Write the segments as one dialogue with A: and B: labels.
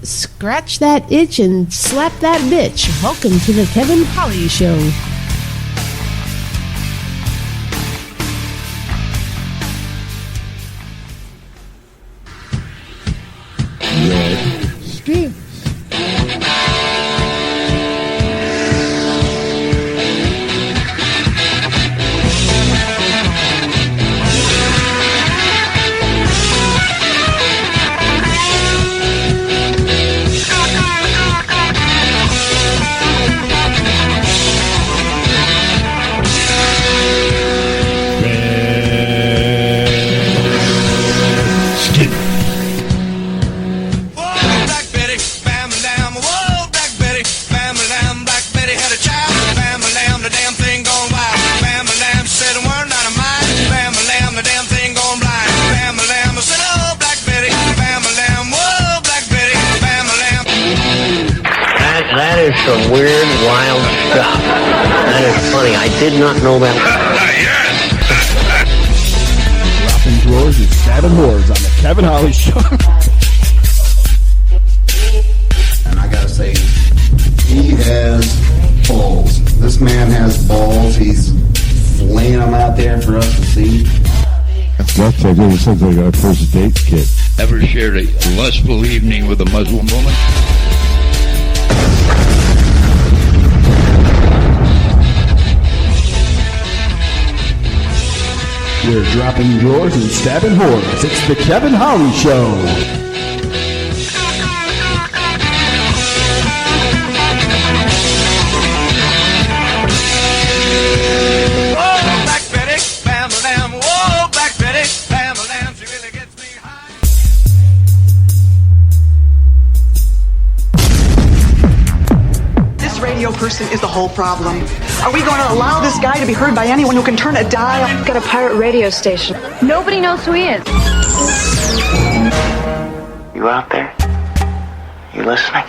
A: Scratch that itch and slap that bitch. Welcome to the Kevin Holly Show.
B: Red Skin.
C: That is some weird, wild stuff. That is funny. I did not know that.
B: Dropping drawers and stabbing whores on the Kevin Holly Show.
D: And I gotta say, he has balls. This man has balls. He's laying them out there for us to see.
B: That's like it sounds like a first date kit.
E: Ever shared a lustful evening with a Muslim woman?
B: We're dropping drawers and stabbing whores. It's the Kevin Holly Show.
F: Person is the whole problem. Are we going to allow this guy to be heard by anyone who can turn a dial?
G: Got a pirate radio station. Nobody knows who he is.
C: You out there? You listening?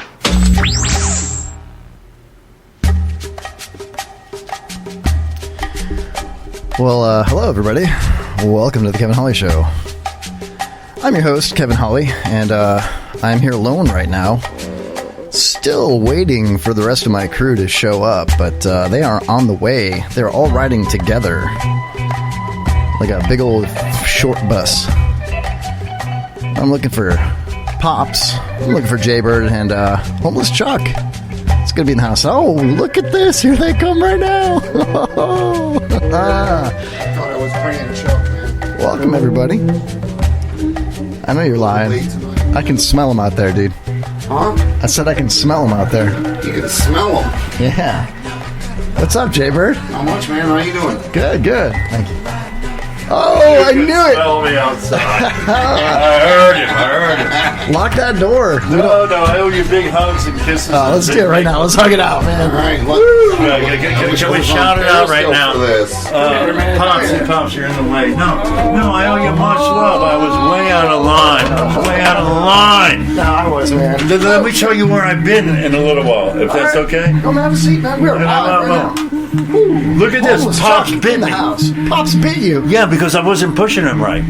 H: Well, hello everybody. Welcome to the Kevin Holly Show. I'm your host, Kevin Holly, and I'm here alone right now. Still waiting for the rest of my crew to show up, but they are on the way. They're all riding together like a big old short bus. I'm looking for Pops. I'm looking for Jaybird and Homeless Chuck. It's gonna be in the house. Oh, look at this! Here they come right now.
D: I thought I was bringing Chuck, man.
H: Welcome everybody. I know you're lying. I can smell them out there, dude.
D: Huh?
H: I said I can smell them out there.
D: You can smell them.
H: Yeah. What's up, Jaybird?
D: Not much, man. How you doing?
H: Good, good. Thank you. Oh, I knew it.
I: Smell me outside. I heard him.
H: Lock that door.
I: No, I owe you big hugs and kisses.
H: Let's do it right now. Let's hug it out, man.
D: All right.
I: Can we shout it out right now? Pops, you're in the way. No, I owe you much love. I was way out of line.
H: No, I was, man.
I: Let me show you where I've been in a little while, if that's okay.
H: Come have a seat, man. We're live right now.
I: Look at this.
H: Almost
I: Pops
H: in
I: bit
H: the
I: me.
H: house. Pops bit you.
I: Yeah, because I wasn't pushing him right.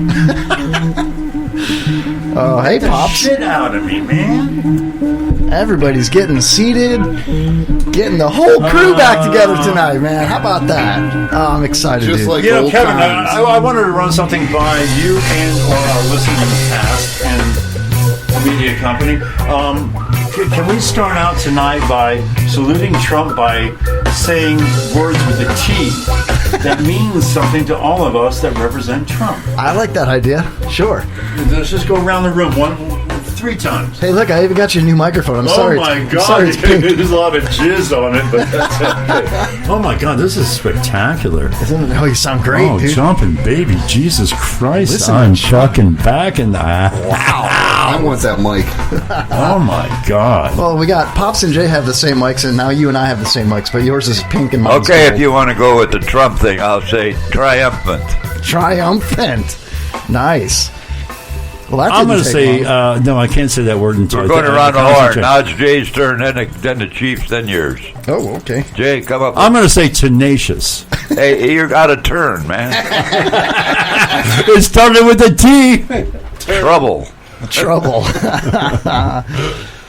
H: Oh, hey, Pops.
I: Shit out of me, man.
H: Everybody's getting seated, getting the whole crew back together tonight, man. How about that? Oh, I'm excited,
D: Just
H: dude.
D: like
I: Kevin, I wanted to run something by you and or our listening cast and the media company. Can we start out tonight by saluting Trump by saying words with a T that means something to all of us that represent Trump?
H: I like that idea. Sure.
I: Let's just go around the room 3 times.
H: Hey, look, I even got you a new microphone. I'm sorry.
I: Oh my God!
H: Sorry, it's pink.
I: There's a lot of jizz on it, but that's okay. Oh my God, this is spectacular!
H: Isn't it? Oh, you sound great,
I: Oh,
H: dude.
I: jumping baby, Jesus Christ!
H: Listen,
I: I'm fucking back in the.
D: I want that mic.
I: Oh my God!
H: Well, we got Pops and Jay have the same mics, and now you and I have the same mics, but yours is pink and mine's
E: Okay,
H: gold.
E: if you want to go with the Trump thing, I'll say triumphant.
H: Triumphant. Nice. Well, that
I: I'm
H: going to
I: say no. I can't say that word until
E: We're going around the horn. Now it's Jay's turn, then the Chiefs, then yours.
H: Oh, okay.
E: Jay, come up.
I: I'm going to say tenacious.
E: Hey, you're out of turn, man.
I: It started with a T.
E: Trouble.
H: Trouble.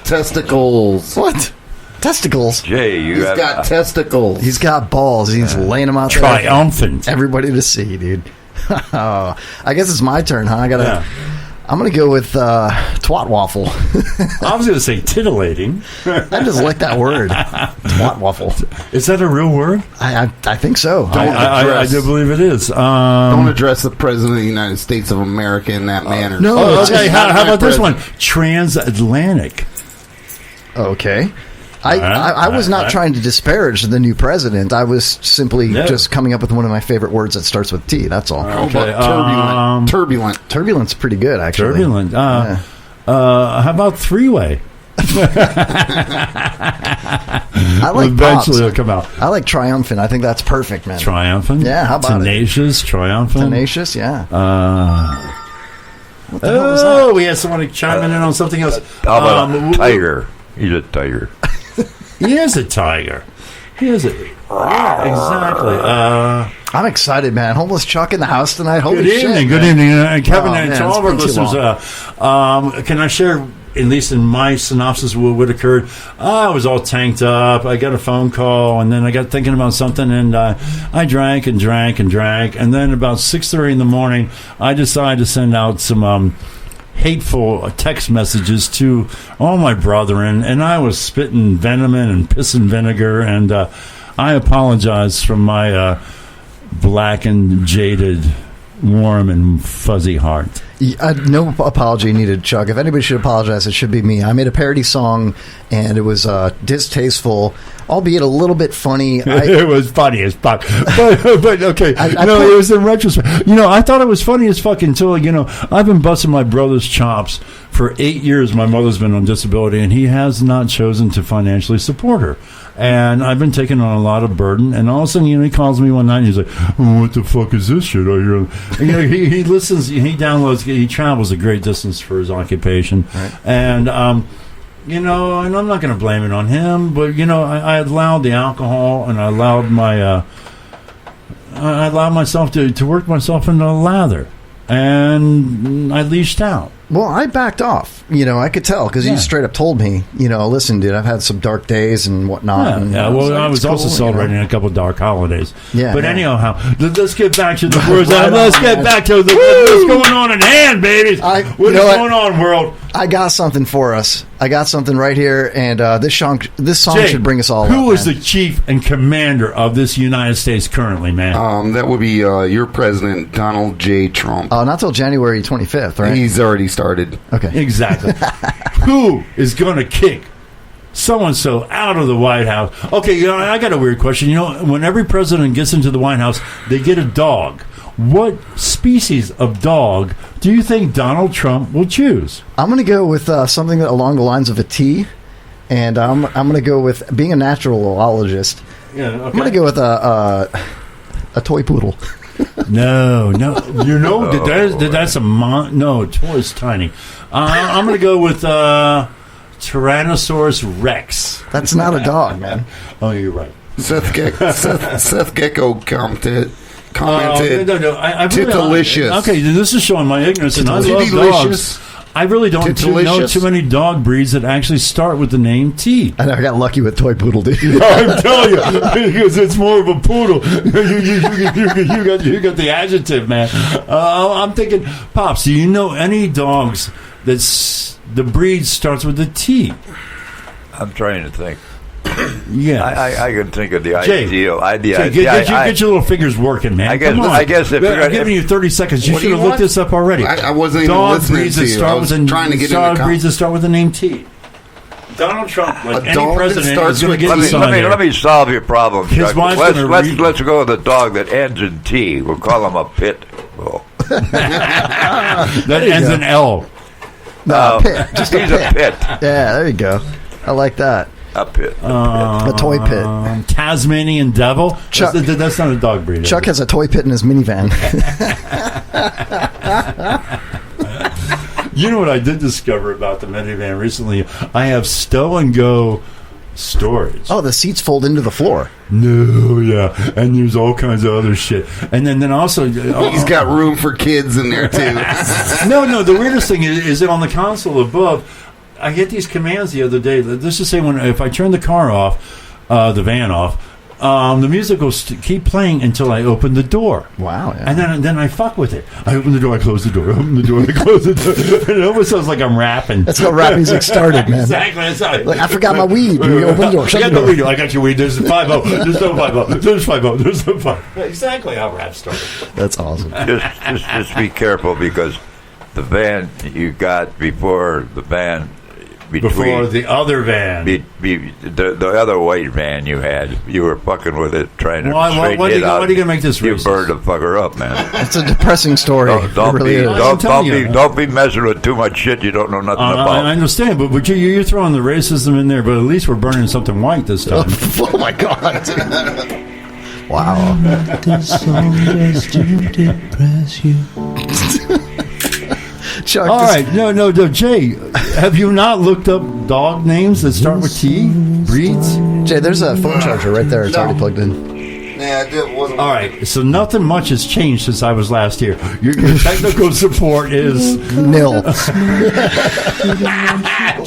D: testicles.
H: What? Testicles?
E: Jay,
D: He's got testicles.
H: He's got balls. He's laying them out
I: Triumphant.
H: there. Everybody to see, dude. Oh, I guess it's my turn, huh? I'm going to go with twat waffle.
I: I was going to say titillating.
H: I just like that word. Twat waffle.
I: Is that a real word?
H: I think so.
I: I do believe it is.
D: Don't address the President of the United States of America in that manner.
H: No.
I: Oh,
H: it's
I: okay,
H: just
I: how about this one? Transatlantic.
H: Okay. I was not trying to disparage the new president. I was simply just coming up with one of my favorite words that starts with T. That's all.
D: How about turbulent?
H: Turbulent's pretty good, actually.
I: Turbulent. How about three-way?
H: I like
I: Eventually
H: pops.
I: it'll come out.
H: I like triumphant. I think that's perfect, man.
I: Triumphant?
H: Yeah, how about
I: Tenacious, triumphant.
H: Tenacious, yeah. What the hell was
I: Oh,
H: that?
I: we had someone chiming in on something else.
E: How about a tiger? He's a tiger.
I: He is a tiger. He is a... Yeah, exactly.
H: I'm excited, man. Homeless Chuck in the house tonight. Holy
I: Good
H: shit,
I: evening.
H: man.
I: Good evening. Kevin,
H: Oh,
I: and
H: man,
I: to
H: it's
I: all of our
H: been too
I: listeners, can I share, at least in my synopsis, what occurred? I was all tanked up. I got a phone call, and then I got thinking about something, and I drank and drank and drank. And then about 6:30 in the morning, I decided to send out some hateful text messages to all my brethren, and I was spitting venom and pissing vinegar, and I apologize from my blackened, jaded, warm, and fuzzy heart.
H: No apology needed, Chuck. If anybody should apologize, it should be me. I made a parody song, and it was distasteful, albeit a little bit funny.
I: It was funny as fuck. But okay. It was in retrospect. I thought it was funny as fuck until, I've been busting my brother's chops for 8 years. My mother's been on disability, and he has not chosen to financially support her. And I've been taking on a lot of burden. And all of a sudden, he calls me one night and he's like, oh, what the fuck is this shit I hear? And, he listens, he downloads, he travels a great distance for his occupation. Right. And, and I'm not going to blame it on him, but, I allowed the alcohol, and I allowed myself to work myself into a lather. And I leashed out.
H: Well, I backed off. I could tell because you straight up told me, listen, dude, I've had some dark days and whatnot.
I: Well, I was also celebrating a couple of dark holidays.
H: Yeah.
I: But anyhow, let's get back to the words. Let's get back to what's going on in hand, babies. What's going on, world?
H: I got something for us. I got something right here, and this song
I: Jay,
H: should bring us all up.
I: Who is the chief and commander of this United States currently, man?
D: That would be your president, Donald J. Trump.
H: Not till January 25th, right?
D: He's already started.
H: Okay.
I: Exactly. Who is going to kick so-and-so out of the White House? Okay, I got a weird question. When every president gets into the White House, they get a dog. What species of dog do you think Donald Trump will choose?
H: I'm going to go with something along the lines of a T, and I'm going to go with being a naturalologist.
I: Yeah, okay.
H: I'm going to go with a toy poodle.
I: No. That's a no. Toy is tiny. I'm going to go with Tyrannosaurus Rex.
H: That's not a dog, man.
I: Oh, you're right.
D: Seth Gecko commented.
I: No. I really,
D: delicious.
I: Okay, this is showing my ignorance, and I love dogs. I really don't know too many dog breeds that actually start with the name T.
H: I know, I got lucky with toy poodle, dude.
I: I'm telling you, because it's more of a poodle. You got the adjective, man. I'm thinking, Pops, do you know any dogs that's the breed starts with a T?
E: I'm trying to think.
I: Yeah,
E: I can think of the
I: Jay,
E: ideal.
I: Get your little fingers working, man. Come on.
E: I guess if
I: I'm giving you 30 seconds. You should have looked this up already.
D: I wasn't even listening to you. I was trying to get in the
I: breeds that start with the name T. Donald Trump, like any president, is going to get his son there.
E: Let me solve your problem, Chuck. Let's go with a dog that ends in T. We'll call him a pit bull.
I: That ends in L.
H: No, pit. Just
E: he's a pit.
H: Yeah, there you go. I like that.
E: A pit.
H: A toy pit.
I: Tasmanian devil?
H: Chuck,
I: that's not a dog breed.
H: Chuck has a toy pit in his minivan.
I: You know what I did discover about the minivan recently? I have stow and go storage.
H: Oh, the seats fold into the floor.
I: No, yeah. And there's all kinds of other shit. And then also...
D: he's got room for kids in there, too.
I: No, the weirdest thing is that on the console above... I get these commands the other day. Let's just say if I turn the car off, the van off, the music will keep playing until I open the door.
H: Wow. Yeah.
I: And then I fuck with it. I open the door, I close the door, open the door, I close the door. And it almost sounds like I'm rapping.
H: That's how rap music started, man.
I: Exactly. That's how
H: I forgot my weed. You open the door.
I: I got the weed. I got your weed. There's 5-0. There's no 5-0. There's 5-0. There's no 5. Exactly how rap started.
H: That's awesome.
E: Just be careful, because the van you got before the van...
I: Before the other van.
E: The other white van you had, you were fucking with it, trying to straighten it out.
I: Why are you going to make this racist?
E: You burned the fucker up, man.
H: It's a depressing story.
E: Don't be messing with too much shit you don't know nothing about.
I: I understand, but you're throwing the racism in there, but at least we're burning something white this time.
H: Oh, my God. Wow.
A: This song just to depress you.
H: Chuck,
I: all right, no, Jay, have you not looked up dog names that start with T? Breeds?
H: Jay, there's a phone charger right there. It's already plugged in.
D: Yeah, it wasn't.
I: All right, so nothing much has changed since I was last here. Your technical support is
H: nil.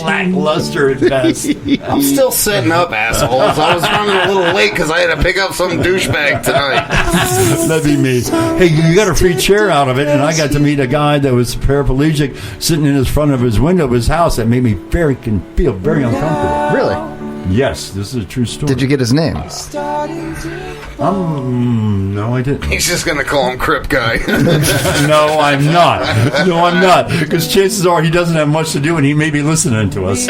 I: Lackluster at best.
D: I'm still setting up, assholes. I was running a little late because I had to pick up some douchebag tonight.
I: That'd be me. Hey, you got a free chair out of it, and I got to meet a guy that was paraplegic sitting in front of his window of his house that made me feel very uncomfortable.
H: Really?
I: Yes, this is a true story.
H: Did you get his name?
I: No, I didn't.
D: He's just going to call him Crip Guy.
I: No, I'm not. Because chances are he doesn't have much to do, and he may be listening to us.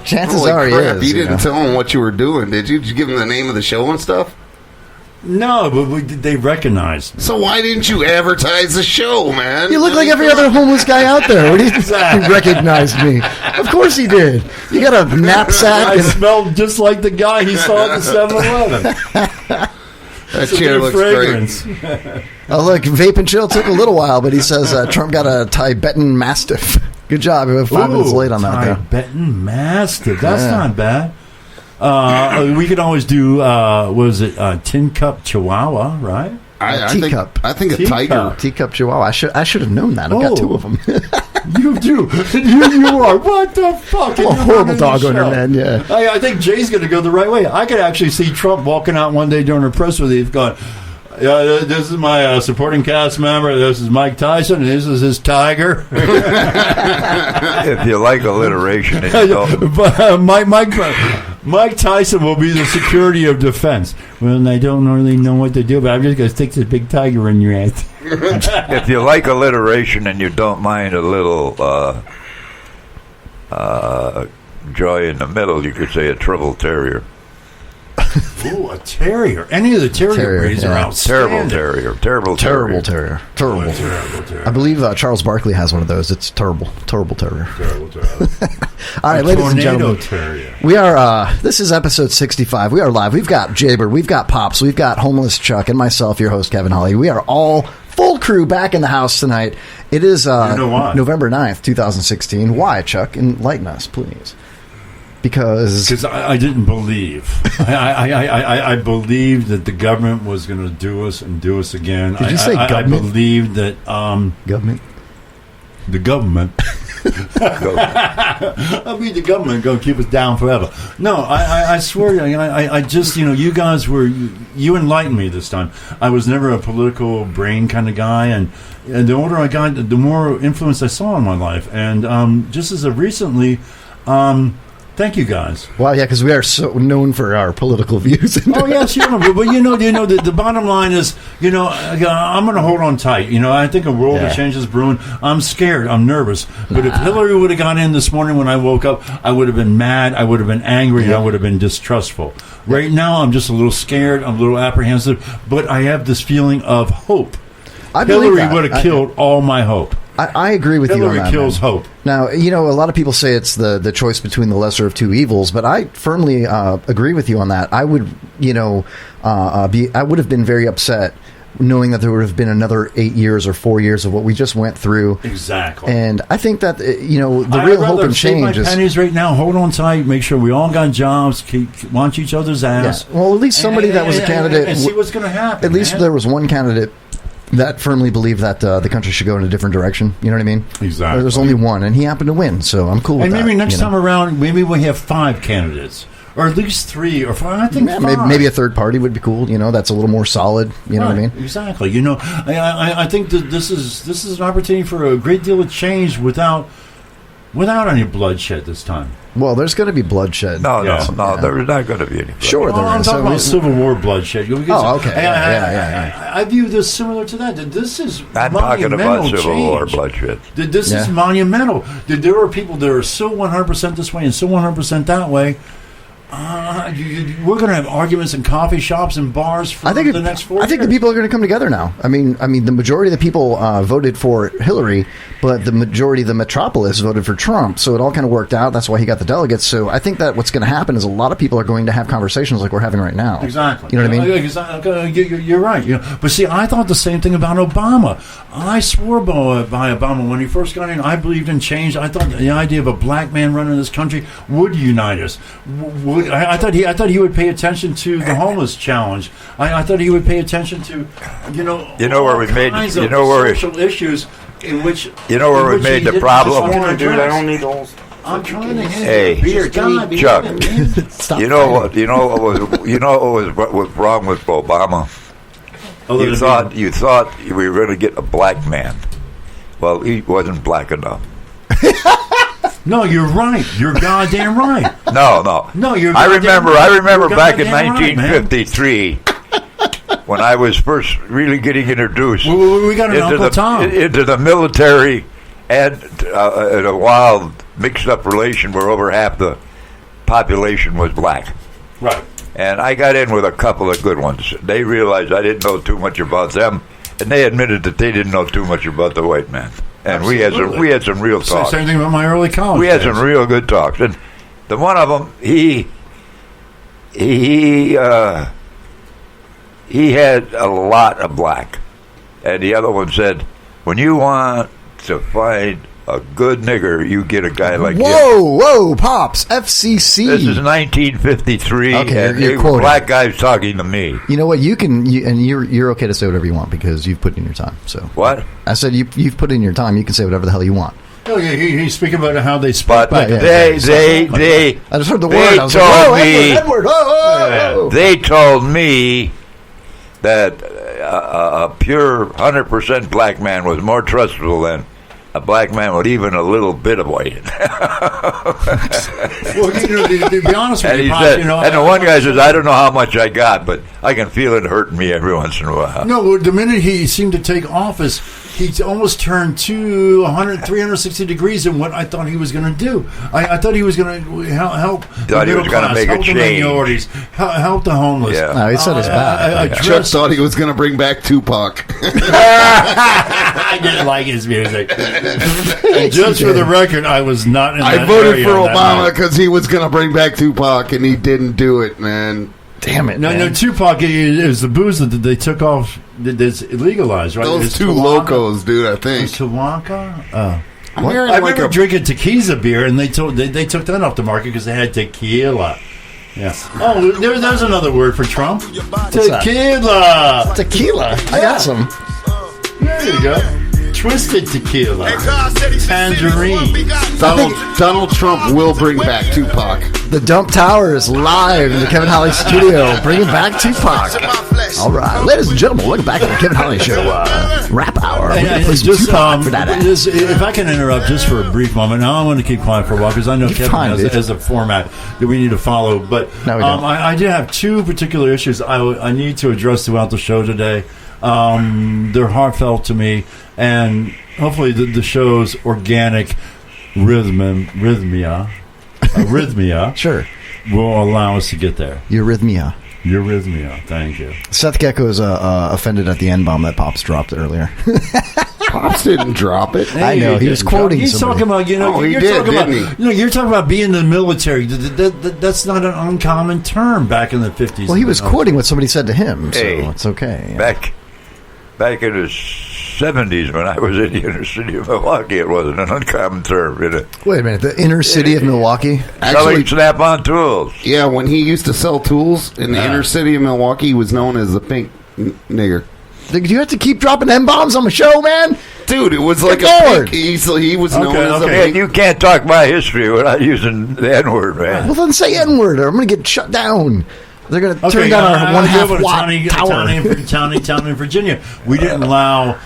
H: Chances are he is.
D: You didn't tell him what you were doing, did you? Did you give him the name of the show and stuff?
I: No, but they recognized me.
D: So why didn't you advertise the show, man?
H: You look like every other homeless guy out there. What do you He recognized me. Of course he did. You got a knapsack.
I: I smelled just like the guy he saw at the 7-Eleven.
D: That chair looks fragrance.
H: Great. Oh, look, Vape and Chill took a little while, but he says Trump got a Tibetan Mastiff. Good job. We were 5 minutes late on that.
I: Tibetan Mastiff. That's not bad. We could always do, Tin Cup Chihuahua, right?
H: Teacup.
D: I think a tiger.
H: Teacup Chihuahua. I should have known that. I've got 2 of them.
I: You do. You are. What the fuck?
H: I'm a horrible dog owner, man. Yeah.
I: I think Jay's going to go the right way. I could actually see Trump walking out one day during a press release going, this is my supporting cast member. This is Mike Tyson. And this is his tiger.
E: If you like alliteration,
I: Mike Tyson will be the security of defense. Well, I don't really know what to do, but I'm just going to stick this big tiger in your ass.
E: If you like alliteration and you don't mind a little joy in the middle, you could say a Triple Terrier.
I: Ooh, a terrier. Any of the terrier breeds are outstanding.
E: Terrible terrier.
H: I believe Charles Barkley has one of those. It's terrible terrier. All right, ladies and gentlemen,
I: terrier.
H: We are. This is episode 65. We are live. We've got Jaybird, we've got Pops, we've got Homeless Chuck, and myself, your host Kevin Holly. We are all full crew back in the house tonight. It is November 9th, 2016. Why, Chuck? Enlighten us, please. Because
I: I didn't believe. I believed that the government was going to do us and do us again.
H: Did you say government?
I: I believed that
H: government.
I: The government. I mean, the government going to keep us down forever. No, I swear. I just, you guys were. You enlightened me this time. I was never a political brain kind of guy, and the older I got, the more influence I saw in my life. And just as of recently. Thank you, guys.
H: Well, yeah, because we are so known for our political views.
I: Oh, yes, but the bottom line is, I'm going to hold on tight. I think a world of change is brewing. I'm scared. I'm nervous. But if Hillary would have gone in this morning when I woke up, I would have been mad. I would have been angry. And I would have been distrustful. Right now, I'm just a little scared. I'm a little apprehensive. But I have this feeling of hope. Hillary would have killed all my hope.
H: I agree with you on that.
I: Hillary kills hope.
H: Now, a lot of people say it's the choice between the lesser of two evils, but I firmly agree with you on that. I would, I would have been very upset knowing that there would have been another 8 years or 4 years of what we just went through.
I: Exactly.
H: And I think that, the real hope and change is...
I: my pennies right now, hold on tight, make sure we all got jobs, watch each other's ass.
H: Yeah. Well, at least somebody that was a candidate...
I: And see what's going to happen.
H: At least there was one candidate that firmly believe that the country should go in a different direction. You know what I mean?
I: Exactly.
H: There's only one, and he happened to win, so I'm cool with
I: and
H: that.
I: Maybe next time around, maybe we have 5 candidates. Or at least 3 or 5. I think 5.
H: Maybe a third party would be cool. That's a little more solid. You know what I mean?
I: Exactly. I think that this is an opportunity for a great deal of change without any bloodshed this time.
H: Well, there's going to be bloodshed.
E: No, there's not going to be any bloodshed.
H: Sure, there is.
I: I'm talking about Civil War bloodshed.
H: Okay.
I: I view this similar to that. This is
E: I'm talking about Civil War bloodshed.
I: This is monumental. There are people that are so 100% this way and so 100% that way. We're going to have arguments in coffee shops and bars for the next 4 years.
H: I think the people are going to come together now. I mean, the majority of the people voted for Hillary, but the majority of the metropolis voted for Trump. So it all kind of worked out. That's why he got the delegates. So I think that what's going to happen is a lot of people are going to have conversations like we're having right now.
I: Exactly.
H: You know what I mean?
I: Exactly. You're right. But see, I thought the same thing about Obama. I swore by Obama when he first got in. I believed in change. I thought the idea of a black man running this country would unite us. I thought he would pay attention to the homeless challenge. I thought he would pay attention to
E: where we made
I: social issues in which
E: where we made the problem.
I: I don't need those. I'm trying to
E: hey,
I: beer. God,
E: Chuck.
H: Stop
E: you know what was wrong with Obama? You thought we were going to get a black man. Well, he wasn't black enough.
I: No, you're right. You're goddamn right.
E: No,
I: you're.
E: I remember back in 1953 when I was first really getting introduced.
I: We got an Uncle Tom
E: into the military and in a wild, mixed-up relation where over half the population was black.
I: Right.
E: And I got in with a couple of good ones. They realized I didn't know too much about them, and they admitted that they didn't know too much about the white man. And we had some real talks.
I: Same thing about my early college.
E: We had some real good talks, and the one of them he had a lot of black, and the other one said, "When you want to find a good nigger, you get a guy like him."
H: Whoa, Pops, FCC.
E: This is 1953.
H: Okay,
E: and
H: you're
E: black guys talking to me.
H: You know what? You're okay to say whatever you want because you've put in your time. So
E: what?
H: I said you've put in your time. You can say whatever the hell you want.
I: Oh, yeah, he's speaking about how they spoke back.
E: They
H: I just heard the word. I was like, whoa, Edward. Whoa.
E: They told me that a pure 100% black man was more trustable than a black man with even a little bit of white.
I: Well, to be honest with you,
E: said, and the one guy says, "I don't know how much I got, but I can feel it hurting me every once in a while."
I: No, the minute he seemed to take office, he almost turned 360 degrees in what I thought he was going to do. I thought he was going to help the middle class, help the minorities, help the homeless.
E: Yeah.
H: No, he said his back.
D: Chuck thought he was going to bring back Tupac.
I: I didn't like his music. Just for the record, I was not in that
D: I voted
I: area
D: for Obama because he was going to bring back Tupac, and he didn't do it, man.
H: Damn it!
I: No, Tupac is the booze that they took off. That's legalized, right?
D: Those two locos, dude. I think
I: Tuaca. I remember drinking tequila beer, and they took that off the market because they had tequila. Yeah. Oh, there's another word for Trump. Tequila.
H: Tequila. I got some.
I: There you go. Twisted tequila. Tangerine.
D: Donald Trump will bring back Tupac.
H: The Dump Tower is live in the Kevin Holly studio, bringing back Tupac. All right, ladies and gentlemen, welcome back to the Kevin Holly Show Rap Hour. We're going to play some Tupac for that.
I: If I can interrupt just for a brief moment, now I want to keep quiet for a while because I know Kevin has a format that we need to follow. But I do have 2 particular issues I need to address throughout the show today. They're heartfelt to me, and hopefully the show's organic rhythmia
H: Sure.
I: will allow us to get there.
H: Eurythmia.
I: Thank you.
H: Seth Gecko is offended at the N-bomb that Pops dropped earlier.
D: Pops didn't drop it.
H: I know. He was quoting
I: He's
H: somebody.
I: talking about,
D: he did, didn't he?
I: You're talking about being in the military. That's not an uncommon term back in the 50s.
H: Well, he was quoting what somebody said to him, so
E: Hey,
H: it's okay.
E: Back in the 70s when I was in the inner city of Milwaukee, it wasn't an uncommon term.
H: Wait a minute. The inner city of Milwaukee?
E: Selling Snap-on tools.
D: Yeah, when he used to sell tools in the inner city of Milwaukee, he was known as the pink nigger.
H: Do you have to keep dropping M-bombs on the show, man?
D: Dude, it was like
H: Lord.
D: he was known as a
E: Man,
D: big...
E: you can't talk my history without using the N-word, man.
H: Well, then say N-word, or I'm going to get shut down. They're going to turn down our 1.5 watt tower.
I: Town in Virginia. We didn't allow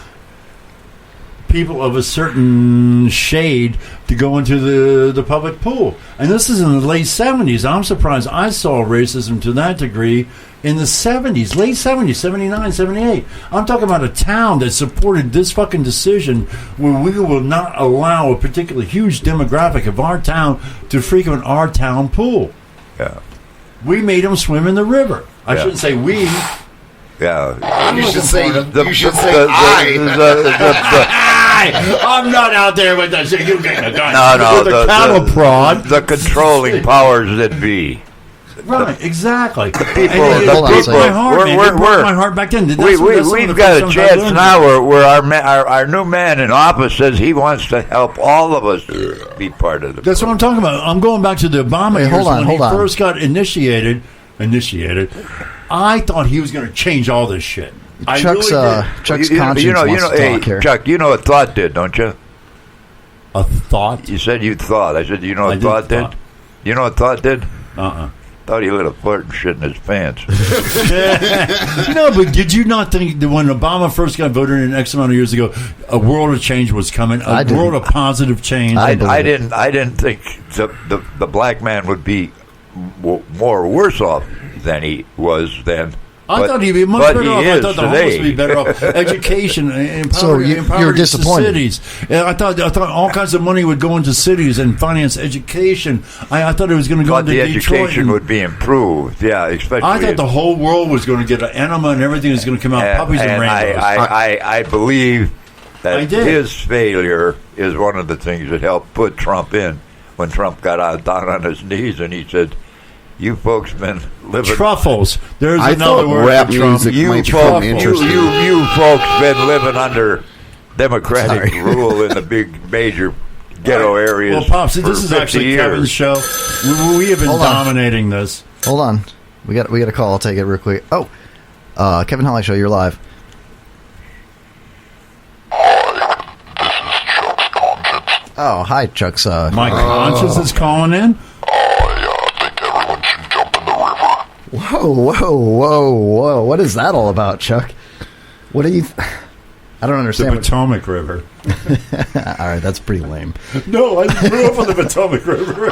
I: people of a certain shade to go into the public pool. And this is in the late 70s. I'm surprised I saw racism to that degree in the 70s, late 70s, 79, 78. I'm talking about a town that supported this fucking decision where we will not allow a particularly huge demographic of our town to frequent our town pool.
E: Yeah.
I: We made them swim in the river. I shouldn't say we.
E: Yeah.
D: You should say
I: I'm not out there with the you get a gun.
E: No,
I: with the cattle prod.
E: The controlling powers that be.
I: Right, exactly.
E: People,
I: it broke my heart, man. It broke my heart back then.
E: We've got a chance now where our new man in office says he wants to help all of us be part of the.
I: That's what I'm talking about. I'm going back to the Obama years when he first got initiated. I thought he was going to change all this shit.
H: Chuck's conscience wants to talk here.
E: Chuck, you know what thought did, don't you?
I: A thought?
E: You said you thought. I said, you know what thought did? You know what thought did? Thought he lit a flirt and shit in his pants.
I: No, but did you not think that when Obama first got voted in X amount of years ago, a world of change was coming, a world of positive change?
E: I didn't think the black man would be more worse off than he was then.
I: I thought he'd be much better off. I thought the homeless would be better off. Education,
H: you're disappointed.
I: Cities. I thought all kinds of money would go into cities and finance education. I thought it was going to go into
E: the
I: Detroit.
E: Education would be improved. Yeah, especially.
I: I thought the whole world was going to get an enema and everything was going to come out puppies and rainbows.
E: I believe that his failure is one of the things that helped put Trump in when Trump got down on his knees and he said, "You folks been living
I: truffles." There's another word
D: rap
I: for Trump.
D: music
E: You
D: might
E: folks been living under Democratic rule in the big major ghetto areas.
I: Well, Pops, this is actually Kevin's show. We have been dominating this.
H: Hold on, we got a call. I'll take it real quick. Oh, Kevin Holly Show, you're live. Oh, hi, Chuck's.
I: My conscience is calling in.
H: Whoa. What is that all about, Chuck? What are you... I don't understand.
I: The Potomac River.
H: All right, that's pretty lame.
I: No, I grew up on the Potomac River.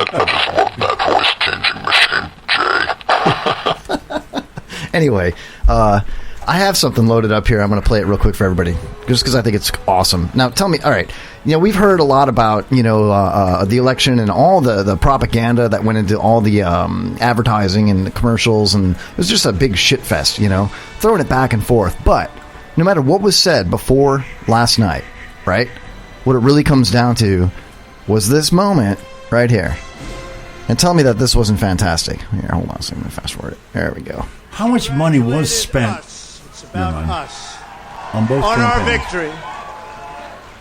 H: Anyway, I have something loaded up here. I'm going to play it real quick for everybody, just because I think it's awesome. Now, tell me, all right, we've heard a lot about, the election and all the propaganda that went into all the advertising and the commercials, and it was just a big shit fest, throwing it back and forth. But no matter what was said before last night, right, what it really comes down to was this moment right here. And tell me that this wasn't fantastic. Here, hold on a second. Fast forward it. There we go.
I: How much money was spent
J: It's about us
I: on both
J: on
I: campaigns?
J: our victory?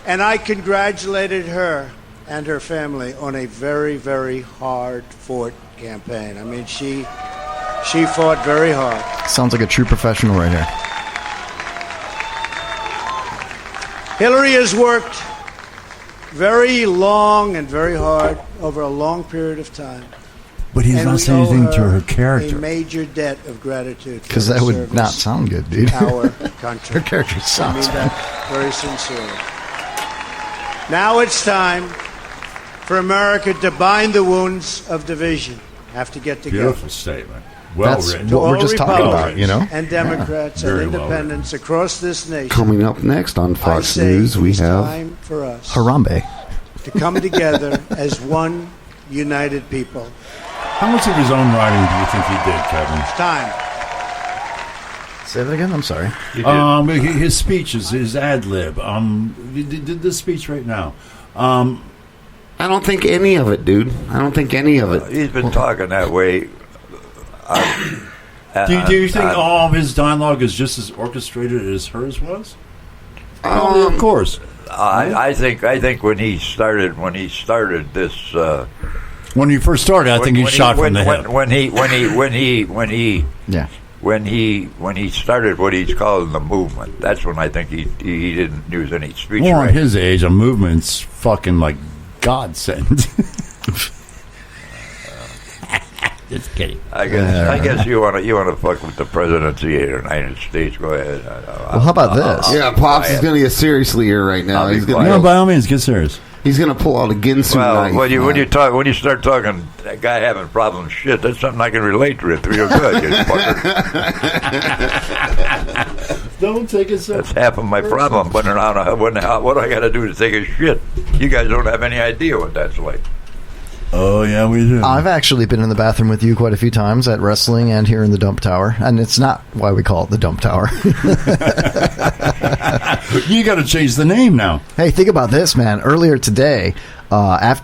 J: And I congratulated her and her family on a very, very hard-fought campaign. I mean, she fought very hard.
H: Sounds like a true professional right here.
J: Hillary has worked very long and very hard over a long period of time.
I: But he's not saying anything to her character.
J: A major debt of gratitude.
H: Because that would not sound good, dude.
J: Our country.
H: Her character sucks.
J: I mean that very sincerely. Now it's time for America to bind the wounds of division. Have to get together.
I: Beautiful statement. Well
H: That's
I: written.
H: what we're just talking about,
J: And Democrats and independents across this nation.
D: Coming up next on Fox
J: I say
D: News, we
J: it's
D: have
J: time for us
H: Harambe
J: to come together as one united people.
I: How much of his own writing do you think he did, Kevin?
J: It's time.
H: Say that again. I'm sorry.
I: His speech is his ad lib. He did this speech right now.
D: I don't think any of it, dude. I don't think any of it.
E: He's been talking that way.
I: Do you think all of his dialogue is just as orchestrated as hers was? Of course.
E: I think when he started this.
I: When he first started, I think he shot from the hip.
E: When he when he started what he's calling the movement. That's when I think he didn't use any speech.
I: Well,
E: right.
I: at his age, a movement's fucking like godsend. Just kidding.
E: I guess you want to fuck with the presidency of the United States. Go ahead.
H: Well, how about this?
D: Yeah, Pops is going to get seriously here right now. He's going
I: No, by all means, get serious.
D: He's going to pull out a Ginsu knife.
E: When you start talking that guy having problems, shit, that's something I can relate to. Real good, you fucker.
I: Don't take it so.
E: That's half of my problem. What do I got to do to take a shit? You guys don't have any idea what that's like.
I: Oh, yeah, we do.
H: I've actually been in the bathroom with you quite a few times at wrestling and here in the dump tower. And it's not why we call it the dump tower.
I: You got to change the name now.
H: Hey, think about this, man. Earlier today, I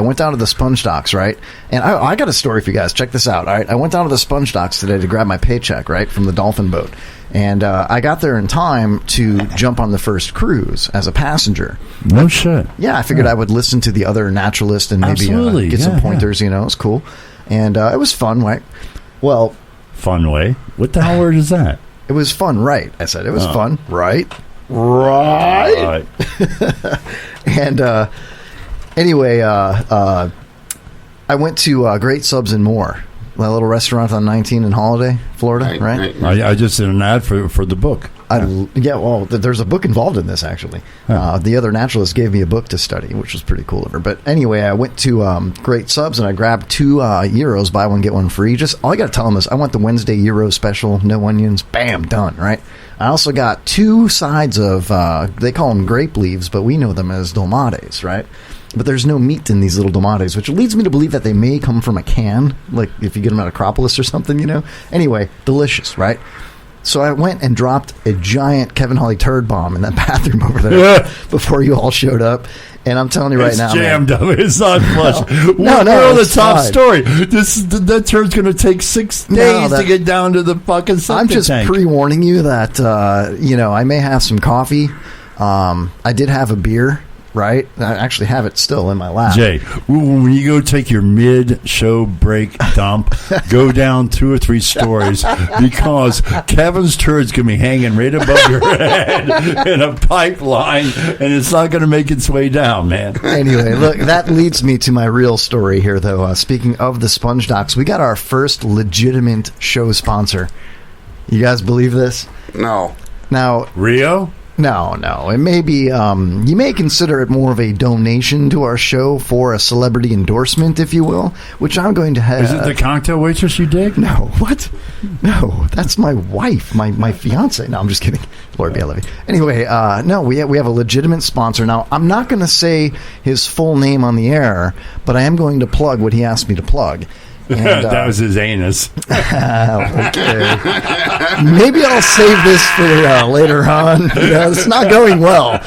H: went down to the Sponge Docks, right? And I got a story for you guys. Check this out, all right? I went down to the Sponge Docks today to grab my paycheck, right, from the Dolphin boat. And I got there in time to jump on the first cruise as a passenger.
I: No shit.
H: Yeah, I figured I would listen to the other naturalists and maybe get some pointers, It was cool. And it was fun, right? Well...
I: Fun way? What the hell word is that?
H: It was fun, right? I said it was fun, right? Right. And anyway, I went to Great Subs and More, that little restaurant on 19 in Holiday, Florida, right?
I: I just did an ad for the book.
H: There's a book involved in this, actually. The other naturalist gave me a book to study, which was pretty cool of her. But anyway, I went to Great Subs and I grabbed 2 gyros, buy one, get one free. Just all I got to tell them is I want the Wednesday gyro special, no onions, bam, done, right? I also got 2 sides of, they call them grape leaves, but we know them as dolmades, right? But there's no meat in these little dolmades, which leads me to believe that they may come from a can, like if you get them at Acropolis or something, Anyway, delicious, right? So I went and dropped a giant Kevin Hawley turd bomb in that bathroom over there before you all showed up. And I'm telling you right now,
I: jammed up. It's not flush.
H: No,
I: we're on the top
H: fine.
I: story. That turd's going to take 6 days to get down to the fucking septic
H: I'm just
I: tank.
H: pre-warning you that, I may have some coffee. I did have a beer. Right? I actually have it still in my lap.
I: Jay, when you go take your mid-show break dump, go down 2 or 3 stories because Kevin's turd's going to be hanging right above your head in a pipeline, and it's not going to make its way down, man.
H: Anyway, look, that leads me to my real story here, though. Speaking of the Sponge Docks, we got our first legitimate show sponsor. You guys believe this?
D: No.
H: Now,
I: Rio?
H: No. It may be, you may consider it more of a donation to our show for a celebrity endorsement, if you will, which I'm going to have.
I: Is it the cocktail waitress you dig?
H: No. What? No, that's my wife, my fiance. No, I'm just kidding. Lord be I love you. Anyway, no, we have a legitimate sponsor. Now, I'm not going to say his full name on the air, but I am going to plug what he asked me to plug. And,
I: that was his anus.
H: Okay. Maybe I'll save this for later on. It's not going well.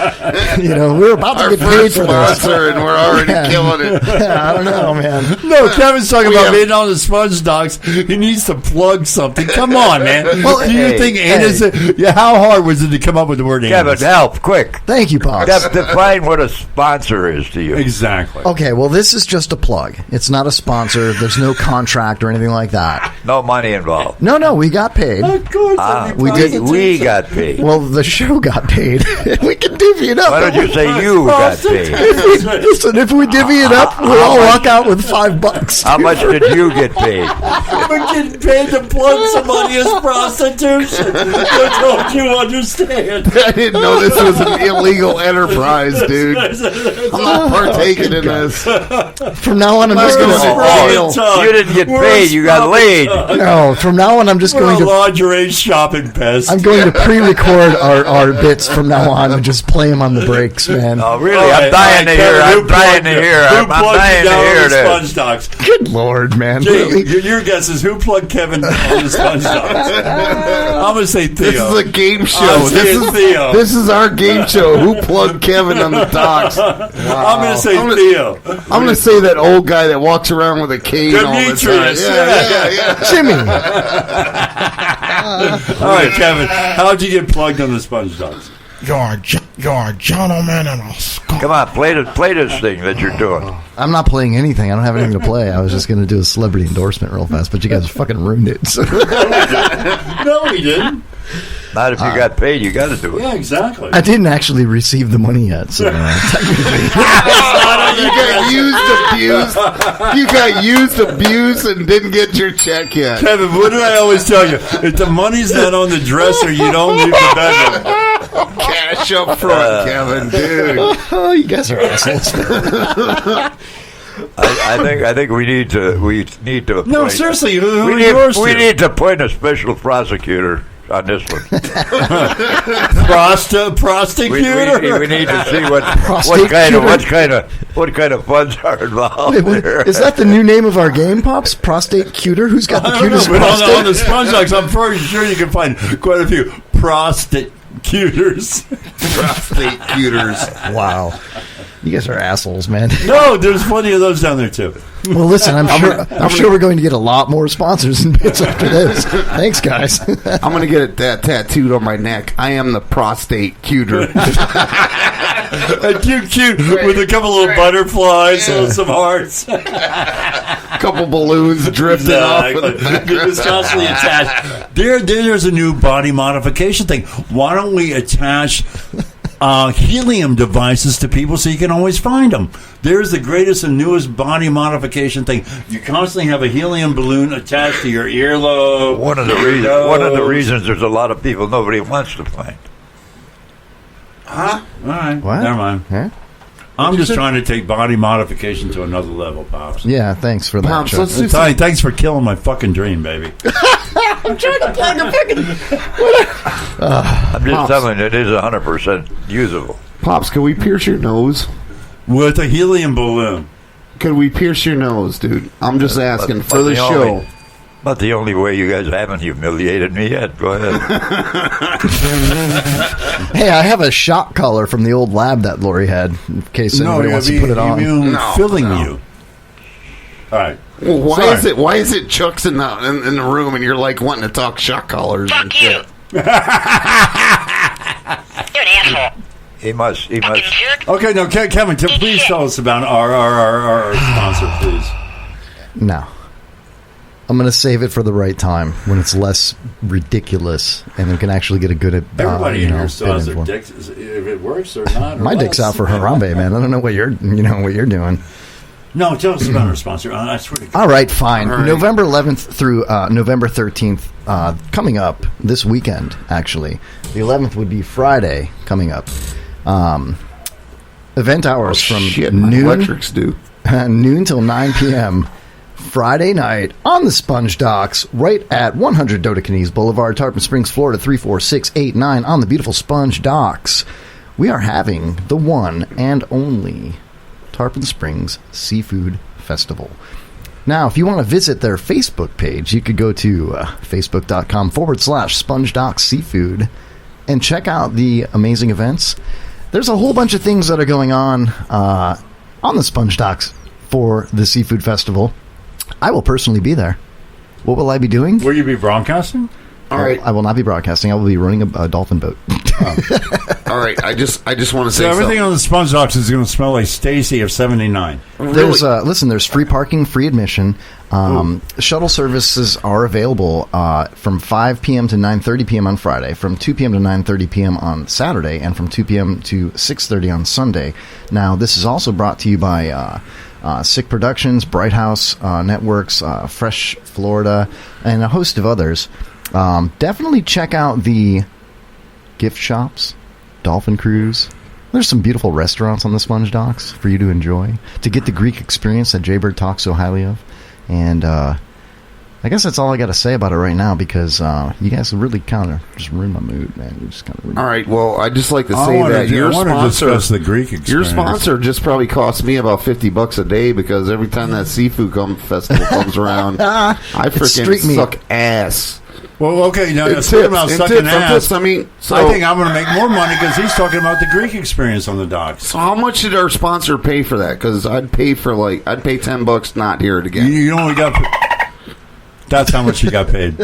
H: We're about to get paid for this,
D: and we're already killing it.
H: I don't know, man.
I: No, Kevin's talking about being on the Sponge Docks. He needs to plug something. Come on, man.
H: Well,
I: do you think anus? Yeah, how hard was it to come up with the word anus?
E: Kevin, help, quick.
H: Thank you, Pops.
E: Define what a sponsor is to you.
I: Exactly.
H: Okay, well, this is just a plug. It's not a sponsor. There's no contract or anything like that.
E: No money involved.
H: No, we got paid.
I: Of course.
E: We got paid.
H: Well, the show got paid. We can divvy it up.
E: Why don't you say you got paid?
H: If we divvy it up, we'll all walk out with $5.
E: How much did you get paid?
I: We're getting paid to plug somebody as prostitution. Don't you understand?
D: I didn't know this was an illegal enterprise, dude. I'm not partaking in this.
H: From now on, I'm just going to
E: jail. You didn't get paid. You got laid.
H: No, from now on, I'm just going to
I: lingerie shopping pest.
H: I'm going to pre-record our bits from now on and just play them on the breaks, man.
E: Oh, really? I'm dying to hear. I'm dying to hear. I'm dying to hear this.
I: Sponge Docks.
H: Good Lord, man.
I: Jay, your guess is who plugged Kevin on the Sponge Docks? I'm going to say Theo.
D: This is a game show.
I: Theo.
D: This is our game show. Who plugged Kevin on the docks? Wow.
I: I'm going to say Theo.
D: I'm going to say that old guy that walks around with a cane all the time. Yeah.
H: Jimmy.
I: All right, Kevin. How'd you get plugged on the Sponge Docks?
K: You're a gentleman and a skull.
E: Come on, play this thing that you're doing.
H: I'm not playing anything. I don't have anything to play. I was just going to do a celebrity endorsement real fast, but you guys fucking ruined it. So.
I: No, we didn't.
E: Not if you got paid, you got to do it.
I: Yeah, exactly.
H: I didn't actually receive the money yet, so technically.
D: You got used, abused, and didn't get your check yet.
I: Kevin, what do I always tell you? If the money's not on the dresser, you don't leave the bedroom.
D: Cash up front, Kevin, dude.
H: Oh, you guys are assholes.
E: I think we need to
I: No, seriously, who
E: we need to appoint a special prosecutor on this one.
I: Prosecutor.
E: We need to see what kind of funds are involved.
H: Wait, is that the new name of our game, Pops? Prostate Cuter? Who's got the cutest prostate?
I: On the Sponge Dogs, I'm pretty sure you can find quite a few prostate cuters.
D: Prostate cuters.
H: Wow. You guys are assholes, man.
I: No, there's plenty of those down there, too.
H: Well, listen, I'm sure we're going to get a lot more sponsors and bits after this. Thanks, guys.
D: I'm going to get that tattooed on my neck. I am the prostate cuter.
I: Cute with a couple little butterflies and some hearts.
D: A couple balloons drifting off.
I: It's constantly attached. There's a new body modification thing. Why don't we attach helium devices to people so you can always find them? There's the greatest and newest body modification thing. You constantly have a helium balloon attached to your earlobe.
E: One of the reasons there's a lot of people nobody wants to find.
I: Huh? All right.
H: What?
I: Never mind.
H: Huh?
I: I'm just trying to take body modification to another level, Pops.
H: Yeah, thanks for that.
D: Pops,
H: Chuck.
D: let's do
I: Thanks for killing my fucking dream, baby.
H: I'm trying to play the fucking...
E: I'm just telling you, it is 100% usable.
D: Pops, can we pierce your nose?
I: With a helium balloon.
D: Can we pierce your nose, dude? I'm just asking for the show.
E: Not the only way. You guys haven't humiliated me yet. Go ahead.
H: Hey, I have a shock collar from the old lab that Lori had, in case anybody wants to put it on.
I: Filling you. All right.
D: Well, why is it Chuck's in the room and you're like wanting to talk shock collars and shit?
L: You're an asshole.
E: He must.
I: Okay, no, Kevin, please tell us about our sponsor, please.
H: No. I'm going to save it for the right time when it's less ridiculous and we can actually get a good.
I: Everybody in here still has their dick. If it works or not.
H: My dick's out for Harambe, man. I don't know what you're doing.
I: No, tell us about our sponsor. I swear to God.
H: All right, fine. All right. November 11th through November 13th, coming up this weekend. Actually, the 11th would be Friday coming up. Event hours from noon till 9 p.m. Friday night on the Sponge Docks, right at 100 Dodecanese Boulevard, Tarpon Springs, Florida 34689 on the beautiful Sponge Docks. We are having the one and only Tarpon Springs Seafood Festival. Now, if you want to visit their Facebook page, you could go to facebook.com/SpongeDocksSeafood and check out the amazing events. There's a whole bunch of things that are going on the Sponge Docks for the Seafood Festival. I will personally be there. What will I be doing?
I: Will you be broadcasting?
D: All right.
H: I will not be broadcasting. I will be running a dolphin boat.
D: All right. I just want to say
I: so everything on the Sponge Docks is going to smell like Stacy of 79.
H: There's there's free parking, free admission. Shuttle services are available from 5 p.m. to 9:30 p.m. on Friday, from 2 p.m. to 9:30 p.m. on Saturday, and from 2 p.m. to 6:30 on Sunday. Now, this is also brought to you by Sick Productions, Bright House Networks, Fresh Florida, and a host of others. Definitely check out the gift shops, Dolphin Cruise. There's some beautiful restaurants on the Sponge Docks for you to enjoy, to get the Greek experience that Jaybird talks so highly of. And I guess that's all I got to say about it right now, because you guys really kind of just ruined my mood, man. You just kind of
D: all right, well, I'd just like to say that your sponsor,
I: the Greek experience.
D: Your sponsor just probably cost me about $50 a day, because every time that seafood festival comes around, I freaking suck ass.
I: Well, okay, now talking about sucking ass. I think I'm going to make more money because he's talking about the Greek experience on the docks.
D: So how much did our sponsor pay for that? Because I'd pay $10 not hear it again.
I: You only got. That's how much you got paid.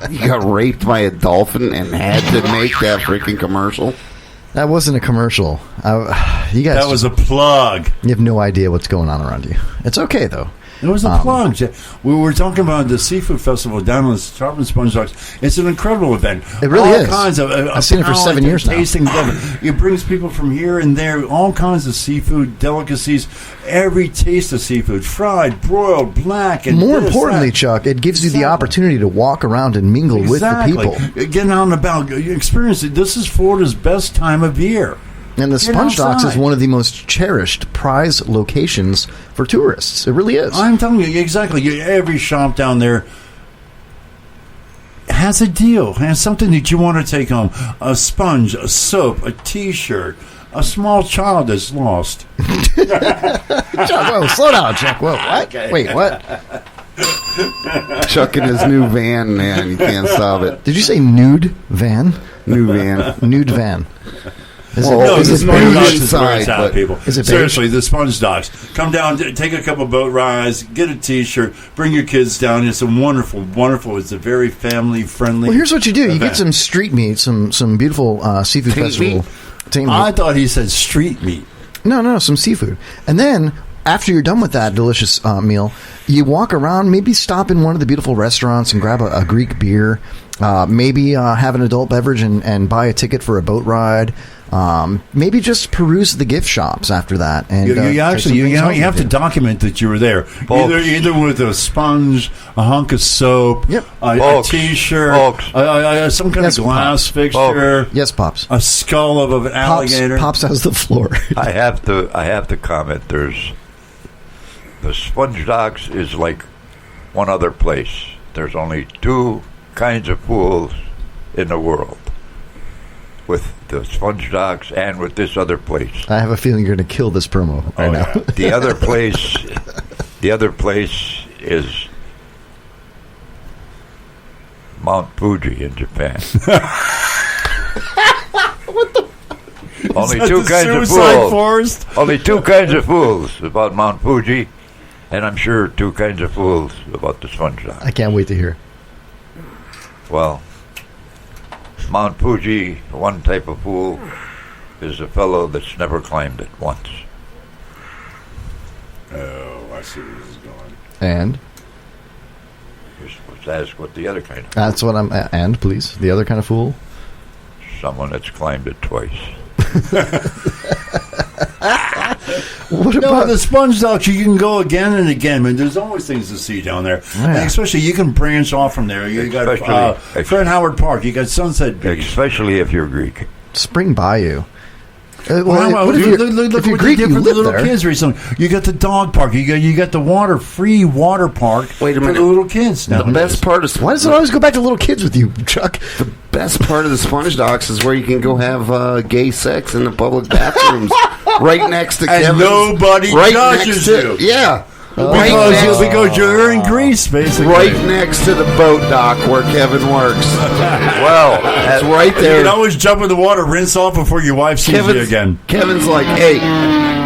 D: You got raped by a dolphin and had to make that freaking commercial?
H: That wasn't a commercial. You guys.
I: That was a plug.
H: You have no idea what's going on around you. It's okay, though.
I: It was a plug. We were talking about the seafood festival down in the Sharp and Sponge Docks. It's an incredible event.
H: It really is.
I: Kinds of
H: I've seen it for 7 years now.
I: Tasting it brings people from here and there, all kinds of seafood delicacies, every taste of seafood, fried, broiled, black, and
H: more importantly, Chuck, it gives you the opportunity to walk around and mingle with the people.
I: Getting out and about, experience it. This is Florida's best time of year.
H: And the Sponge Docks is one of the most cherished prize locations for tourists. It really is.
I: I'm telling you, exactly. Every shop down there has a deal, has something that you want to take home. A sponge, a soap, a T-shirt, a small child that's lost.
H: Chuck, whoa, slow down, Chuck. Whoa, what? Okay. Wait, what?
D: Chuck in his new van, man. You can't stop it.
H: Did you say nude van?
D: New van.
H: Nude van.
I: No, the Sponge Docks is where it's at, people.
H: Is it
I: Seriously, the Sponge Docks. Come down, take a couple boat rides, get a T-shirt, bring your kids down. It's a wonderful. It's a very family-friendly.
H: Well, here's what you do.
I: event.
H: You get some street meat, some beautiful seafood festival.
I: I thought he said street meat.
H: No, some seafood. And then, after you're done with that delicious meal, you walk around, maybe stop in one of the beautiful restaurants and grab a Greek beer, maybe have an adult beverage and buy a ticket for a boat ride. Maybe just peruse the gift shops after that. And
I: you have to document that you were there. Either with a sponge, a hunk of soap, a T-shirt, some kind of glass fixture.
H: Yes, Pops.
I: A skull of an alligator.
H: Pops has the floor.
E: I have to comment. There's the Sponge Docks is like one other place. There's only two kinds of pools in the world. With the Sponge Docks and with this other place.
H: I have a feeling you're going to kill this promo right now.
E: The other place is Mount Fuji in Japan.
I: What the?
E: Only two kinds of fools. Only two kinds of fools about Mount Fuji, and I'm sure two kinds of fools about the Sponge Docks.
H: I can't wait to hear.
E: Well, Mount Fuji, one type of fool, is a fellow that's never climbed it once.
I: Oh, I see where this is going.
H: And?
E: You're supposed to ask what the other kind of
H: That's what I'm... And, please, the other kind of fool?
E: Someone that's climbed it twice.
I: What about the Sponge Docks? You can go again and again. I mean, there's always things to see down there.
H: Yeah.
I: And especially, you can branch off from there. You got Fred Howard Park. You got Sunset Beach.
E: Especially if you're Greek.
H: Spring Bayou.
I: Look
H: if you're
I: what
H: Greek,
I: they did
H: you
I: for the
H: live
I: little
H: there.
I: kids recently. You got the dog park. You got the free water park.
D: Wait a minute.
I: For the little kids.
D: The best part is
H: why does it always go back to little kids with you, Chuck?
D: The best part of the Sponge Docks is where you can go have gay sex in the public bathrooms, right next to
I: and
D: Kevin's.
I: nobody judges you.
D: Yeah.
I: Because you're in Greece, basically.
D: Right next to the boat dock where Kevin works.
E: Well,
D: it's right there.
I: You can always jump in the water, rinse off before your wife sees you again.
D: Kevin's like, hey,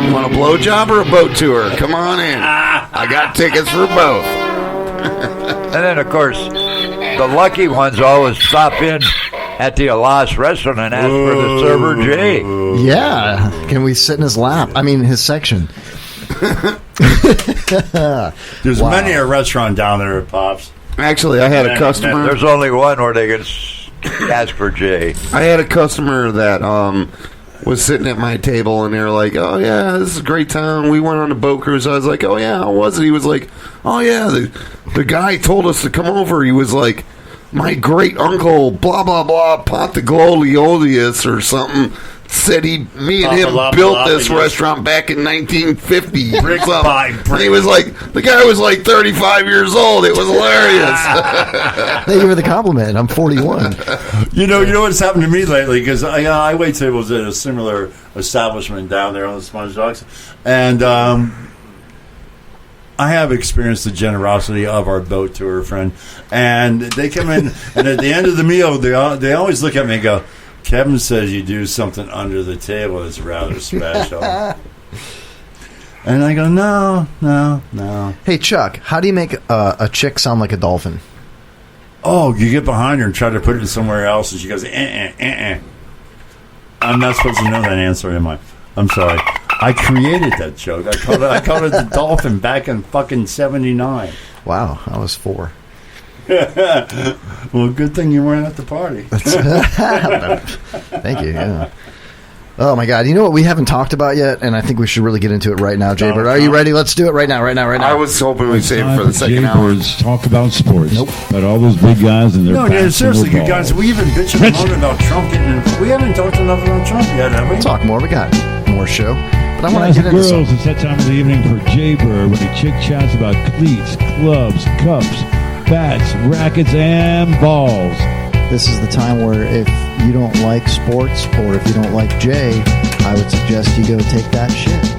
D: you want a blowjob or a boat tour? Come on in. I got tickets for both.
E: And then, of course, the lucky ones always stop in at the Alas restaurant and ask for the server, Jay.
H: Yeah. Can we sit in his lap? I mean, his section.
I: There's many a restaurant down there at Pops.
D: Actually, I had a customer.
E: There's only one where they can ask for Jay.
D: I had a customer that was sitting at my table, and they were like, "Oh yeah, this is a great town. We went on a boat cruise." I was like, "Oh yeah, how was it?" He was like, "Oh yeah, the guy told us to come over. He was like, my great uncle, blah blah blah, Pontigloliolius or something." Said me and him built this restaurant back in 1950. And he was like, the guy was like 35 years old. It was hilarious.
H: Thank you for the compliment. I'm 41.
I: You know what's happened to me lately? Because I wait tables at a similar establishment down there on the Sponge Docks. And I have experienced the generosity of our boat tour friend. And they come in, and at the end of the meal, they always look at me and go, Kevin says you do something under the table that's rather special. And I go, no.
H: Hey, Chuck, how do you make a chick sound like a dolphin?
I: Oh, you get behind her and try to put it somewhere else, and she goes, I'm not supposed to know that answer, am I? I'm sorry. I created that joke. I called it the dolphin back in fucking 79.
H: Wow, I was 4.
I: Well, good thing you weren't at the party.
H: Thank you. Yeah. Oh my God! You know what we haven't talked about yet, and I think we should really get into it right now. Jaybird, are you ready? Let's do it right now.
D: I was hoping we'd save it for the second hour.
B: Talk about sports.
H: Nope.
B: About all those big guys and their
I: No,
B: bats
I: seriously,
B: and their
I: you guys.
B: balls.
I: We even bitching and moaning about Trump getting. We haven't talked enough about Trump yet, have we?
H: We'll talk more. We got more show, but I want
B: Guys
H: to get
B: and
H: into
B: girls,
H: some.
B: it's that time of the evening for Jaybird when he chick chats about cleats, clubs, cups, bats, rackets, and balls.
H: This is the time where if you don't like sports or if you don't like Jay, I would suggest you go take that shit.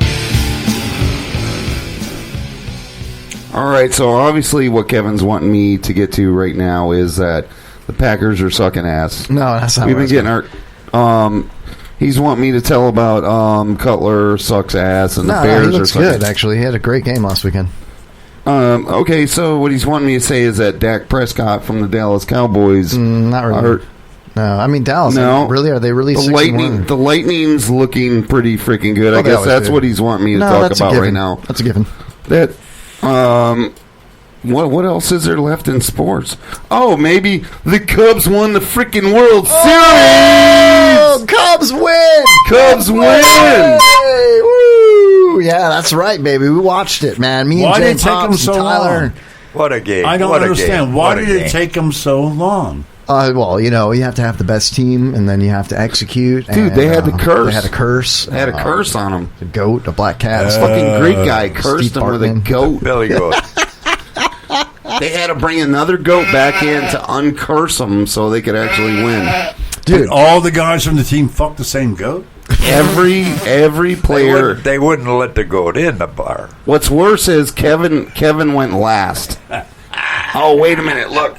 D: All right, so obviously what Kevin's wanting me to get to right now is that the Packers are sucking ass.
H: No, that's not.
D: We've been getting our. He's wanting me to tell about Cutler sucks ass and the Bears
H: he looks
D: are sucking
H: good. Actually, he had a great game last weekend.
D: Okay, so what he's wanting me to say is that Dak Prescott from the Dallas Cowboys
H: Not really. No, I mean Dallas.
D: No,
H: really? Are they really?
D: The
H: 6-1?
D: The Lightning's looking pretty freaking good. I guess that's what he's wanting me to talk about right now.
H: That's a given.
D: That what else is there left in sports? Oh, maybe the Cubs won the freaking World Series.
H: Oh, Cubs win!
D: Cubs win!
H: Hey, woo! Yeah, that's right, baby. We watched it, man. Me
I: Why
H: and
I: did
H: Jay
I: it take
H: Pops
I: them so
H: and Tyler.
I: long?
E: What a game.
I: I don't
E: What a
I: understand.
E: game.
I: Why
E: What a
I: did it
E: game.
I: take them so long?
H: Well, you know, you have to have the best team, and then you have to execute.
D: Dude,
H: and,
D: they had the curse.
H: They had a curse.
D: They had a curse on them.
H: A goat, a black cat.
D: This fucking Greek guy cursed
H: Steve
D: them with a
H: Bartman.
D: goat.
E: Billy Goat.
D: They had to bring another goat back in to uncurse them so they could actually win.
H: Dude,
I: all the guys from the team fucked the same goat?
D: Every player.
E: They wouldn't let the goat in the bar.
D: What's worse is Kevin went last. Oh, wait a minute! Look,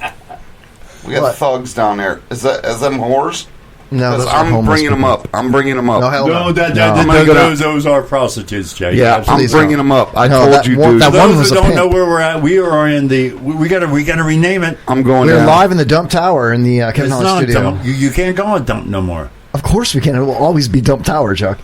D: we got
H: What?
D: thugs down there. Is them whores?
H: no, those are
D: I'm
H: homeless
D: bringing them
H: people.
D: up. I'm bringing them up.
H: No, hell no.
D: I'm gonna go down.
I: Those are prostitutes, Jay.
D: Yeah,
I: Absolutely.
D: I'm bringing them up. I
H: No,
D: told
H: that
D: you,
H: one-
D: dude.
H: that
I: For
H: one
I: those
H: was
I: who
H: a
I: don't
H: pimp.
I: know where we're at, we are in the. We got to rename it.
D: I'm going
H: We're
D: down.
H: live in the Dump Tower in the Kevin
I: It's
H: Holland
I: not
H: studio.
I: dump. You can't go on dump no more.
H: Of course we can. It will always be Dump Tower, Chuck.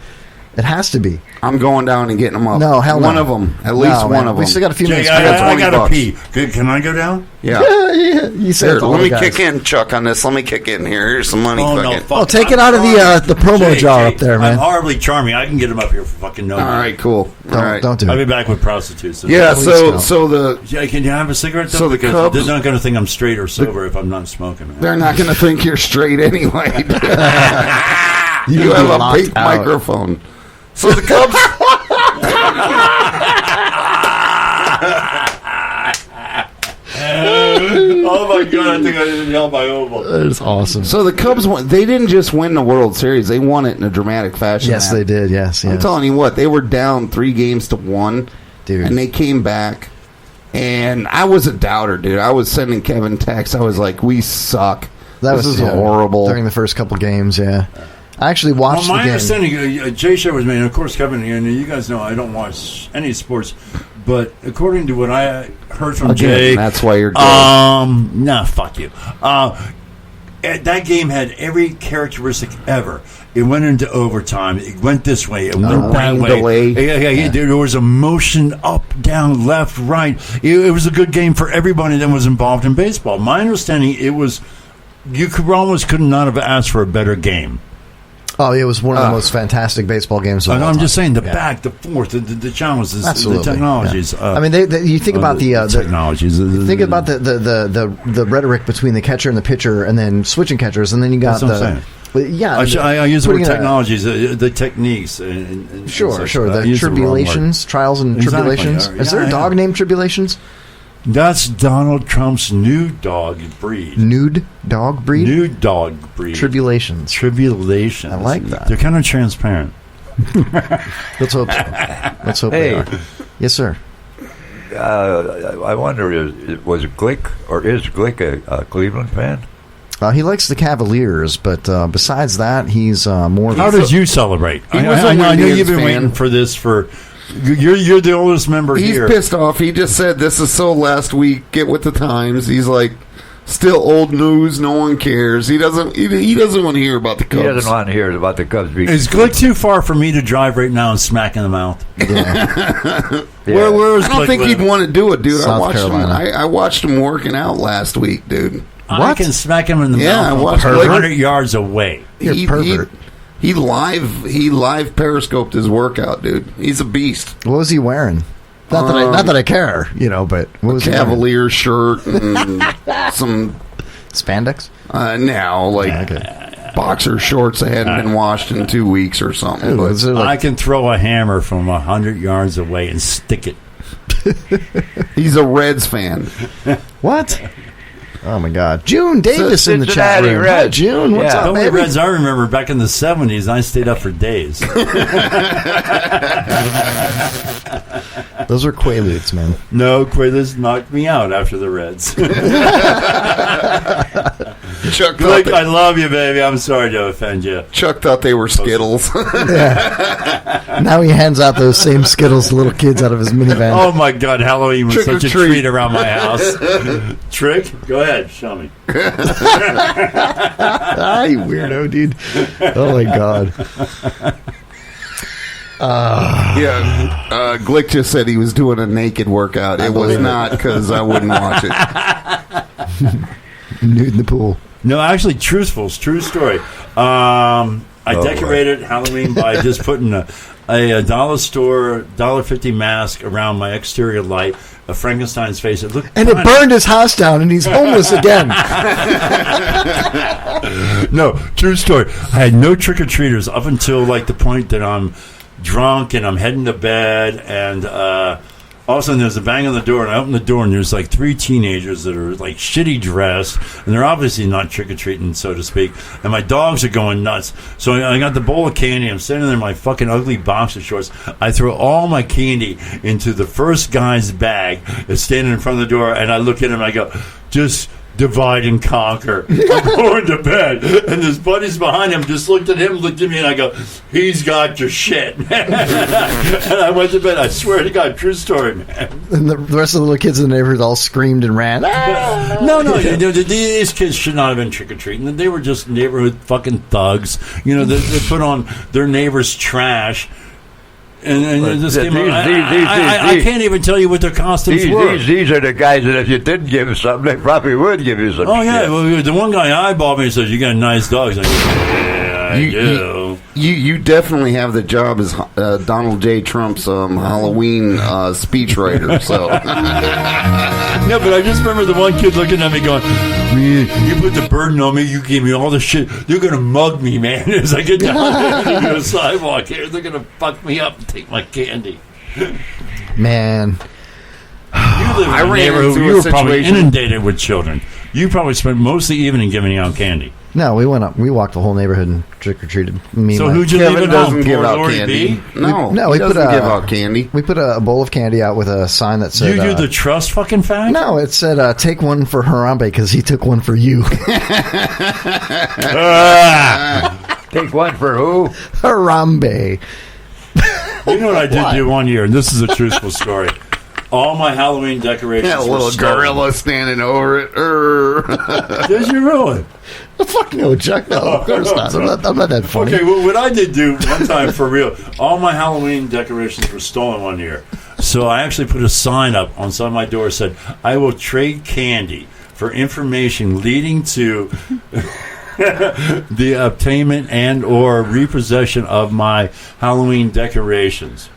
H: It has to be.
D: I'm going down and getting them up.
H: No, hell no.
D: One of them. At least
H: No,
D: one
H: man.
D: of them.
H: We still got a few
I: Jay,
H: minutes.
D: got
I: I
D: 20
I: got to
D: bucks.
I: pee. Can I go down?
D: Yeah.
H: Yeah, you said
D: Here,
H: it to all
D: let
H: the
D: me
H: guys.
D: kick in, Chuck, on this. Let me kick in here. Here's some money.
I: Oh, no,
D: fucking.
I: fuck.
H: Oh, take it out of the promo jar up there, man.
I: I'm horribly charming. I can get them up here for fucking no
D: All
I: money.
D: right, cool. All right.
H: Don't do
I: I'll be
H: it.
I: back with prostitutes.
D: Yeah,
H: Please
D: so
H: don't.
D: the
I: Yeah, can you have a cigarette? Though?
D: So the
I: because
D: Cubs-
I: they're not going to think I'm straight or sober if I'm not smoking. Man.
D: they're not going to think you're straight anyway. You
H: You'll
D: have
H: be
D: a
H: locked
D: big
H: out.
D: microphone. So the Cubs.
I: Oh my god! I think I didn't yell my oval.
H: That's awesome.
D: So the Cubs won. They didn't just win the World Series; they won it in a dramatic fashion.
H: Yes, they did. Yes,
D: I'm
H: yes.
D: telling you what, they were down 3-1,
H: Dude.
D: and they came back. And I was a doubter, dude. I was sending Kevin texts. I was like, "We suck. This is horrible."
H: during the first couple games. Yeah, I actually watched
I: Well, my
H: the game.
I: understanding, Jay Show was made, and of course, Kevin, and you guys know I don't watch any sports, but according to what I heard from
D: Again,
I: Jay,
D: that's why you're good.
I: nah, fuck you. That game had every characteristic ever. It went into overtime. It went this way. It went that
D: rain
I: way.
D: delay.
I: Yeah. There was a motion up, down, left, right. It was a good game for everybody that was involved in baseball. My understanding, it was you could not have asked for a better game.
H: Oh, it was one of the most fantastic baseball games of all
I: I'm
H: time.
I: just saying the
H: Yeah.
I: back, the forth, the challenges,
H: Absolutely.
I: the technologies.
H: Yeah. I mean, you think about the
I: technologies.
H: Think about the rhetoric between the catcher and the pitcher, and then switching catchers, and then you got
I: That's what I'm
H: the. Yeah,
I: I use the word
H: putting in a-
I: technologies, the techniques. And
H: Sure.
I: such.
H: The
I: I used the wrong word.
H: tribulations, trials, and
I: Exactly.
H: tribulations. Is there a
I: Yeah.
H: dog named Tribulations?
I: That's Donald Trump's new dog breed.
H: Nude dog breed.
I: New dog breed.
H: Tribulations.
I: Tribulations.
H: I like that.
I: They're kind of transparent.
H: Let's hope so. Let's hope they
E: Hey.
H: are. Yes, sir.
E: I wonder, is Glick a Cleveland fan?
H: He likes the Cavaliers, but besides that, he's more.
I: How did you celebrate?
D: He was a
I: I know
D: Indians
I: you've been
D: fan.
I: waiting for this for You're the oldest member
D: He's
I: here.
D: pissed off. He just said this is so last week. Get with the times. He's like, still old news. No one cares. He doesn't want to hear about the Cubs.
E: He doesn't want to hear about the Cubs being.
I: Is Glick too far for me to drive right now and smack in the mouth?
E: Yeah.
I: Where is
D: I don't
I: Glick
D: think
I: live?
D: he'd want to do it, dude.
H: South Carolina.
D: I watched him working out last week, dude.
I: I can smack him in the
D: Yeah, I
I: mouth
D: watched
I: from
D: Glick.
I: 100 yards away.
H: You're a pervert.
D: He live periscoped his workout, dude. He's a beast.
H: What was he wearing? Not that I care, but what was he wearing?
D: Cavalier shirt and some
H: Spandex?
D: Boxer shorts that hadn't been washed in 2 weeks or something.
H: Ooh, is it
I: I can throw a hammer from 100 yards away and stick it.
D: He's a Reds fan.
H: What? Oh my God, June Davis in the chat
E: Cincinnati
H: room.
E: Reds.
H: Hi, June, what's
I: The
H: up,
I: only
H: baby?
I: Reds I remember back in the 70s, I stayed up for days.
H: Those are Quaaludes, man.
I: No, Quaaludes knocked me out after the Reds.
D: Chuck
I: Glick, I love you, baby. I'm sorry to offend you.
D: Chuck thought they were Skittles.
H: Now he hands out those same Skittles to little kids out of his minivan.
I: Oh my God, Halloween was
D: Trick or
I: such a
D: treat.
I: treat around my house. Trick? Go ahead, show me.
H: Ah, you weirdo, dude. Oh my God.
D: Glick just said he was doing a naked workout. It was not because I wouldn't watch it.
H: Nude in the pool.
I: No, actually, true story. I decorated Halloween by just putting a dollar store $1.50 mask around my exterior light, a Frankenstein's face. It looked
H: And it burned his house down, and he's homeless again.
I: No, true story. I had no trick or treaters up until the point that I'm drunk and I'm heading to bed, and all of a sudden there's a bang on the door, and I open the door, and there's 3 teenagers that are shitty dressed, and they're obviously not trick-or-treating, so to speak, and my dogs are going nuts. So I got the bowl of candy. I'm standing there in my fucking ugly boxer shorts. I throw all my candy into the first guy's bag that's standing in front of the door, and I look at him and I go, just divide and conquer. I'm going to bed, and his buddies behind him just looked at him, looked at me, and I go, he's got your shit. And I went to bed. I swear to God, true story, man.
H: And the rest of the little kids in the neighborhood all screamed and ran. Ah!
I: No, these kids should not have been trick-or-treating. They were just neighborhood fucking thugs. They put on their neighbor's trash. And this came I can't even tell you what their costumes were.
E: These are the guys that if you didn't give them something, they probably would give you some
I: Oh, yeah.
E: shit.
I: Well, the one guy eyeballed me and says, you got nice dogs. I go, yeah, I do.
D: You definitely have the job as Donald J. Trump's Halloween speechwriter. So
I: No, but I just remember the one kid looking at me going, man, you put the burden on me. You gave me all the shit. They're going to mug me, man. As I get down the sidewalk here, they're going to fuck me up and take my candy.
H: Man.
I: You live in a neighborhood. You were probably inundated with children. You probably spent most of the evening giving out candy.
H: No, we went up. We walked the whole neighborhood and trick-or-treated.
I: So who'd you leave
D: Kevin
I: at home?
D: doesn't give
I: Poor
D: out
I: Lori
D: candy.
I: B?
D: No,
H: No,
D: he
H: we
D: doesn't
H: put
D: give out candy.
H: We put a bowl of candy out with a sign that said...
I: You do the trust fucking fact?
H: No, it said, take one for Harambe because he took one for you.
E: Take one for who?
H: Harambe.
I: You know what I did do one year, and this is a truthful story. All my Halloween decorations
D: Yeah, a
I: were
D: little
I: stolen.
D: gorilla standing over it.
I: Did you really?
H: Fuck no, Chuck. No, of course not. I'm not that funny.
I: Okay, well, what I did do one time for real, all my Halloween decorations were stolen one year. So I actually put a sign up on some of my door that said, I will trade candy for information leading to the obtainment and or repossession of my Halloween decorations.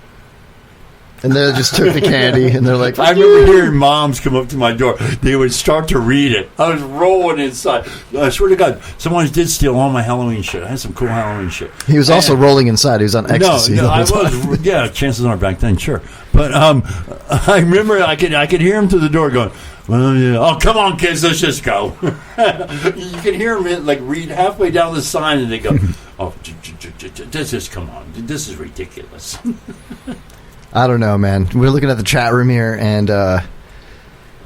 H: And they just took the candy, and they're like,
I: I remember hearing moms come up to my door. They would start to read it. I was rolling inside. I swear to God, someone did steal all my Halloween shit. I had some cool Halloween shit.
H: He was also rolling inside. He was on ecstasy.
I: No, I was. Yeah, chances are back then, sure. But I remember I could hear him through the door going, well, yeah. Oh, come on, kids, let's just go. You can hear him read halfway down the sign, and they go, oh, just come on. This is ridiculous.
H: I don't know, man. We're looking at the chat room here, and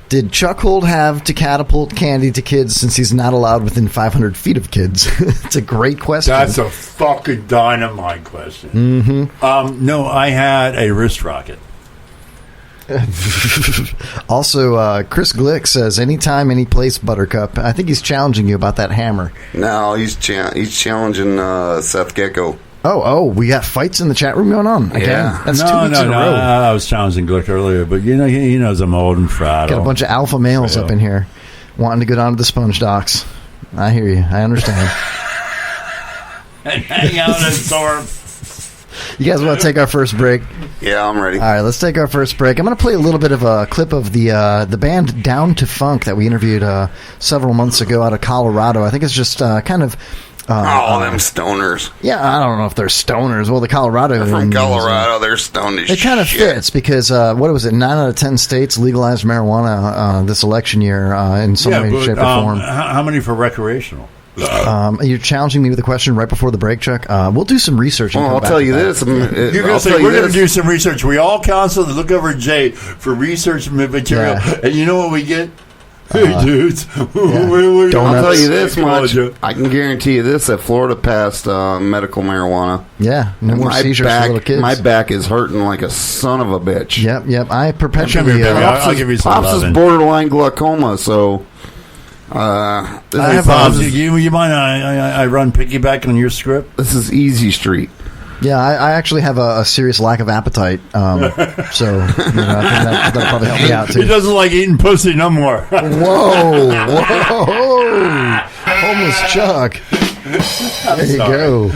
H: Did Chuckhold have to catapult candy to kids since he's not allowed within 500 feet of kids? It's a great question.
I: That's a fucking dynamite question.
H: Mm-hmm.
I: No, I had a wrist rocket.
H: Also, Chris Glick says, anytime, any place, Buttercup. I think he's challenging you about that hammer.
D: No, he's challenging Seth Gecko.
H: Oh, we got fights in the chat room going on. Again.
D: Yeah.
H: That's 2 weeks in a row.
I: I was challenging Glick earlier, but he knows I'm old and frail.
H: Got a bunch of alpha males up in here wanting to go down to the Sponge Docks. I hear you. I understand.
I: And hang out in Thorpe.
H: You guys want to take our first break?
D: Yeah, I'm ready.
H: All right, let's take our first break. I'm going to play a little bit of a clip of the band Down to Funk that we interviewed several months ago out of Colorado. I think it's just kind of...
D: them stoners.
H: Yeah, I don't know if they're stoners. Well, the Colorado...
D: They're from Colorado, they're stoned as
H: It kind of
D: shit.
H: fits because, what was it, 9 out of 10 states legalized marijuana this election year in some way, shape, or form.
I: How many for recreational?
H: You're challenging me with a question right before the break, Chuck. We'll do some research.
D: Well, I'll tell you this.
I: You're going to say, we're going to do some research. We all constantly look over at Jay for research material. Yeah. And you know what we get? Hey, dudes.
D: I'll tell you this much. I can guarantee you this, that Florida passed medical marijuana.
H: Yeah. No more seizures for little kids.
D: My back is hurting like a son of a bitch.
H: Yep. I perpetually...
I: I'll give you some
D: Pops is borderline glaucoma, so...
I: you mind I run piggyback on your script?
D: This is Easy Street.
H: Yeah, I actually have a serious lack of appetite, so I think that'll probably help me out too.
I: He doesn't like eating pussy no more.
H: Whoa, homeless Chuck. There you go.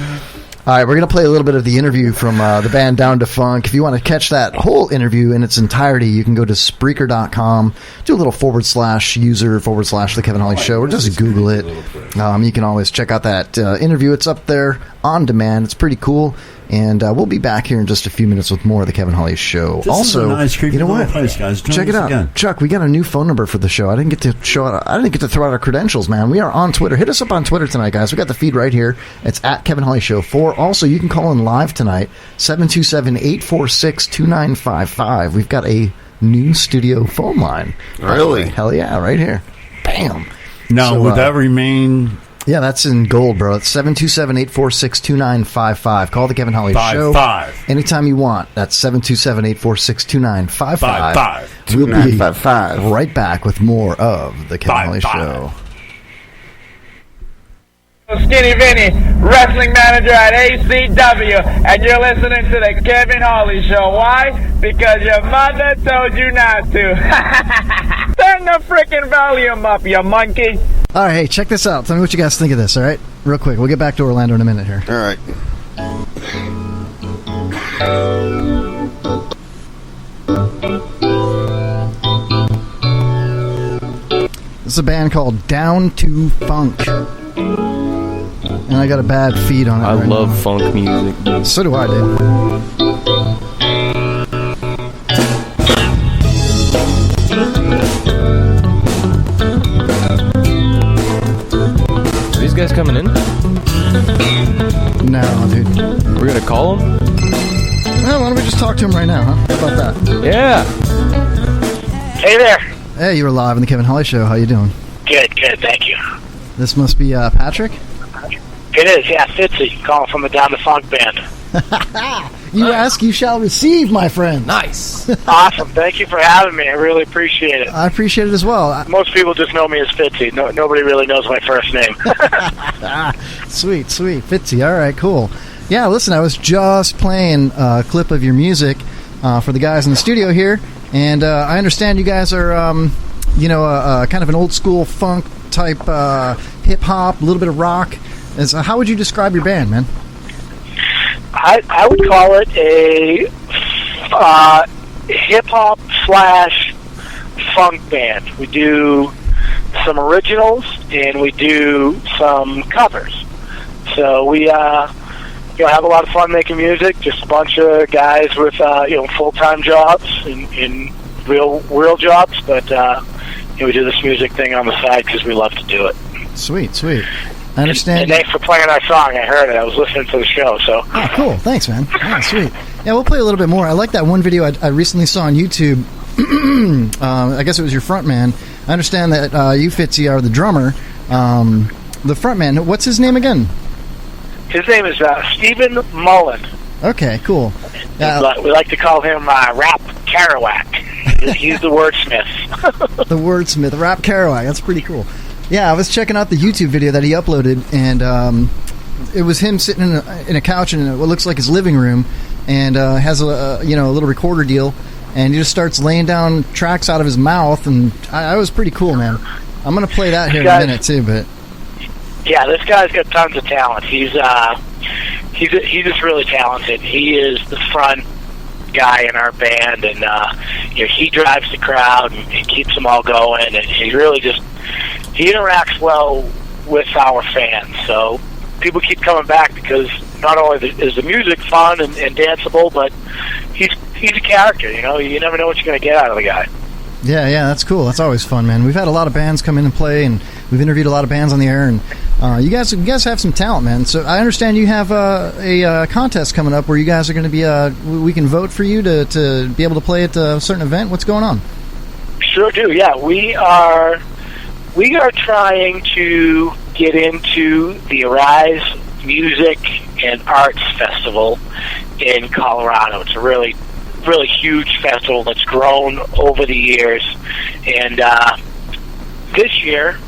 H: All right, we're going to play a little bit of the interview from the band Down to Funk. If you want to catch that whole interview in its entirety, you can go to Spreaker.com, do a little /user/The Kevin Holly Show, or just Google it. You can always check out that interview. It's up there on demand. It's pretty cool. And we'll be back here in just a few minutes with more of the Kevin Holly Show.
I: This
H: also,
I: is a nice, creepy
H: you know what?
I: Place, guys.
H: Check it out,
I: again.
H: Chuck. We got a new phone number for the show. I didn't get to throw out our credentials, man. We are on Twitter. Hit us up on Twitter tonight, guys. We got the feed right here. It's at Kevin Holly Show 4. Also, you can call in live tonight, 727-846-2955. We've got a new studio phone line.
D: Really?
H: Hell yeah, right here. Bam.
I: Now, would that remain?
H: Yeah, that's in gold, bro. It's 727-846-2955. Call the Kevin Holly Show.
I: 5.
H: Anytime you want. That's 727-846-2955.
I: 5.
H: We'll be right back with more of the Kevin Holly Show.
L: Skinny Vinny, wrestling manager at ACW, and you're listening to the Kevin Holly Show. Why? Because your mother told you not to. Turn the freaking volume up, you monkey.
H: All right, hey, check this out. Tell me what you guys think of this, all right? Real quick. We'll get back to Orlando in a minute here.
D: All right.
H: This is a band called Down to Funk. And I got a bad feed on it.
M: I love funk music.
H: So do I, dude.
M: Are these guys coming in?
H: No, dude.
M: We're gonna call them?
H: Well, why don't we just talk to him right now, huh? How about that?
M: Yeah.
L: Hey there.
H: Hey, you were live on the Kevin Holly Show. How you doing?
L: Good, thank you.
H: This must be Patrick?
L: It is, yeah, Fitzy, calling from the Down to Funk band.
H: You ask, you shall receive, my friend.
M: Nice.
L: Awesome, thank you for having me. I really appreciate it.
H: I appreciate it as well.
L: Most people just know me as Fitzy. Nobody really knows my first name.
H: Sweet. Fitzy, all right, cool. Yeah, listen, I was just playing a clip of your music for the guys in the studio here, and I understand you guys are, kind of an old-school funk type hip-hop, a little bit of rock. How would you describe your band, man?
L: I would call it a hip-hop / funk band. We do some originals, and we do some covers. So we have a lot of fun making music, just a bunch of guys with full-time jobs and real jobs, but we do this music thing on the side because we love to do it.
H: Sweet. I understand.
L: And thanks for playing our song. I heard it. I was listening to the show. So.
H: Oh, cool. Thanks, man. Yeah, sweet. Yeah, we'll play a little bit more. I like that one video I recently saw on YouTube I guess it was your front man. I understand that you, Fitzy, are the drummer. The front man, what's his name again?
L: His name is Stephen Mullen.
H: Okay, cool.
L: We like to call him Rap Kerouac. He's the wordsmith.
H: The wordsmith, Rap Kerouac. That's pretty cool. Yeah, I was checking out the YouTube video that he uploaded, and it was him sitting in a couch in what looks like his living room, and has a little recorder deal, and he just starts laying down tracks out of his mouth, and I was pretty cool, man. I'm gonna play that here in a minute too, but
L: yeah, this guy's got tons of talent. He's just really talented. He is the front guy in our band, and he drives the crowd and keeps them all going, and he really he interacts well with our fans. So people keep coming back because not only is the music fun and danceable, but he's a character. You never know what you're going to get out of the guy.
H: Yeah, that's cool. That's always fun, man. We've had a lot of bands come in and play, and we've interviewed a lot of bands on the air, and you guys have some talent, man. So I understand you have a contest coming up where you guys are going to be we can vote for you to be able to play at a certain event. What's going on?
L: Sure do. Yeah, we are trying to get into the Arise Music and Arts Festival in Colorado. It's a really huge festival that's grown over the years, and this year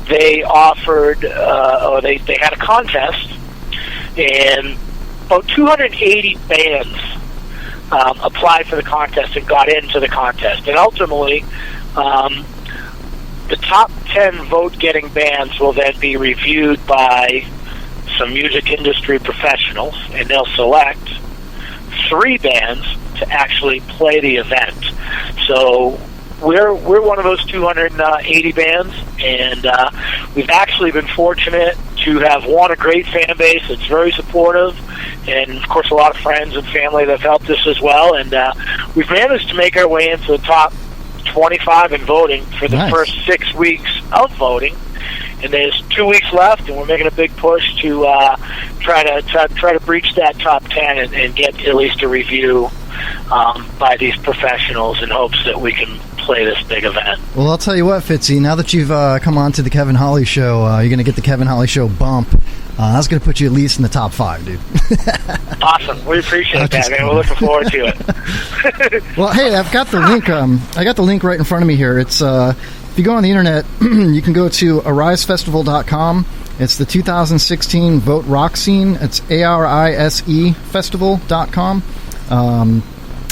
L: they offered they had a contest, and about 280 bands applied for the contest and got into the contest, and ultimately the top 10 vote-getting bands will then be reviewed by some music industry professionals, and they'll select 3 bands to actually play the event. So we're one of those 280 bands, and we've actually been fortunate to have won a great fan base that's very supportive, and of course a lot of friends and family that have helped us as well, and we've managed to make our way into the top 25 in voting for the first 6 weeks of voting. And there's 2 weeks left, and we're making a big push to try to breach that top 10 and get at least a review by these professionals in hopes that we can play this big event.
H: Well, I'll tell you what, Fitzy, now that you've come on to the Kevin Holly Show, you're going to get the Kevin Holly Show bump. That's going to put you at least in the top 5, dude.
L: Awesome. We appreciate that, man. We're looking forward to it.
H: Well, hey, I've got the link. I got the link right in front of me here. It's if you go on the internet, you can go to arisefestival.com. It's the 2016 Vote Rock Scene. It's ARISE festival.com.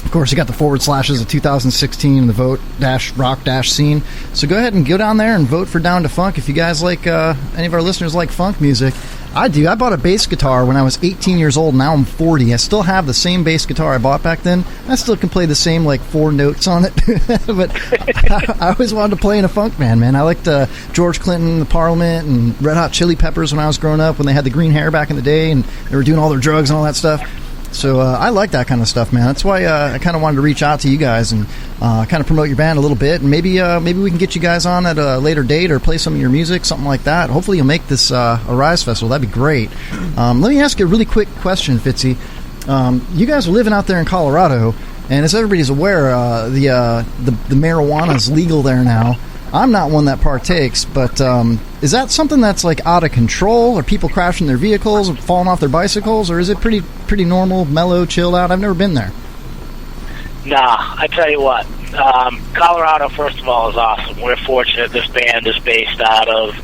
H: Of course, you got the // of 2016 and the vote-rock-scene. So go ahead and go down there and vote for Down to Funk. If you guys like, any of our listeners like funk music, I do. I bought a bass guitar when I was 18 years old. Now I'm 40. I still have the same bass guitar I bought back then. I still can play the same, 4 notes on it. But I always wanted to play in a funk band, man. I liked George Clinton, the Parliament, and Red Hot Chili Peppers when I was growing up, when they had the green hair back in the day, and they were doing all their drugs and all that stuff. So I like that kind of stuff, man. That's why I kind of wanted to reach out to you guys and kind of promote your band a little bit. And maybe we can get you guys on at a later date or play some of your music, something like that. Hopefully you'll make this Arise Festival. That'd be great. Let me ask you a really quick question, Fitzy. You guys are living out there in Colorado, and as everybody's aware, the marijuana is legal there now. I'm not one that partakes, but is that something that's out of control? Are people crashing their vehicles or falling off their bicycles, or is it pretty normal, mellow, chilled out? I've never been there.
L: Nah, I tell you what, Colorado, first of all, is awesome. We're fortunate this band is based out of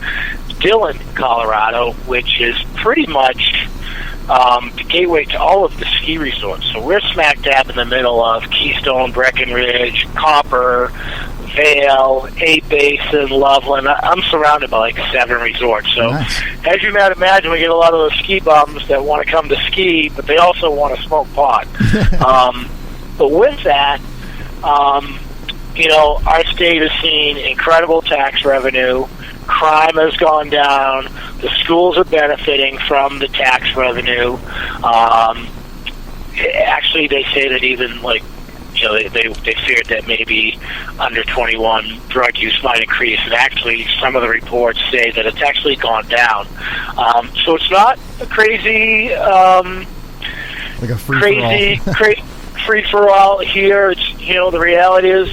L: Dillon, Colorado, which is pretty much the gateway to all of the ski resorts. So we're smack dab in the middle of Keystone, Breckenridge, Copper, Vail, Eight Basin, Loveland. I'm surrounded by 7 resorts. So as you might imagine, we get a lot of those ski bums that want to come to ski, but they also want to smoke pot. But with that, our state has seen incredible tax revenue. Crime has gone down. The schools are benefiting from the tax revenue. Actually, they say that even they feared that maybe under 21 drug use might increase, and actually some of the reports say that it's actually gone down. So it's not a crazy,
H: free
L: free for all here. It's You know, the reality is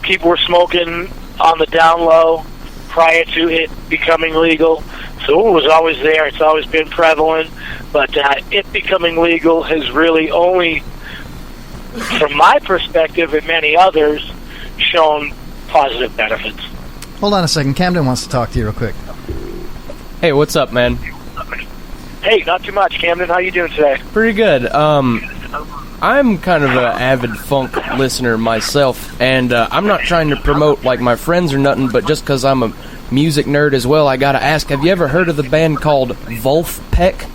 L: people were smoking on the down low prior to it becoming legal. So it was always there. It's always been prevalent. But it becoming legal has really only, from my perspective and many others, shown positive benefits.
H: Hold on a second. Camden wants to talk to you real quick.
M: Hey, what's up, man?
L: Hey, not too much. Camden, how you doing today?
M: Pretty good. I'm kind of an avid funk listener myself, and I'm not trying to promote like my friends or nothing, but just because I'm a music nerd as well, I gotta ask, have you ever heard of the band called Wolfpack?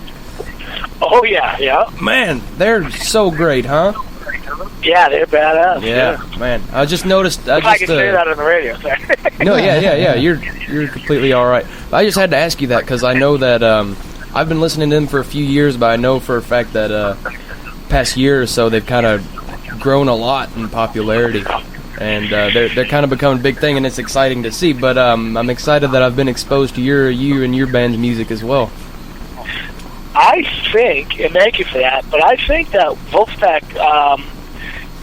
L: Oh, yeah.
M: Man, they're so great, huh?
L: Yeah, they're badass.
M: Yeah, man. I just noticed...
L: If I can say that on the radio.
M: No, yeah. You're completely all right. But I just had to ask you that because I know that I've been listening to them for a few years, but I know for a fact that past year or so they've kind of grown a lot in popularity, and they're kind of becoming a big thing, and it's exciting to see. But I'm excited that I've been exposed to you and your band's music as well.
L: I think, and thank you for that, but I think that Wolfpack,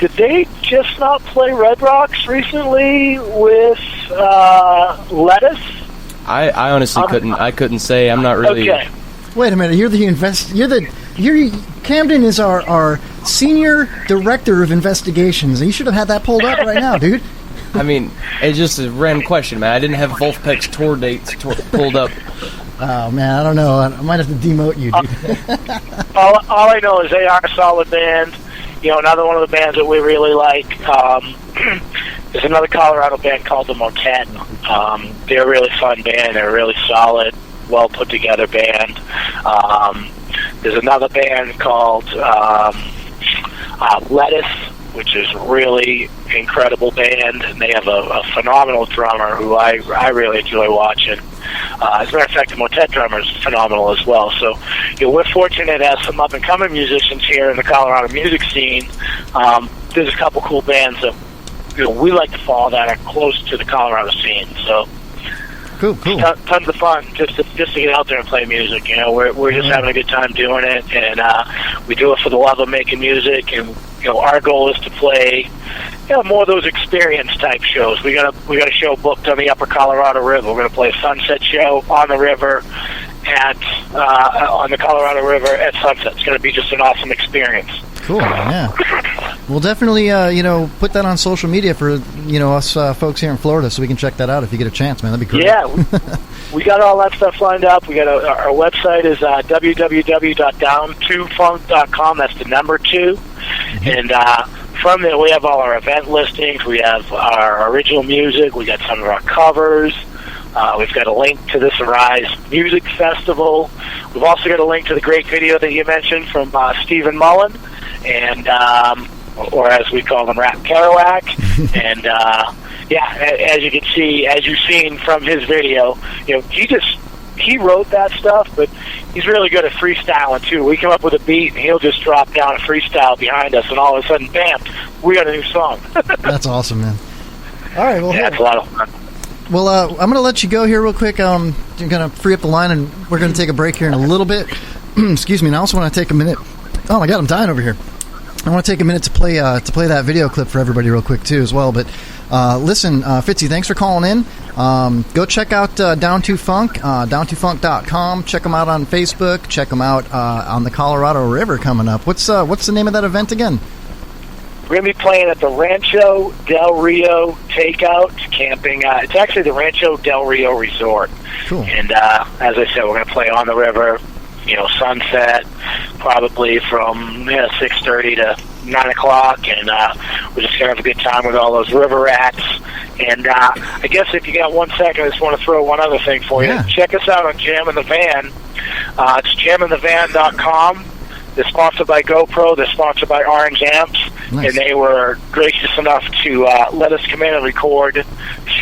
L: did they just not play Red Rocks recently with Lettuce?
M: I honestly couldn't say. I'm not really.
L: Okay.
H: Wait a minute. Camden is our senior director of investigations. You should have had that pulled up right now, dude.
M: I mean, it's just a random question, man. I didn't have Wolfpack's tour dates pulled up.
H: Oh, man, I don't know. I might have to demote you, dude.
L: all I know is they are a solid band. You know, another one of the bands that we really like is another Colorado band called the Motet. They're a really fun band. They're a really solid, well put together band. There's another band called Lettuce, which is a really incredible band, and they have a phenomenal drummer who I really enjoy watching. As a matter of fact, the Motet drummer is phenomenal as well. So, you know, we're fortunate to have some up-and-coming musicians here in the Colorado music scene. There's a couple cool bands that, you know, we like to follow that are close to the Colorado scene. So,
H: cool.
L: Tons of fun just to get out there and play music. You know, we're just having a good time doing it, and we do it for the love of making music. And you know, our goal is to play, you know, more of those experience type shows. We got a show booked on the Upper Colorado River. We're going to play a sunset show on the river on the Colorado River at sunset. It's going to be just an awesome experience.
H: Cool, yeah. We'll definitely, put that on social media for, us folks here in Florida so we can check that out if you get a chance, man. That'd be great.
L: Yeah, we got all that stuff lined up. We got our website is www.down2funk.com. That's the number 2. Mm-hmm. And from there, we have all our event listings. We have our original music. We got some of our covers. We've got a link to this Arise Music Festival. We've also got a link to the great video that you mentioned from Stephen Mullen, and or as we call him, Rap Kerouac. And as you can see, as you've seen from his video, you know, he wrote that stuff, but he's really good at freestyling too. We come up with a beat, and he'll just drop down a freestyle behind us, and all of a sudden, bam, we got a new song.
H: That's awesome, man. All right, well,
L: yeah, it's a lot of fun.
H: Well, I'm going to let you go here real quick. I'm going to free up the line, and we're going to take a break here in a little bit. Excuse me. And I also want to take a minute. Oh, my God, I'm dying over here. I want to take a minute to play that video clip for everybody real quick, too, as well. But listen, Fitzy, thanks for calling in. Go check out Down to Funk, down2funk.com. Check them out on Facebook. Check them out on the Colorado River coming up. What's the name of that event again?
L: We're going to be playing at the Rancho Del Rio Takeout Camping. It's actually the Rancho Del Rio Resort.
H: Cool.
L: And as I said, we're going to play on the river, you know, sunset, probably from 6:30 to 9 o'clock. And we're just going to have a good time with all those river rats. And I guess if you got 1 second, I just want to throw one other thing for you. Check us out on Jam in the Van. It's jaminthevan.com. They're sponsored by GoPro. They're sponsored by Orange Amps. Nice. And they were gracious enough to let us come in and record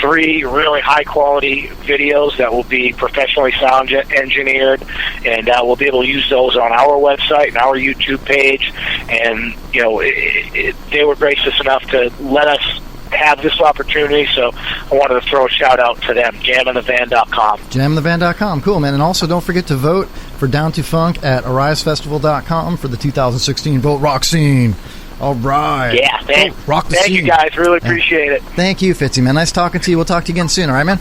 L: 3 really high-quality videos that will be professionally sound engineered, and we'll be able to use those on our website and our YouTube page. And, you know, they were gracious enough to let us have this opportunity, so I wanted to throw a shout-out to them, jaminthevan.com.
H: Jaminthevan.com, cool, man. And also don't forget to vote for Down to Funk at arisefestival.com for the 2016 Vote Rock Scene. All right.
L: Yeah,
H: rock the
L: thank
H: scene.
L: you guys. Really appreciate it.
H: Thank you, Fitzy, man. Nice talking to you. We'll talk to you again soon, all right, man?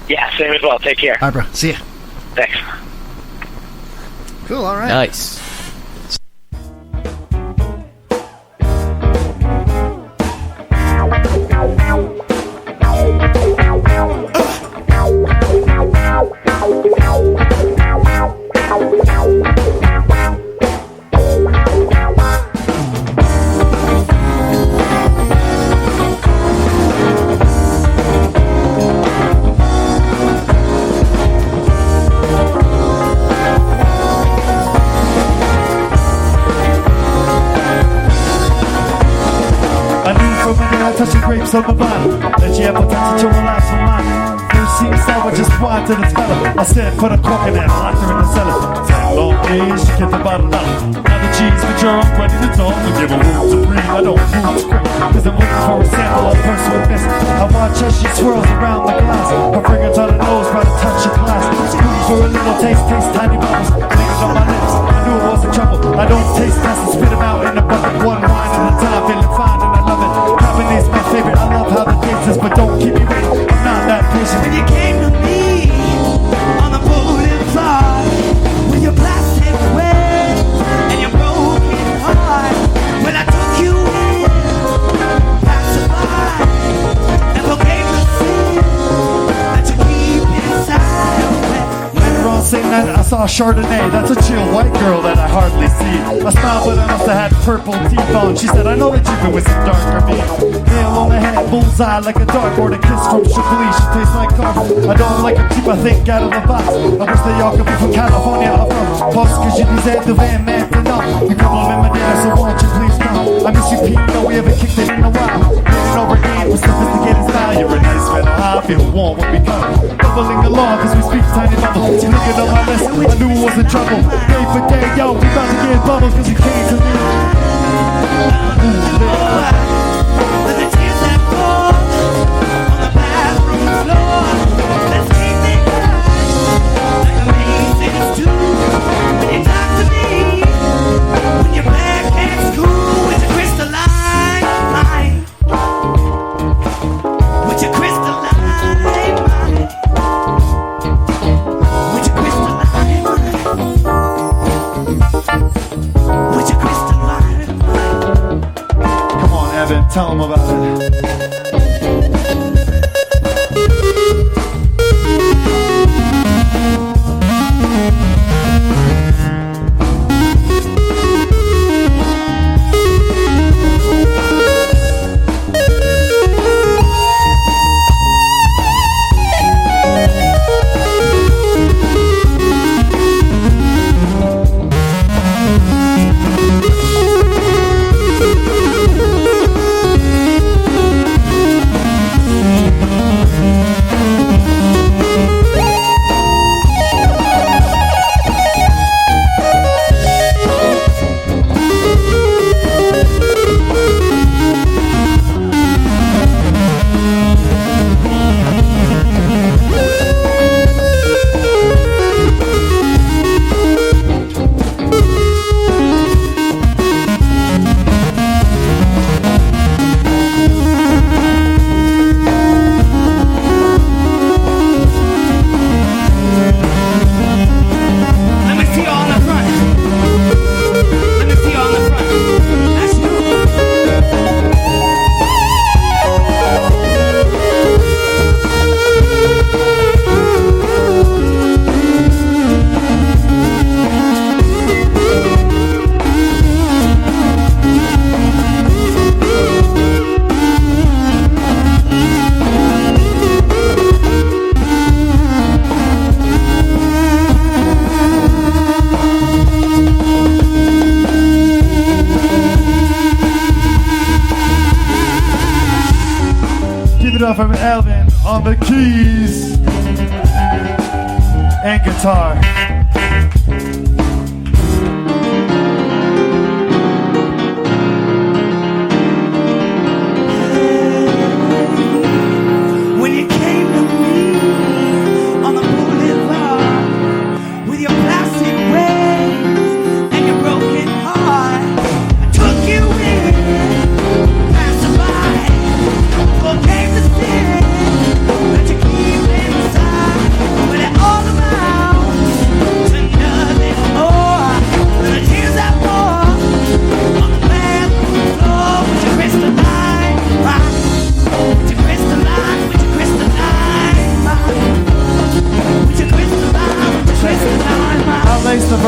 L: Yeah, same as well. Take care.
H: All right, bro. See ya.
L: Thanks.
H: Cool, all right.
M: Nice.
N: Touching grapes on my body, that you have potential to a life of mine. New seems sour, just wine to the fella. I said, put a cork in that, locked her in the cellar. 10 long days, she kept the bottle up. Now the cheese been drunk, ready to talk. We give her room to breathe, I don't move to quick. Cause I'm looking for a sample of personal miss. I watch as she swirls around the glass. Her fragrance on her nose, by the touch of glass. Scoop for a little taste, tiny bubbles. Fingers on my lips, I knew it wasn't trouble. I don't taste tests and spit them out in a bucket. One wine at a time, feeling fine and I love it. Cabernet's my favorite, I love how the taste is, but don't keep me waiting. I'm not that patient.
O: When you came to me on the boulevard with your plastic ways and your broken heart, when I took you in, passed by, and forgave the sin that you keep inside.
N: Later on same night I saw a Chardonnay. That's a chill white girl that I hardly see. I smiled but I must have had purple teeth on. She said, I know that you've been with some darker meat. Nail on the head, bullseye like a dartboard. A kiss from Chocoli, she tastes like carpet. I don't like her cheap, I think out of the box. I wish they all could be from California. I'm from Post cause you deserve the van man to know. You compliment my dinner, so won't you please come? I miss you, Pete, no, we haven't kicked it in a while. Getting over game with sophisticated style. You're a nice man, I feel warm when we come. Bubbling along cause we speak tiny bubbles. You thinking of my list, I knew it was in trouble. Day for day, yo, we about to get bubbles cause you came to me.
O: With the tears that fall on the bathroom floor, let's keep it like amazing stew. When you talk to me, when your black cat's cool with your crystalline mind, with your crystalline mind, with your crystalline mind, with your crystalline mind.
N: Come on, Evan, tell them about it. From Elvin on the keys and guitar.
O: When you came to me on the boulevard with your plastic ways and your broken heart, I took you in.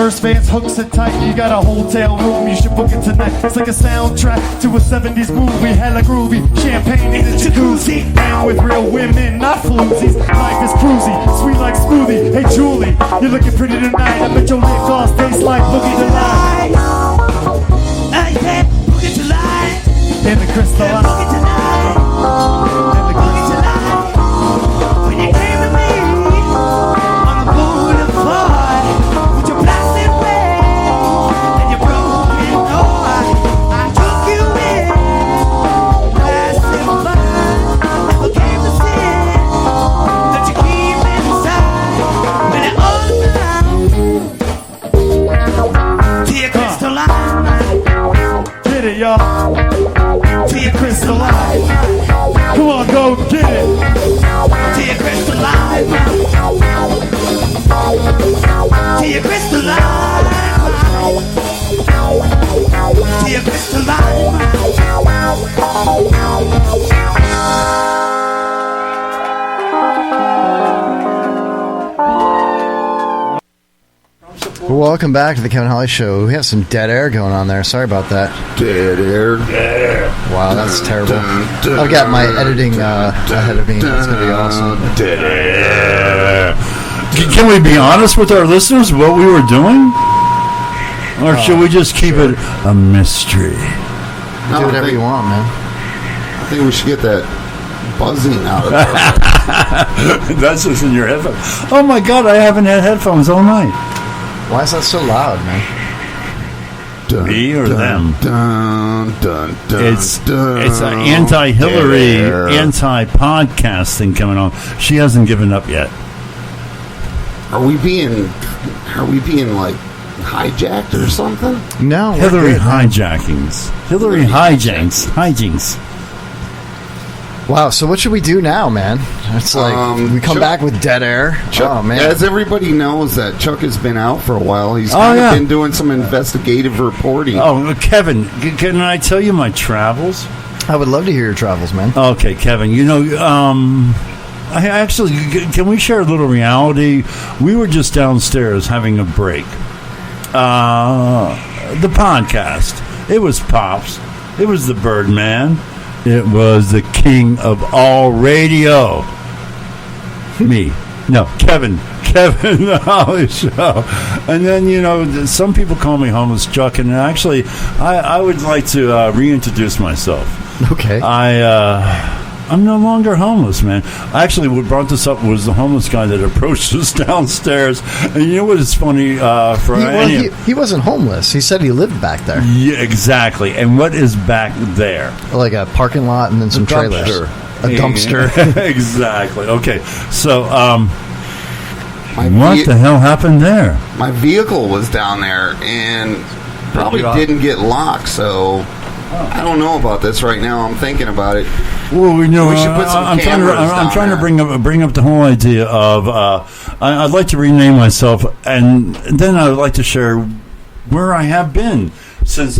N: First Vans hooks it tight. You got a hotel room, you should book it tonight. It's like a soundtrack to a 70s movie. Hella groovy, champagne in a jacuzzi. And with real women, not floozies. Life is cruisy, sweet like smoothie. Hey Julie, you're looking pretty tonight. I bet your lip gloss tastes like Boogie Delight.
O: Boogie Delight.
N: In the crystal
O: Boogie Delight. Boogie Delight. When you came to me on the boulevard with your plastic bag and your broken heart, I took you in, pacified, never came to sin that you keep inside when it all around to your crystalline mind.
N: Get it, y'all.
O: To your crystalline mind.
N: Come on, go get it.
O: To your crystalline mind. To your crystalline mind. To your crystalline
H: Welcome back to the Kevin Holly Show. We have some dead air going on there. Sorry about that.
D: Dead air.
H: Wow, that's terrible. I've got my editing ahead of me. That's going to be awesome.
I: Dead air. Can we be honest with our listeners what we were doing? Or should we just keep it a mystery?
H: Do whatever you want, man.
D: I think we should get that buzzing out of there.
I: That's just in your headphones. Oh my God, I haven't had headphones all night.
H: Why is that so loud, man?
I: Me or them?
D: Dun, dun, dun,
I: It's an anti-Hillary, anti-podcast thing coming on. She hasn't given up yet.
D: Are we being like hijacked or something?
H: No,
I: Hillary hijackings. Hillary hijinks.
H: Wow, so what should we do now, man? It's like we come back with dead air.
D: Chuck,
H: oh, man.
D: As everybody knows that Chuck has been out for a while. He's kind of been doing some investigative reporting.
I: Oh, Kevin, can I tell you my travels?
H: I would love to hear your travels, man.
I: Okay, Kevin, I actually, can we share a little reality? We were just downstairs having a break. The podcast. It was Pops. It was the Birdman. It was the king of all radio. Me. No, Kevin, the Holly Show. And then, some people call me Homeless Chuck, and actually, I would like to reintroduce myself.
H: Okay.
I: I'm no longer homeless, man. Actually, what brought this up was the homeless guy that approached us downstairs. And you know what is funny?
H: He wasn't homeless. He said he lived back there.
I: Yeah, exactly. And what is back there?
H: Like a parking lot and then some trailers. A dumpster.
I: Exactly. Okay. So, what the hell happened there?
D: My vehicle was down there and probably didn't get locked, so I don't know about this right now. I'm thinking about it.
I: Well, we
D: should put some cameras
I: I'm trying
D: down
I: to bring up the whole idea of I'd like to rename myself, and then I would like to share where I have been since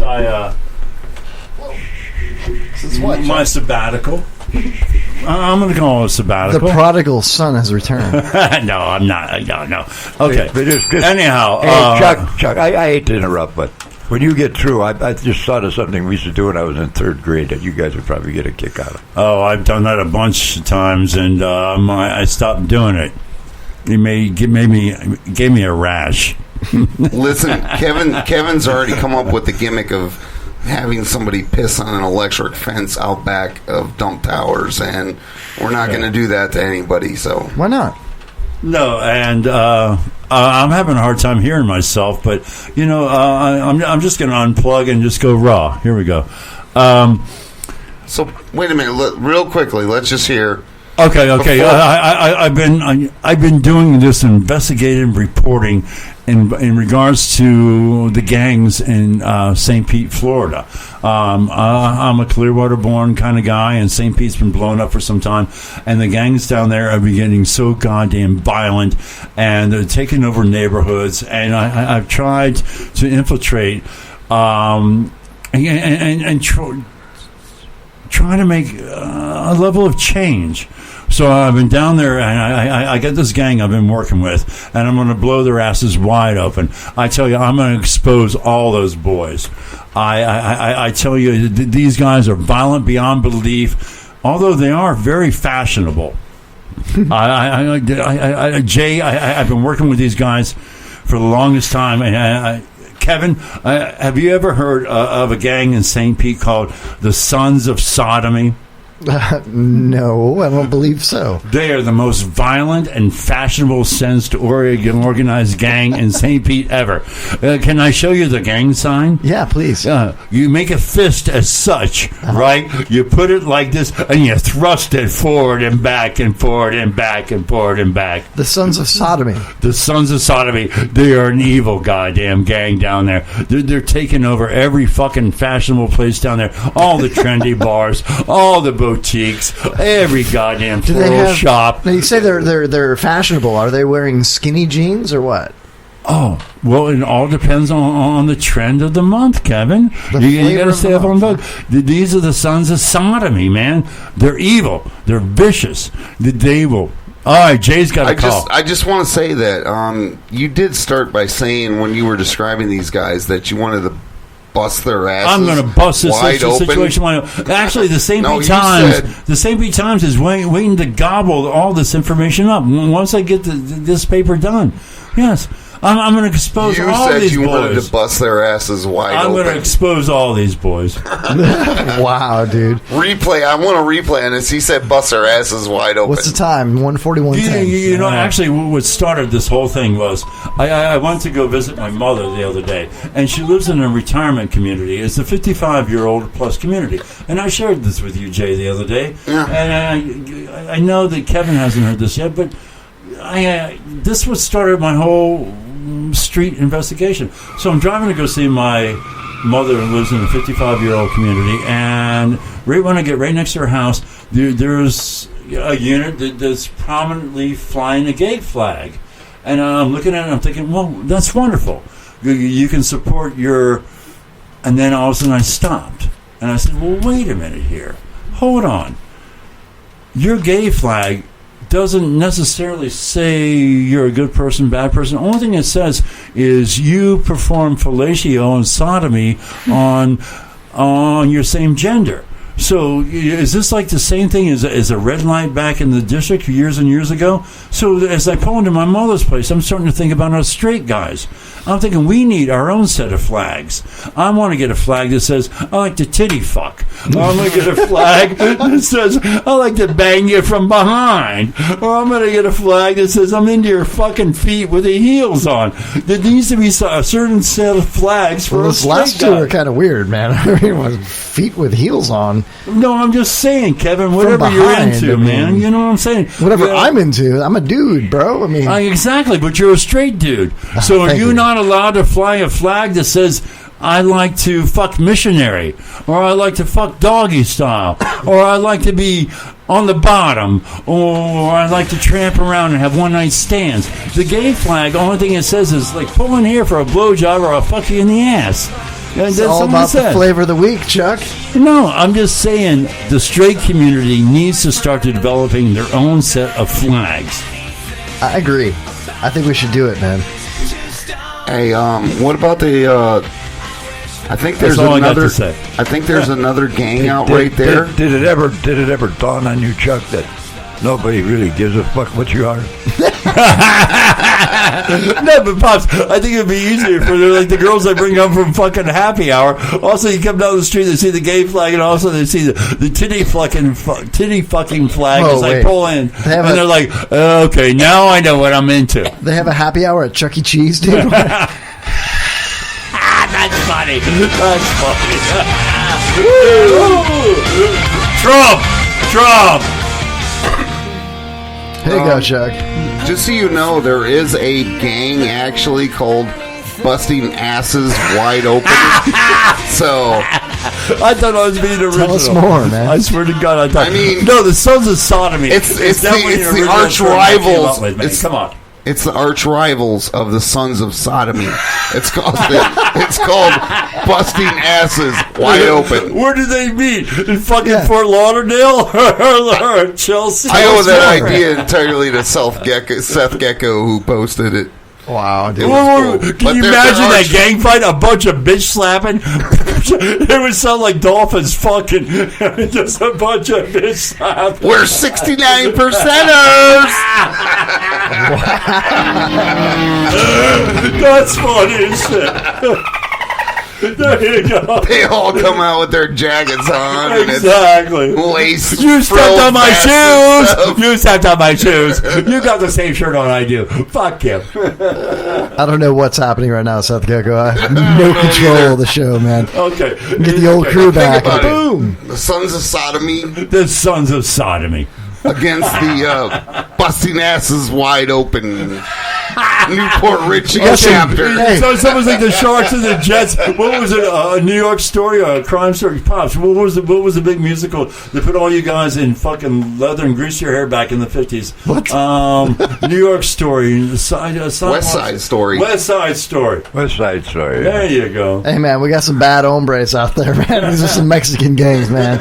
H: Since what?
I: My sabbatical. I'm going to call it a sabbatical.
H: The prodigal son has returned.
I: No, I'm not. No. Okay.
E: But just,
I: anyhow,
E: hey, Chuck, I hate to interrupt, but when you get through, I just thought of something we used to do when I was in third grade that you guys would probably get a kick out of.
I: Oh, I've done that a bunch of times, and I stopped doing it. It gave me a rash.
D: Listen, Kevin's already come up with the gimmick of having somebody piss on an electric fence out back of Dump Towers, and we're not going to do that to anybody. So
H: why not?
I: No, and I'm having a hard time hearing myself, but I'm just going to unplug and just go raw. Here we go.
D: So wait a minute, real quickly. Let's just hear.
I: Okay. I've been doing this investigative reporting in regards to the gangs in St. Pete, Florida. I'm a Clearwater-born kind of guy, and St. Pete's been blown up for some time, and the gangs down there are getting so goddamn violent, and they're taking over neighborhoods. And I've tried to infiltrate and try to make a level of change. So I've been down there, and I got this gang I've been working with, and I'm going to blow their asses wide open. I tell you, I'm going to expose all those boys. I tell you, these guys are violent beyond belief, although they are very fashionable. Jay, I've been working with these guys for the longest time. And Kevin, have you ever heard of a gang in St. Pete called the Sons of Sodomy?
H: No, I don't believe so.
I: They are the most violent and fashionable sensed organized gang in St. Pete ever. Can I show you the gang sign?
H: Yeah, please.
I: You make a fist as such, right? You put it like this, and you thrust it forward and back and forward and back and forward and back.
H: The Sons of Sodomy.
I: The Sons of Sodomy. They are an evil goddamn gang down there. They're taking over every fucking fashionable place down there. All the trendy bars, all the boutiques, every goddamn floral shop.
H: Now you say they're fashionable. Are they wearing skinny jeans or what?
I: Oh, well, it all depends on the trend of the month, Kevin. You got to stay up on both. These are the Sons of Sodomy, man. They're evil. They're vicious. They will. All right, Jay's got a call.
D: I just want to say that you did start by saying when you were describing these guys that you wanted to bust their asses.
I: I'm going to bust this
D: wide
I: situation wide open. Actually, the St. Pete Times is waiting to gobble all this information up once I get this paper done. Yes. I'm going to expose all these boys.
D: You said you wanted to bust their asses wide open.
I: I'm going to expose all these boys.
H: Wow, dude.
D: Replay. I want to replay on this. He said bust their asses wide open.
H: What's the time? 1:41.
I: You know, actually, what started this whole thing was I went to go visit my mother the other day, and she lives in a retirement community. It's a 55-year-old plus community. And I shared this with you, Jay, the other day.
D: Yeah.
I: And I know that Kevin hasn't heard this yet, but this was started my whole street investigation. So I'm driving to go see my mother who lives in a 55-year-old community, and right when I get right next to her house, there's a unit that's prominently flying a gay flag. And I'm looking at it and I'm thinking, well, that's wonderful. You can support your... And then all of a sudden I stopped. And I said, well, wait a minute here. Hold on. Your gay flag doesn't necessarily say you're a good person, bad person. The only thing it says is you perform fellatio and sodomy on your same gender. So is this like the same thing as a red light back in the district years and years ago? So as I pull into my mother's place, I'm starting to think about us straight guys. I'm thinking we need our own set of flags. I want to get a flag that says, I like to titty fuck. I'm going to get a flag that says, I like to bang you from behind. Or I'm going to get a flag that says, I'm into your fucking feet with the heels on. There needs to be a certain set of flags for
H: those last two are kind of weird, man. I mean, feet with heels on.
I: No, I'm just saying, Kevin, whatever you're into, man. You know what I'm saying?
H: Whatever I'm into. I'm a dude, bro. I mean,
I: exactly, but you're a straight dude. So are you not allowed to fly a flag that says, I like to fuck missionary, or I like to fuck doggy style, or I like to be on the bottom, or I like to tramp around and have one-night stands? The gay flag, the only thing it says is, like, pull in here for a blowjob or I'll fuck you in the ass.
H: It's all about the flavor of the week, Chuck.
I: No, I'm just saying the straight community needs to start developing their own set of flags.
H: I agree. I think we should do it, man.
D: Hey, what about the... I think there's another. I think there's another gang out right there.
E: Did it ever dawn on you, Chuck, that nobody really gives a fuck what you are?
I: No, but Pops, I think it'd be easier for the girls I bring home from fucking happy hour. Also, you come down the street, they see the gay flag, and also they see the titty fucking flag as I pull in, and they're like, okay, now I know what I'm into.
H: They have a happy hour at Chuck E. Cheese, dude.
I: That's funny. That's funny. Trump.
H: Here you go, Chuck.
D: Just so you know, there is a gang actually called Busting Asses Wide Open. So
I: I thought I was being original.
H: Tell us more, man.
I: I swear to God,
D: I mean,
I: no, the Sons of Sodomy.
D: It's the arch rivals.
I: Come on.
D: It's the arch rivals of the Sons of Sodomy. It's called Busting Asses Wide Open.
I: Where do they meet? In fucking Fort Lauderdale or Chelsea?
D: I owe that idea entirely to Seth Gecko, who posted it.
H: Wow, dude.
I: Can you imagine that gang fight? A bunch of bitch slapping? It would sound like dolphins fucking. Just a bunch of bitch slapping.
D: We're 69%ers!
I: That's funny as shit. There you go.
D: They all come out with their jackets on.
I: Exactly.
D: And lace.
I: You stepped on my shoes. You stepped on my shoes. You got the same shirt on I do. Fuck you.
H: I don't know what's happening right now, Seth Gecko. I have no control of the show, man.
I: Okay.
H: Get the old crew back.
D: Think about
H: Boom.
D: it. The Sons of Sodomy.
I: The Sons of Sodomy.
D: Against the Busting Asses Wide Open Newport Richie chapter.
I: So someone's like the Sharks and the Jets. What was it? A New York story or a crime story? Pops. What was the big musical that put all you guys in fucking leather and grease your hair back in the 50s?
H: What?
I: New York Story.
D: West Side Story.
I: West Side Story.
E: West Side Story.
I: There you go.
H: Hey, man, we got some bad hombres out there, man. These are some Mexican gangs, man.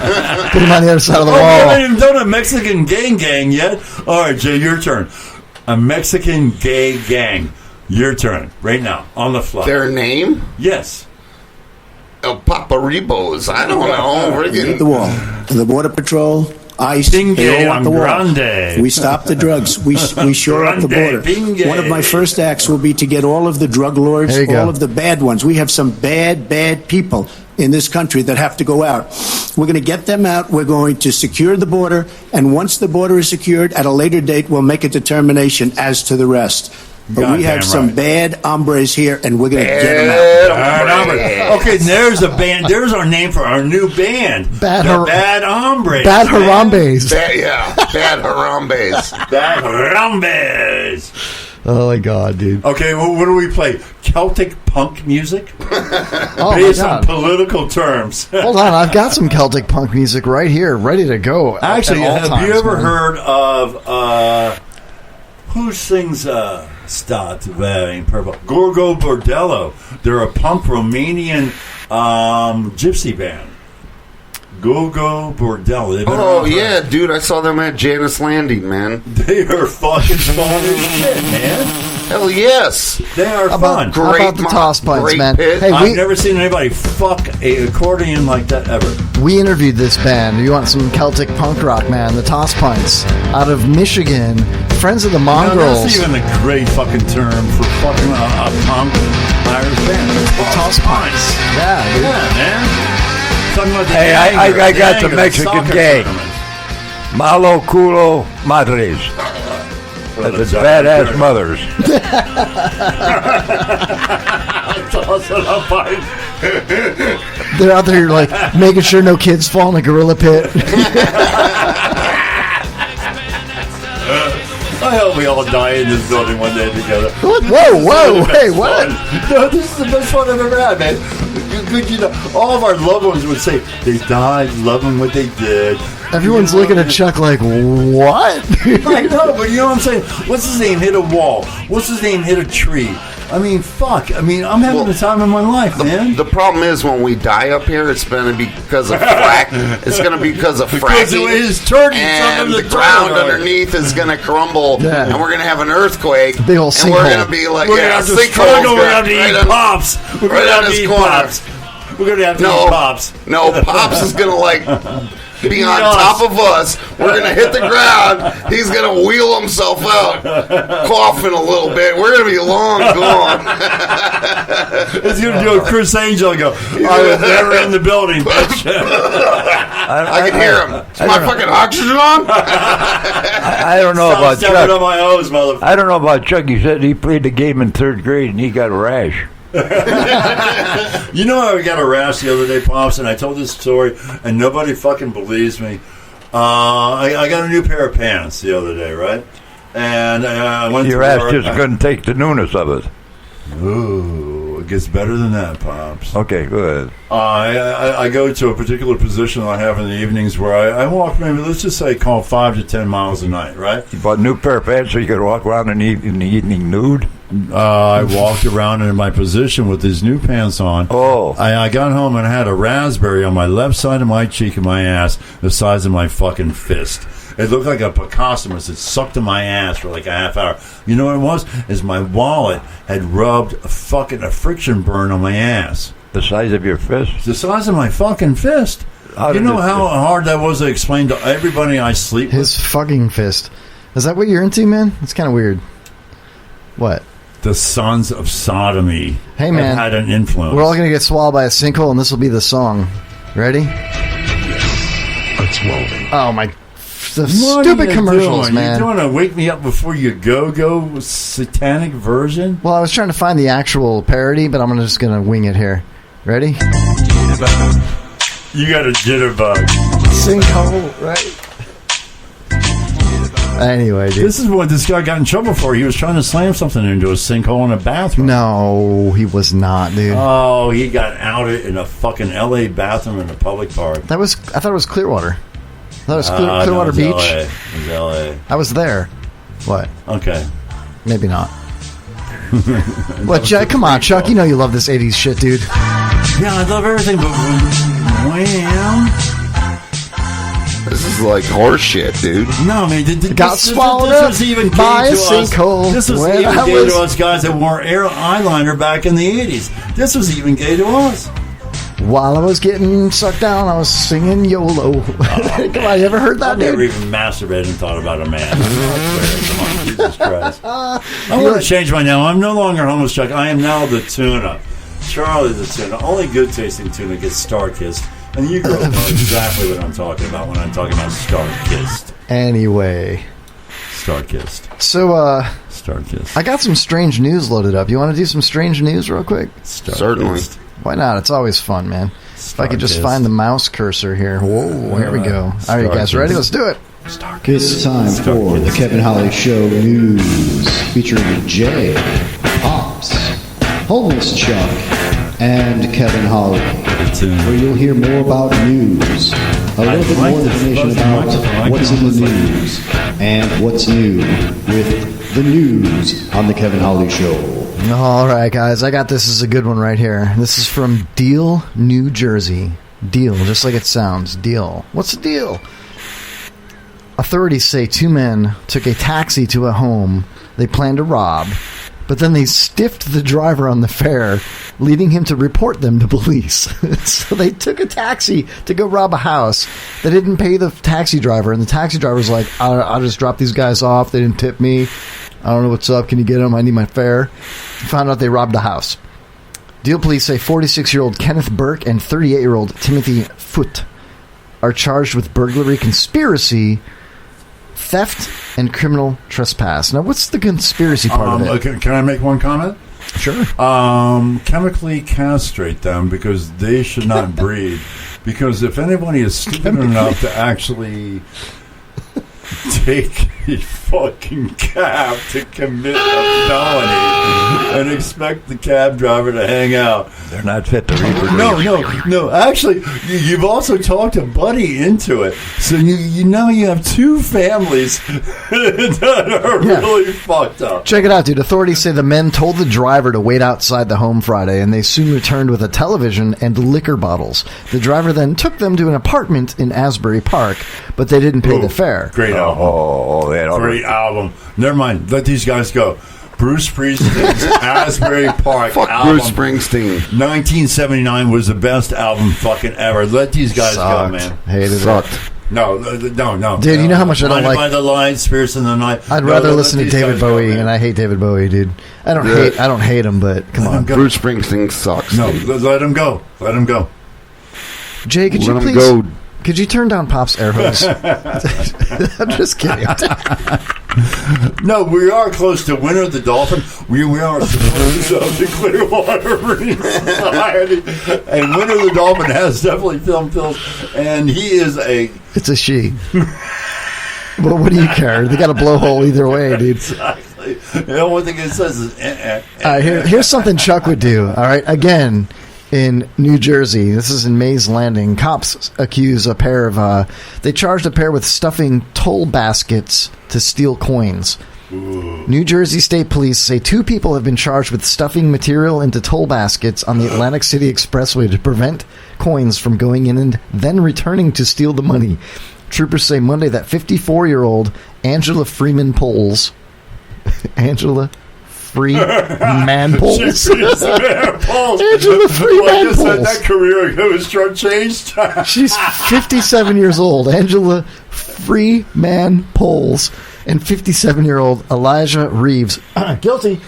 H: Put them on the other side of the wall.
I: We haven't even done a Mexican gang yet. All right, Jay, your turn. A Mexican gay gang. Your turn. Right now. On the fly.
D: Their name?
I: Yes.
D: El Paparibos. I don't know.
P: At the wall. The Border Patrol, ICE, they all want the wall. We stop the drugs. We shore up the border. One of my first acts will be to get all of the drug lords, all of the bad ones. We have some bad people in this country that have to go out. We're going to get them out. We're going to secure the border. And once the border is secured, at a later date, we'll make a determination as to the rest. But we have some bad hombres here, and we're going to get them out.
I: Bad okay, there's a band. There's our name for our new band. Bad Hombres.
H: Bad Harambes.
D: Bad Harambes.
I: Bad Harambes.
H: Oh, my God, dude.
I: Okay, well, what do we play? Celtic punk music? Based on political terms.
H: Hold on, I've got some Celtic punk music right here, ready to go.
I: Actually, have you ever heard of who sings Start Wearing Purple? Gorgo Bordello. They're a punk Romanian gypsy band. Go Bordello.
D: Oh, yeah, dude. I saw them at Janice Landing, man.
I: They are fucking fun as shit, man.
D: Hell yes.
I: They are fun.
H: How about the toss pints, man?
I: Hey, I've never seen anybody fuck an accordion like that ever.
H: We interviewed this band. You want some Celtic punk rock, man? The Toss Pints out of Michigan. Friends of the Mongrels.
I: That's even a great fucking term for fucking a punk Irish band.
H: The Toss Pints. Yeah, dude.
I: Yeah, man.
E: Hey, I got the Mexican gang. Malo culo madres. That's badass mothers.
H: They're out there like making sure no kids fall in a gorilla pit.
I: I hope we all die in this building one day together.
H: Whoa, hey, what?
I: No, this is the best fun I've ever had, man. You know, all of our loved ones would say they died loving what they did.
H: Everyone's looking at Chuck like, what?
I: I know, but you know what I'm saying? What's his name hit a wall? What's his name hit a tree? I mean, fuck. I mean, I'm having the time of my life, man.
D: The problem is when we die up here, it's going to be because of it's going to be because of fracking. And the ground underneath is going to crumble, and we're going to have an earthquake.
H: Big old sinkhole.
D: And we're going to be like,
I: we're going to have to struggle. We're going to have to eat pops. We're going to have to eat pops. We're going to have to eat pops.
D: No, Pops is going to like be on top of us. We're going to hit the ground. He's going to wheel himself out, coughing a little bit. We're going to be long gone.
I: It's going to do a Chris Angel go, I was never in the building, bitch.
D: I can hear him. Is my fucking oxygen on?
E: I don't know about Chuck.
I: On my hose, motherfucker.
E: I don't know about Chuck. He said he played the game in 3rd grade and he got a rash.
I: You know, I got a rash the other day, Pops, and I told this story, and nobody fucking believes me. I got a new pair of pants the other day, right? And I went
E: your ass just couldn't take the newness of it.
I: Ooh, it gets better than that, Pops.
E: Okay, good.
I: I go to a particular position I have in the evenings where I walk maybe, let's just say, call 5 to 10 miles a night, right?
E: You bought a new pair of pants so you could walk around in the evening nude?
I: I walked around in my position with these new pants on.
E: Oh.
I: I got home and I had a raspberry on my left side of my cheek and my ass, the size of my fucking fist. It looked like a Picasso. It sucked in my ass for like a half hour. You know what it was? Is my wallet had rubbed a friction burn on my ass.
E: The size of your fist?
I: The size of my fucking fist. You know how hard that was to explain to everybody I sleep with?
H: His fucking fist. Is that what you're into, man? It's kind of weird. What?
I: The sons of sodomy.
H: Hey, man.
I: Had an influence.
H: We're all going to get swallowed by a sinkhole, and this will be the song. Ready?
K: It's rolling.
H: Oh, my... The stupid commercials, man.
I: You doing a Wake Me Up Before You Go satanic version?
H: Well, I was trying to find the actual parody, but I'm just going to wing it here. Ready?
I: You got a jitterbug.
H: Sinkhole, right? Anyway, dude.
I: This is what this guy got in trouble for. He was trying to slam something into a sinkhole in a bathroom.
H: No, he was not, dude.
I: Oh, he got outed in a fucking L.A. bathroom in a public park.
H: I thought it was Clearwater. I thought it was Clearwater
I: no,
H: Beach.
I: LA. It was L.A.
H: I was there. What?
I: Okay.
H: Maybe not. What, Chuck? Come on, Chuck. You know you love this 80s shit, dude.
I: Yeah, I love everything, but wham.
D: This is like horse shit, dude.
I: No, man.
H: Got swallowed up
I: was even
H: by a
I: gay to
H: sinkhole.
I: us. This was even gay to us guys that wore eyeliner back in the 80s. This was even gay to us.
H: While I was getting sucked down, I was singing YOLO. Come on, you ever heard that,
I: I've
H: dude?
I: never even masturbated and thought about a man. Come on, Jesus Christ. I want to change my name. I'm no longer homeless, Chuck. I am now the tuna. Charlie the tuna. Only good-tasting tuna gets star-kissed. And you girls know exactly what I'm talking about when I'm talking about star-kissed.
H: Anyway.
I: Star-kissed.
H: So,
I: Star-kissed.
H: I got some strange news loaded up. You want to do some strange news real quick?
D: Certainly.
H: Why not? It's always fun, man. If I could just find the mouse cursor here. Whoa, here we go. All right, you guys ready? Let's do it.
Q: It's time for the Kevin Holly Show News, featuring Jay, Pops, Homeless Chuck, and Kevin Holly, where you'll hear more about news, a little bit more information about what's in the news, and what's new with the news on the Kevin Holly Show.
H: All right, guys, I got this as a good one right here. This is from Deal, New Jersey. Deal, just like it sounds. Deal. What's the deal? Authorities say two men took a taxi to a home they planned to rob, but then they stiffed the driver on the fare, leading him to report them to police. So they took a taxi to go rob a house. They didn't pay the taxi driver, and the taxi driver's like, I'll just drop these guys off. They didn't tip me. I don't know what's up. Can you get them? I need my fare. Found out they robbed the house. Deal police say 46-year-old Kenneth Burke and 38-year-old Timothy Foote are charged with burglary, conspiracy, theft, and criminal trespass. Now, what's the conspiracy part of it?
I: Can I make one comment?
H: Sure.
I: Chemically castrate them because they should not breed. Because if anybody is stupid enough to actually take a fucking cab to commit a felony and expect the cab driver to hang out,
E: they're not fit to reproduce.
I: No. Actually, you've also talked a buddy into it, so you know you have two families that are really fucked up.
H: Check it out, dude. Authorities say the men told the driver to wait outside the home Friday, and they soon returned with a television and liquor bottles. The driver then took them to an apartment in Asbury Park, but they didn't pay the fare.
I: Great album. Great album. Never mind. Let these guys go. Bruce Springsteen's Asbury Park album.
D: Bruce Springsteen.
I: 1979 was the best album fucking ever. Let these guys go, man.
H: Hated it.
I: No.
H: Dude, you know how much I don't like...
I: By the Line, Spirits in the Night.
H: I'd rather listen to David Bowie, and I hate David Bowie, dude. I don't hate him, but come on.
D: Bruce Springsteen sucks.
I: No, let him go. Let him go.
H: Jay, could you please...
D: Go.
H: Could you turn down Pop's air hose? I'm just kidding.
I: No, we are close to Winter the Dolphin. We are supporters of the Clearwater Marine Society. And Winter the Dolphin has definitely filmed pills. And he is a...
H: It's a she. Well, what do you care? They got a blowhole either way, dude.
I: Exactly. Exactly. The only thing it says is
H: here's something Chuck would do. All right, again, in New Jersey, this is in Mays Landing. Cops accuse a pair of they charged a pair with stuffing toll baskets to steal coins.
I: Ooh.
H: New Jersey State Police say 2 people have been charged with stuffing material into toll baskets on the Atlantic City Expressway to prevent coins from going in and then returning to steal the money. Troopers say Monday that 54-year-old Angela Freeman Poles, Angela Freeman Poles.
I: Angela
H: Freeman Poles.
I: That career was shortchanged.
H: She's 57 years old. Angela Freeman Poles and 57-year-old Elijah Reeves, guilty,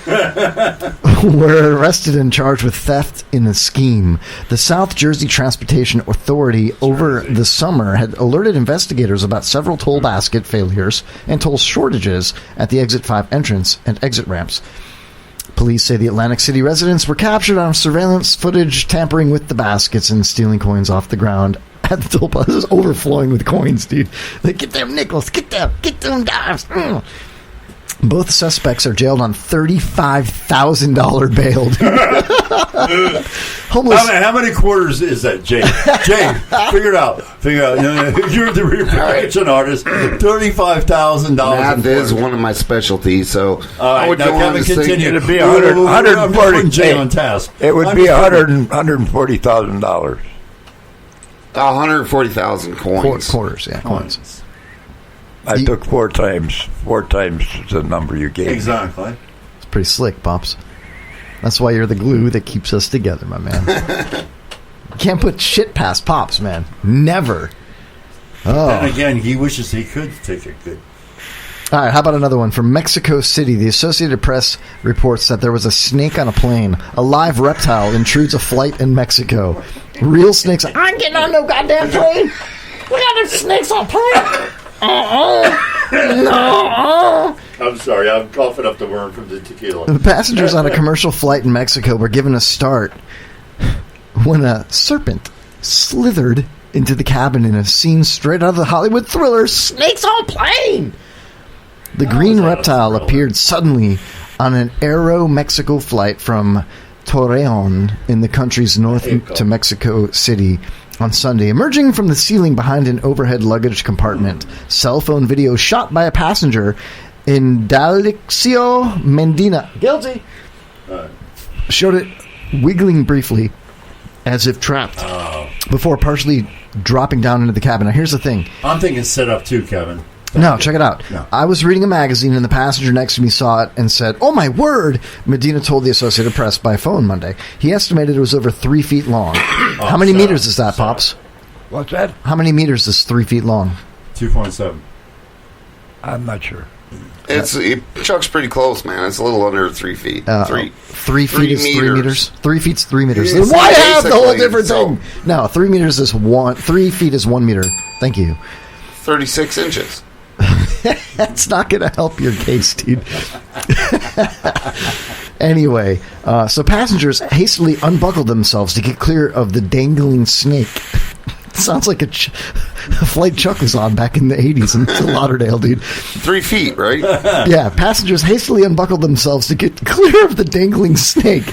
H: were arrested and charged with theft in a scheme. The South Jersey Transportation Authority over the summer had alerted investigators about several toll basket failures and toll shortages at the Exit 5 entrance and exit ramps. Police say the Atlantic City residents were captured on surveillance footage tampering with the baskets and stealing coins off the ground at the toll plaza. This is overflowing with coins, dude. Like, get them nickels, get them dimes. Both suspects are jailed on $35,000 bail, dude. Homeless.
I: How many quarters is that, Jay? Jay, figure it out. You're the reproduction artist. $35,000.
D: Math is one of my specialties, so
I: I would go on to
E: continue.
I: Say,
E: It'd be 140.
I: Jay on task.
E: It would be $140,000.
D: 140,000 coins.
H: Quarters, yeah, coins.
E: I took four times the number you gave.
I: Exactly.
H: It's pretty slick, Pops. That's why you're the glue that keeps us together, my man. You can't put shit past Pops, man. Never. Oh.
I: Then again, he wishes he could take a good.
H: All right, how about another one? From Mexico City, the Associated Press reports that there was a snake on a plane. A live reptile intrudes a flight in Mexico. Real snakes. I ain't getting on no goddamn plane. We got them snakes on plane. No.
I: I'm sorry, I'm coughing up the worm from the tequila.
H: The passengers on a commercial flight in Mexico were given a start when a serpent slithered into the cabin in a scene straight out of the Hollywood thriller Snakes on Plane. The green reptile appeared suddenly on an Aero Mexico flight from Torreon in the country's north to Mexico City on Sunday, emerging from the ceiling behind an overhead luggage compartment. Cell phone video shot by a passenger in Dalixio, Medina, guilty, showed it wiggling briefly as if trapped before partially dropping down into the cabin. Now, here's the thing.
I: I'm thinking set up too, Kevin.
H: No, check it out.
I: No.
H: I was reading a magazine and the passenger next to me saw it and said, "Oh my word!" Medina told the Associated Press by phone Monday. He estimated it was over 3 feet long. How many meters is that, Pops?
E: What's that?
H: How many meters is 3 feet long?
I: 2.7.
E: I'm not sure.
D: Chuck's pretty close, man. It's a little under 3 feet.
H: 3 feet is 3 meters. 3 feet's 3 meters.
D: It's
H: Why have the whole
D: basically-
H: different thing? No, 3 meters is 1. 3 feet is 1 meter. Thank you.
D: 36 inches.
H: That's not going to help your case, dude. Anyway, so passengers hastily unbuckled themselves to get clear of the dangling snake. Sounds like a flight Chuck was on back in the 80s in Lauderdale, dude.
D: 3 feet, right?
H: Yeah, passengers hastily unbuckled themselves to get clear of the dangling snake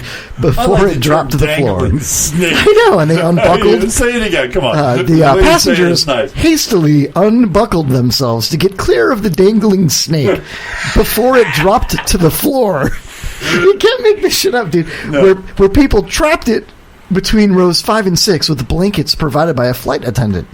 H: before it dropped to the floor.
I: Snake.
H: I know, and they unbuckled.
I: Say it again, come on.
H: The
I: way you say it
H: passengers
I: is nice.
H: hastily unbuckled themselves to get clear of the dangling snake before it dropped to the floor. You can't make this shit up, dude.
I: No.
H: Where people trapped it between rows 5 and 6 with blankets provided by a flight attendant.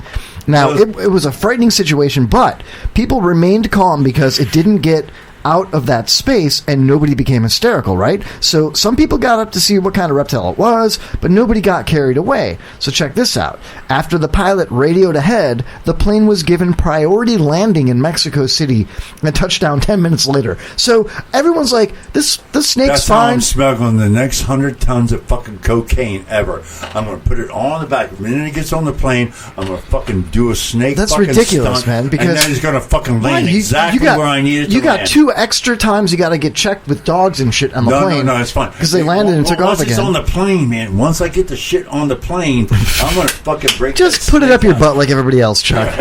H: Now, it was a frightening situation, but people remained calm because it didn't get out of that space and nobody became hysterical, right? So some people got up to see what kind of reptile it was, but nobody got carried away. So check this out. After the pilot radioed ahead, the plane was given priority landing in Mexico City and touchdown 10 minutes later. So everyone's like, this snake's
I: That's how
H: fine.
I: I'm smuggling the next 100 tons of fucking cocaine ever. I'm going to put it all on the back. The minute it gets on the plane, I'm going to fucking do a snake.
H: That's
I: fucking
H: ridiculous,
I: stunt,
H: man, because-
I: and then it's going to fucking land
H: Why?
I: exactly where I need it to
H: You got
I: land.
H: 2 extra times you got to get checked with dogs and shit on the plane.
I: No, it's fine.
H: Because they landed and took off
I: Once it's
H: again.
I: on the plane, man, once I get the shit on the plane, I'm going to fucking break
H: Just put it up your butt like everybody else, Chuck.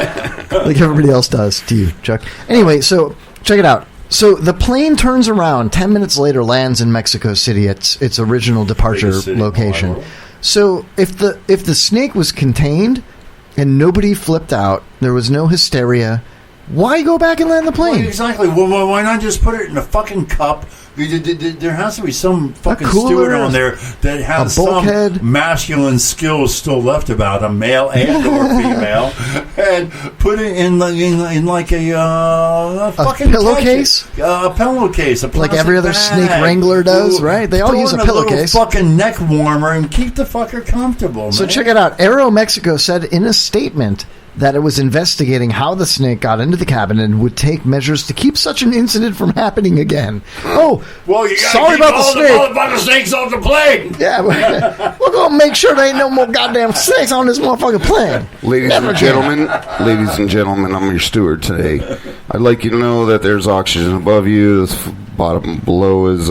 H: Like everybody else does to you, Chuck. Anyway, so check it out. So the plane turns around 10 minutes later, lands in Mexico City at its original departure location. So if the snake was contained and nobody flipped out, there was no hysteria, why go back and land the plane?
I: Well, exactly. Well, why not just put it in a fucking cup? There has to be some fucking steward on there that has some masculine skills still left about a male and or female, and put it in like a fucking
H: pillowcase,
I: a pillowcase,
H: like every other snake wrangler does, right? They all use a pillowcase,
I: fucking neck warmer, and keep the fucker comfortable. Man.
H: So check it out. Aeromexico said in a statement that it was investigating how the snake got into the cabin and would take measures to keep such an incident from happening again. Oh,
I: well, you gotta
H: sorry
I: keep
H: about the
I: all
H: snake.
I: The motherfucking snakes off the plane.
H: Yeah, we're gonna make sure there ain't no more goddamn snakes on this motherfucking plane.
D: Ladies and gentlemen, I'm your steward today. I'd like you to know that there's oxygen above you. This bottom below is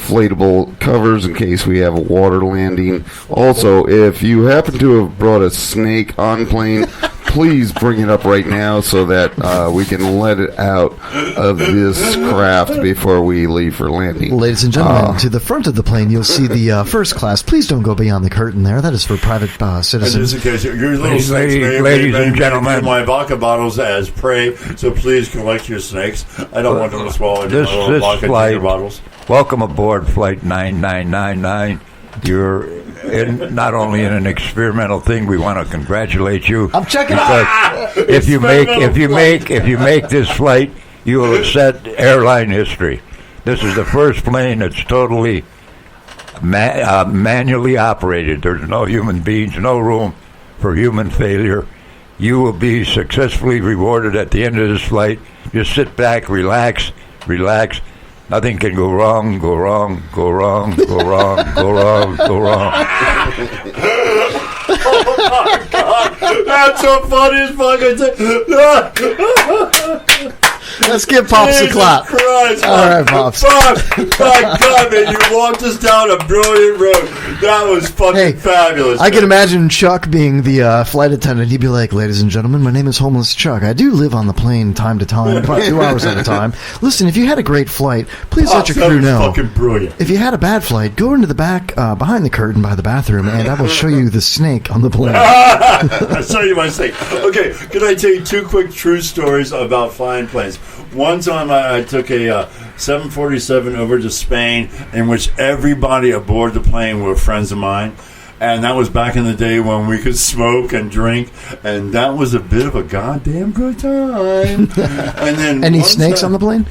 D: inflatable covers in case we have a water landing. Also, if you happen to have brought a snake on plane, please bring it up right now so that we can let it out of this craft before we leave for landing.
H: Ladies and gentlemen, to the front of the plane, you'll see the first class. Please don't go beyond the curtain there. That is for private citizens.
I: And just in case, your little snakes
E: ladies and gentlemen,
I: my vodka bottles as prey, so please collect your snakes. I don't want them to swallow into my little vodka
E: flight,
I: bottles.
E: Welcome aboard Flight 9999. You're not only in an experimental thing. We want to congratulate you.
H: I'm checking out.
E: If you make this flight, you will have set airline history. This is the first plane that's totally manually operated. There's no human beings, no room for human failure. You will be successfully rewarded at the end of this flight. Just sit back, relax. Nothing can go wrong, go wrong, go wrong, go wrong, go wrong, go wrong.
I: Oh my God, that's the funniest fucking thing.
H: Let's give Pops a clap.
I: Christ,
H: all right, Pops.
I: Fuck, my God, man, you walked us down a brilliant road. That was fucking fabulous.
H: I can imagine Chuck being the flight attendant. He'd be like, "Ladies and gentlemen, my name is Homeless Chuck. I do live on the plane time to time, about 2 hours at a time. Listen, if you had a great flight, please let your crew know.
I: Fucking brilliant.
H: If you had a bad flight, go into the back behind the curtain by the bathroom, and I will show you the snake on the plane."
I: I'll show you my snake. Okay, can I tell you two quick true stories about flying planes? One time I took a 747 over to Spain, in which everybody aboard the plane were friends of mine. And that was back in the day when we could smoke and drink, and that was a bit of a goddamn good time. And then
H: any snakes on the plane?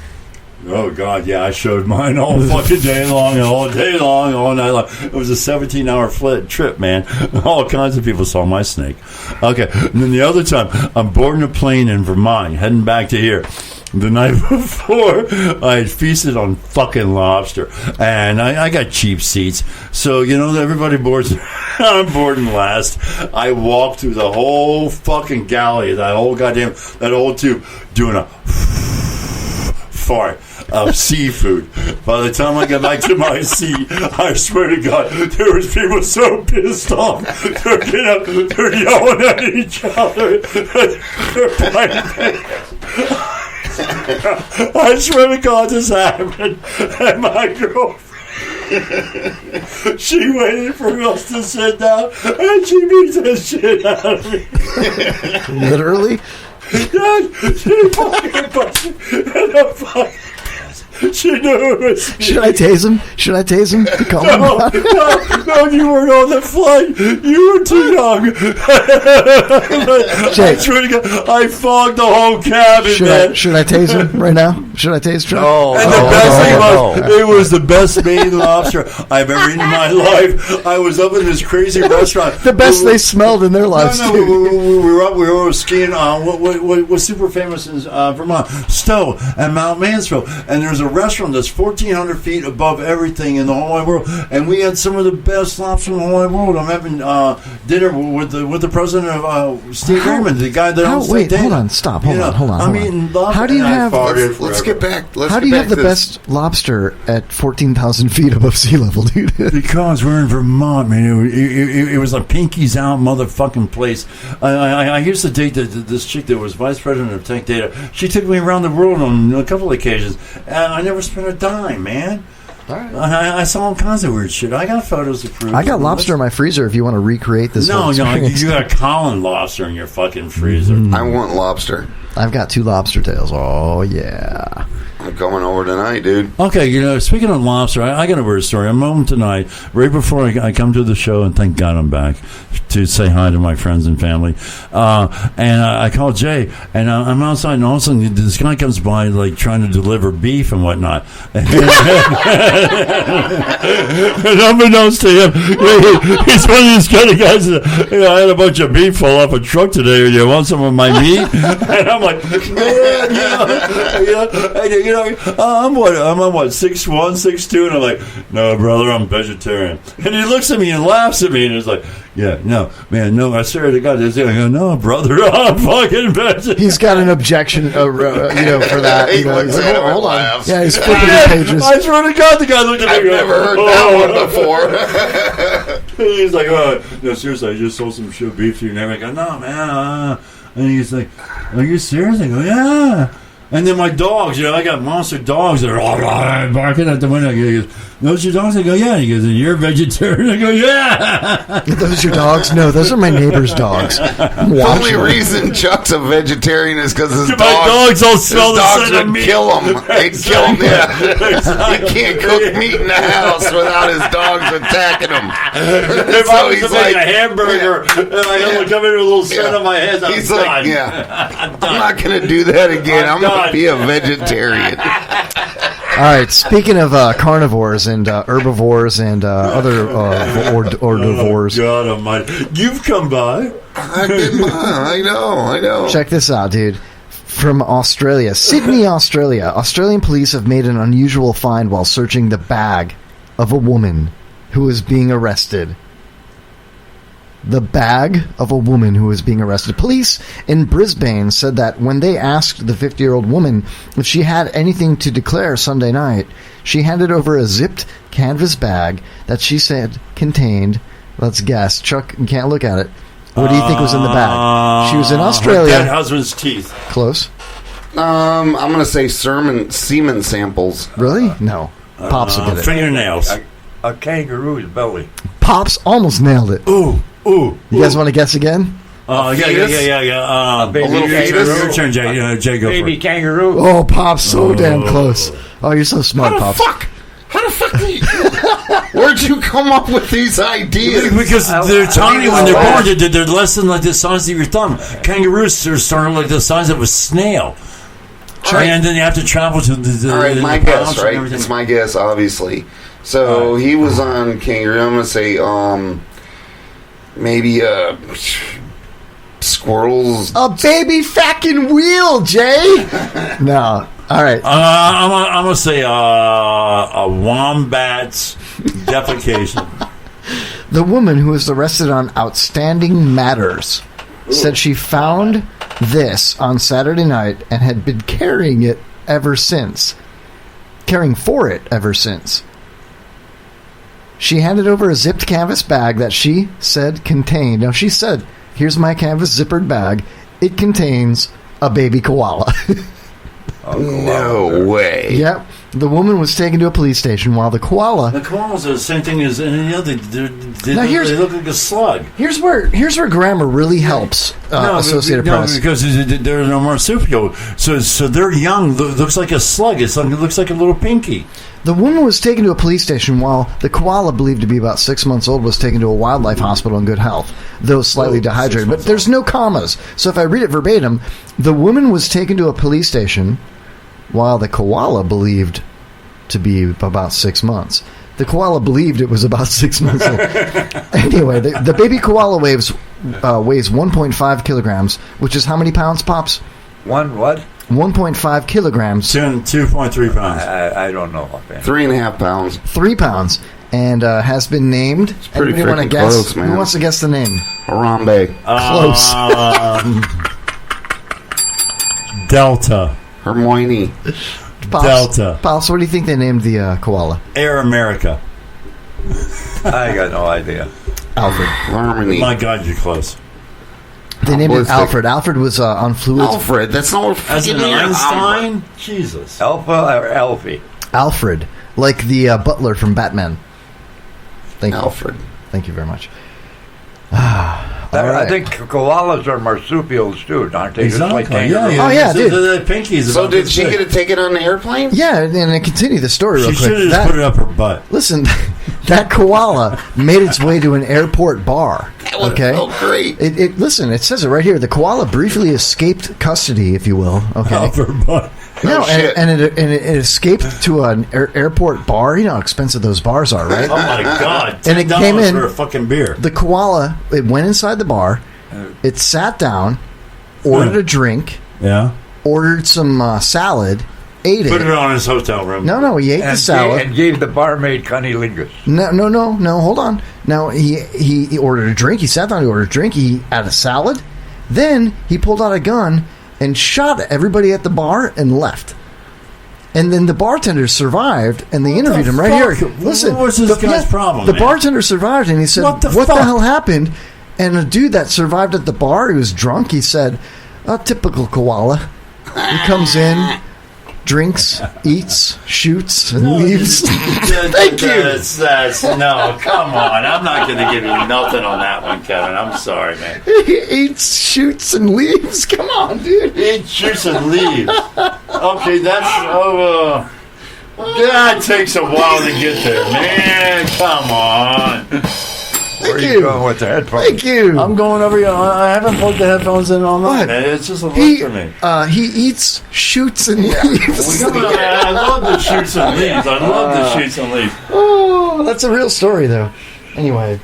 I: Oh, God, yeah, I showed mine all fucking day long, all day long, all night long. It was a 17-hour trip, man. All kinds of people saw my snake. Okay, and then the other time, I'm boarding a plane in Vermont, heading back to here. The night before, I had feasted on fucking lobster, and I got cheap seats. So, everybody boards. I'm boarding last. I walked through the whole fucking galley, that whole tube, doing a fart of seafood. By the time I got back to my seat, I swear to God, there was people so pissed off. They're yelling at each other. They're playing. I swear to God, this happened. And my girlfriend, she waited for us to sit down, and she beat the shit out of me.
H: Literally?
I: Yeah, she fucking busted in the fucking. She knew it was me.
H: Should I tase him?
I: No, you weren't on the flight. You were too young. I swear to God, I fogged the whole cabin, man.
H: Should I tase him right now? Should I tase Chuck?
I: And the best thing was, it was the best made lobster I've ever eaten in my life. I was up in this crazy restaurant.
H: The best they smelled in their lives, too.
I: We were skiing on what's super famous in Vermont, Stowe and Mount Mansfield, and there's a restaurant that's 1,400 feet above everything in the whole wide world, and we had some of the best lobster in the whole wide world. I'm having dinner with the president of Steve Raymond, the guy that owns
H: Hold on, stop. Hold on.
I: I'm eating lobster.
H: How do you have?
D: Let's get back.
H: How do you have the best lobster at 14,000 feet above sea level, dude?
I: Because we're in Vermont, man. It was a pinkies out motherfucking place. I used to date this chick that was vice president of Tech Data. She took me around the world on a couple of occasions. And I never spent a dime, man. All right. I saw all kinds of weird shit. I got photos to prove.
H: I got lobster in my freezer if you want to recreate this.
I: No, you got Colin lobster in your fucking freezer.
D: I want lobster.
H: I've got 2 lobster tails. Oh, yeah.
D: I'm going over tonight, dude.
I: Okay, speaking of lobster, I got a weird story. I'm home tonight, right before I come to the show, and thank God I'm back to say hi to my friends and family. And I call Jay, and I'm outside, and all of a sudden this guy comes by, like, trying to deliver beef and whatnot. And unbeknownst to him, he's one of these kind of guys that, I had a bunch of beef fall off a truck today. You want some of my meat? And I'm like, I'm what 6'1", 6'2", and I'm like, no, brother, I'm vegetarian. And he looks at me and laughs at me, and he's like, yeah, no, man, no, I swear to God, I go, no, brother, I'm fucking vegetarian.
H: He's got an objection, for that.
D: He looks at him and
H: hold on.
D: laughs.
H: Yeah, he's flipping the pages.
I: I swear to God, the guy looked at me.
D: I've never heard that one before.
I: He's like, oh, no, seriously, I just sold some shit beef to you. And I go, no, man. And he's like, are you serious? I go, yeah. And then my dogs, I got monster dogs that are barking at the window. He goes, those your dogs? I go, yeah. He goes, and you're a vegetarian? I go, yeah.
H: Those your dogs? No, those are my neighbor's dogs.
D: The only reason Chuck's a vegetarian is because his
I: dogs all smell the
D: dogs
I: same
D: would
I: meat.
D: kill him. They'd kill him, yeah.
I: Exactly.
D: He can't cook meat in the house without his dogs attacking him.
I: If I was to make a hamburger, and I would come in with a little sweat on my head,
D: he's like, I'm not going to do that again. I'm going to be a vegetarian.
H: All right, speaking of carnivores and herbivores and other ordivores.
I: Oh, God almighty. You've come by.
D: I've been by. I know.
H: Check this out, dude. From Australia. Sydney, Australia. Australian police have made an unusual find while searching the bag of a woman who was being arrested. The bag of a woman who was being arrested. Police in Brisbane said that when they asked the 50-year-old woman if she had anything to declare Sunday night, she handed over a zipped canvas bag that she said contained, let's guess, Chuck, you can't look at it. What do you think was in the bag? She was in Australia.
I: Her dead husband's teeth.
H: Close.
D: I'm going to say semen samples.
H: Really? No. Pops will get it.
I: Fingernails.
E: A kangaroo's belly.
H: Pops almost nailed it.
I: Ooh.
H: You guys want to guess again?
I: Yeah.
E: Baby
I: Your turn, Jay. Jay, go
E: baby
I: for it.
E: kangaroo.
H: Oh, Pops, so damn close. Oh, you're so smart, Pops.
D: How the fuck do you... Where'd you come up with these ideas?
I: Because they're tiny when they're born. They're less than like the size of your thumb. Kangaroos are sort of like the size of a snail. Right. And then you have to travel to the...
D: All right, my guess, right? It's my guess, obviously. So he was on kangaroo. I'm going to say... maybe squirrels.
H: A baby fucking wheel, Jay. No. All right.
I: I'm gonna say a wombat's defecation.
H: The woman who was arrested on outstanding matters said she found this on Saturday night and had been carrying for it ever since. She handed over a zipped canvas bag that she said contained... Now, she said, here's my canvas zippered bag. It contains a baby koala.
D: No way.
H: Yep. The woman was taken to a police station while the koala...
I: The koalas are the same thing as any other. They look like a slug.
H: Here's where grammar really helps Associated Press.
I: Because they're no marsupial. So they're young. Looks like a slug. It looks like a little pinky.
H: The woman was taken to a police station while the koala, believed to be about 6 months old, was taken to a wildlife hospital in good health, though slightly dehydrated. But there's no commas. So if I read it verbatim, the woman was taken to a police station while the koala believed to be about 6 months. The koala believed it was about 6 months old. Anyway, the baby koala weighs 1.5 kilograms, which is how many pounds, Pops? 1.5 kilograms.
I: 2.3 pounds.
E: I don't know.
D: 3.5 pounds.
H: 3 pounds. And has been named.
D: It's pretty
H: freaking
D: close, man.
H: Who wants to guess the name?
D: Harambe.
H: Close.
I: Delta.
D: Hermione.
I: Delta.
H: Pops, what do you think they named the koala?
I: Air America.
E: I got no idea.
H: Alfred.
D: Harmony.
I: My God, you're close.
H: They named it Alfred. Alfred was on fluids.
D: Alfred, that's not what
I: As in Einstein? Jesus.
E: Alpha or Alfie?
H: Alfred, like the butler from Batman. Thank you.
D: Alfred.
H: Thank you very much.
E: I think koalas are marsupials too, aren't they?
I: Exactly.
E: Just like kangaroos.
H: Oh, yeah, dude.
I: The pinkies.
D: So did she get to take it on the airplane?
H: Yeah, and I continue the story real
I: She
H: quick.
I: should have just put it up her butt.
H: Listen, that koala made its way to an airport bar.
D: That would
H: Okay,
D: felt great.
H: Listen, it says it right here. The koala briefly escaped custody, if you will. Okay.
I: Up her butt.
H: No,
D: shit.
H: and it escaped to an airport bar. You know how expensive those bars are, right?
I: Oh my God!
H: And it
I: $10
H: came in
I: for a fucking beer.
H: The koala, it went inside the bar. It sat down, ordered a drink, ordered some salad, ate
I: Put
H: it.
I: it on his hotel room.
H: No, he ate the salad.
E: And gave the barmaid cunnilingus.
H: No, hold on. Now, he ordered a drink. He sat down, he ordered a drink. He had a salad. Then he pulled out a gun and shot everybody at the bar and left. And then the bartender survived, and they interviewed him right here. Listen,
I: what was this guy's problem?
H: The
I: man?
H: bartender survived, and he said,
I: What the
H: "What
I: fuck?
H: the hell happened?" And a dude that survived at the bar, he was drunk. He said, "A typical koala. He comes in, drinks, eats, shoots, and leaves." Thank you.
I: No, come on. I'm not going to give you nothing on that one, Kevin. I'm sorry, man.
H: He eats, shoots, and leaves. Come on, dude.
I: Eat, shoots, and leaves. Okay, that's... that takes a while to get there, man. Come on.
E: Where are you going with the headphones?
H: Thank you.
I: I'm going over here. I haven't plugged the headphones in all night, man. It's just a lot for me.
H: He eats, shoots, and leaves.
I: I love the shoots and leaves. I love the shoots and leaves.
H: Oh, that's a real story, though. Anyway.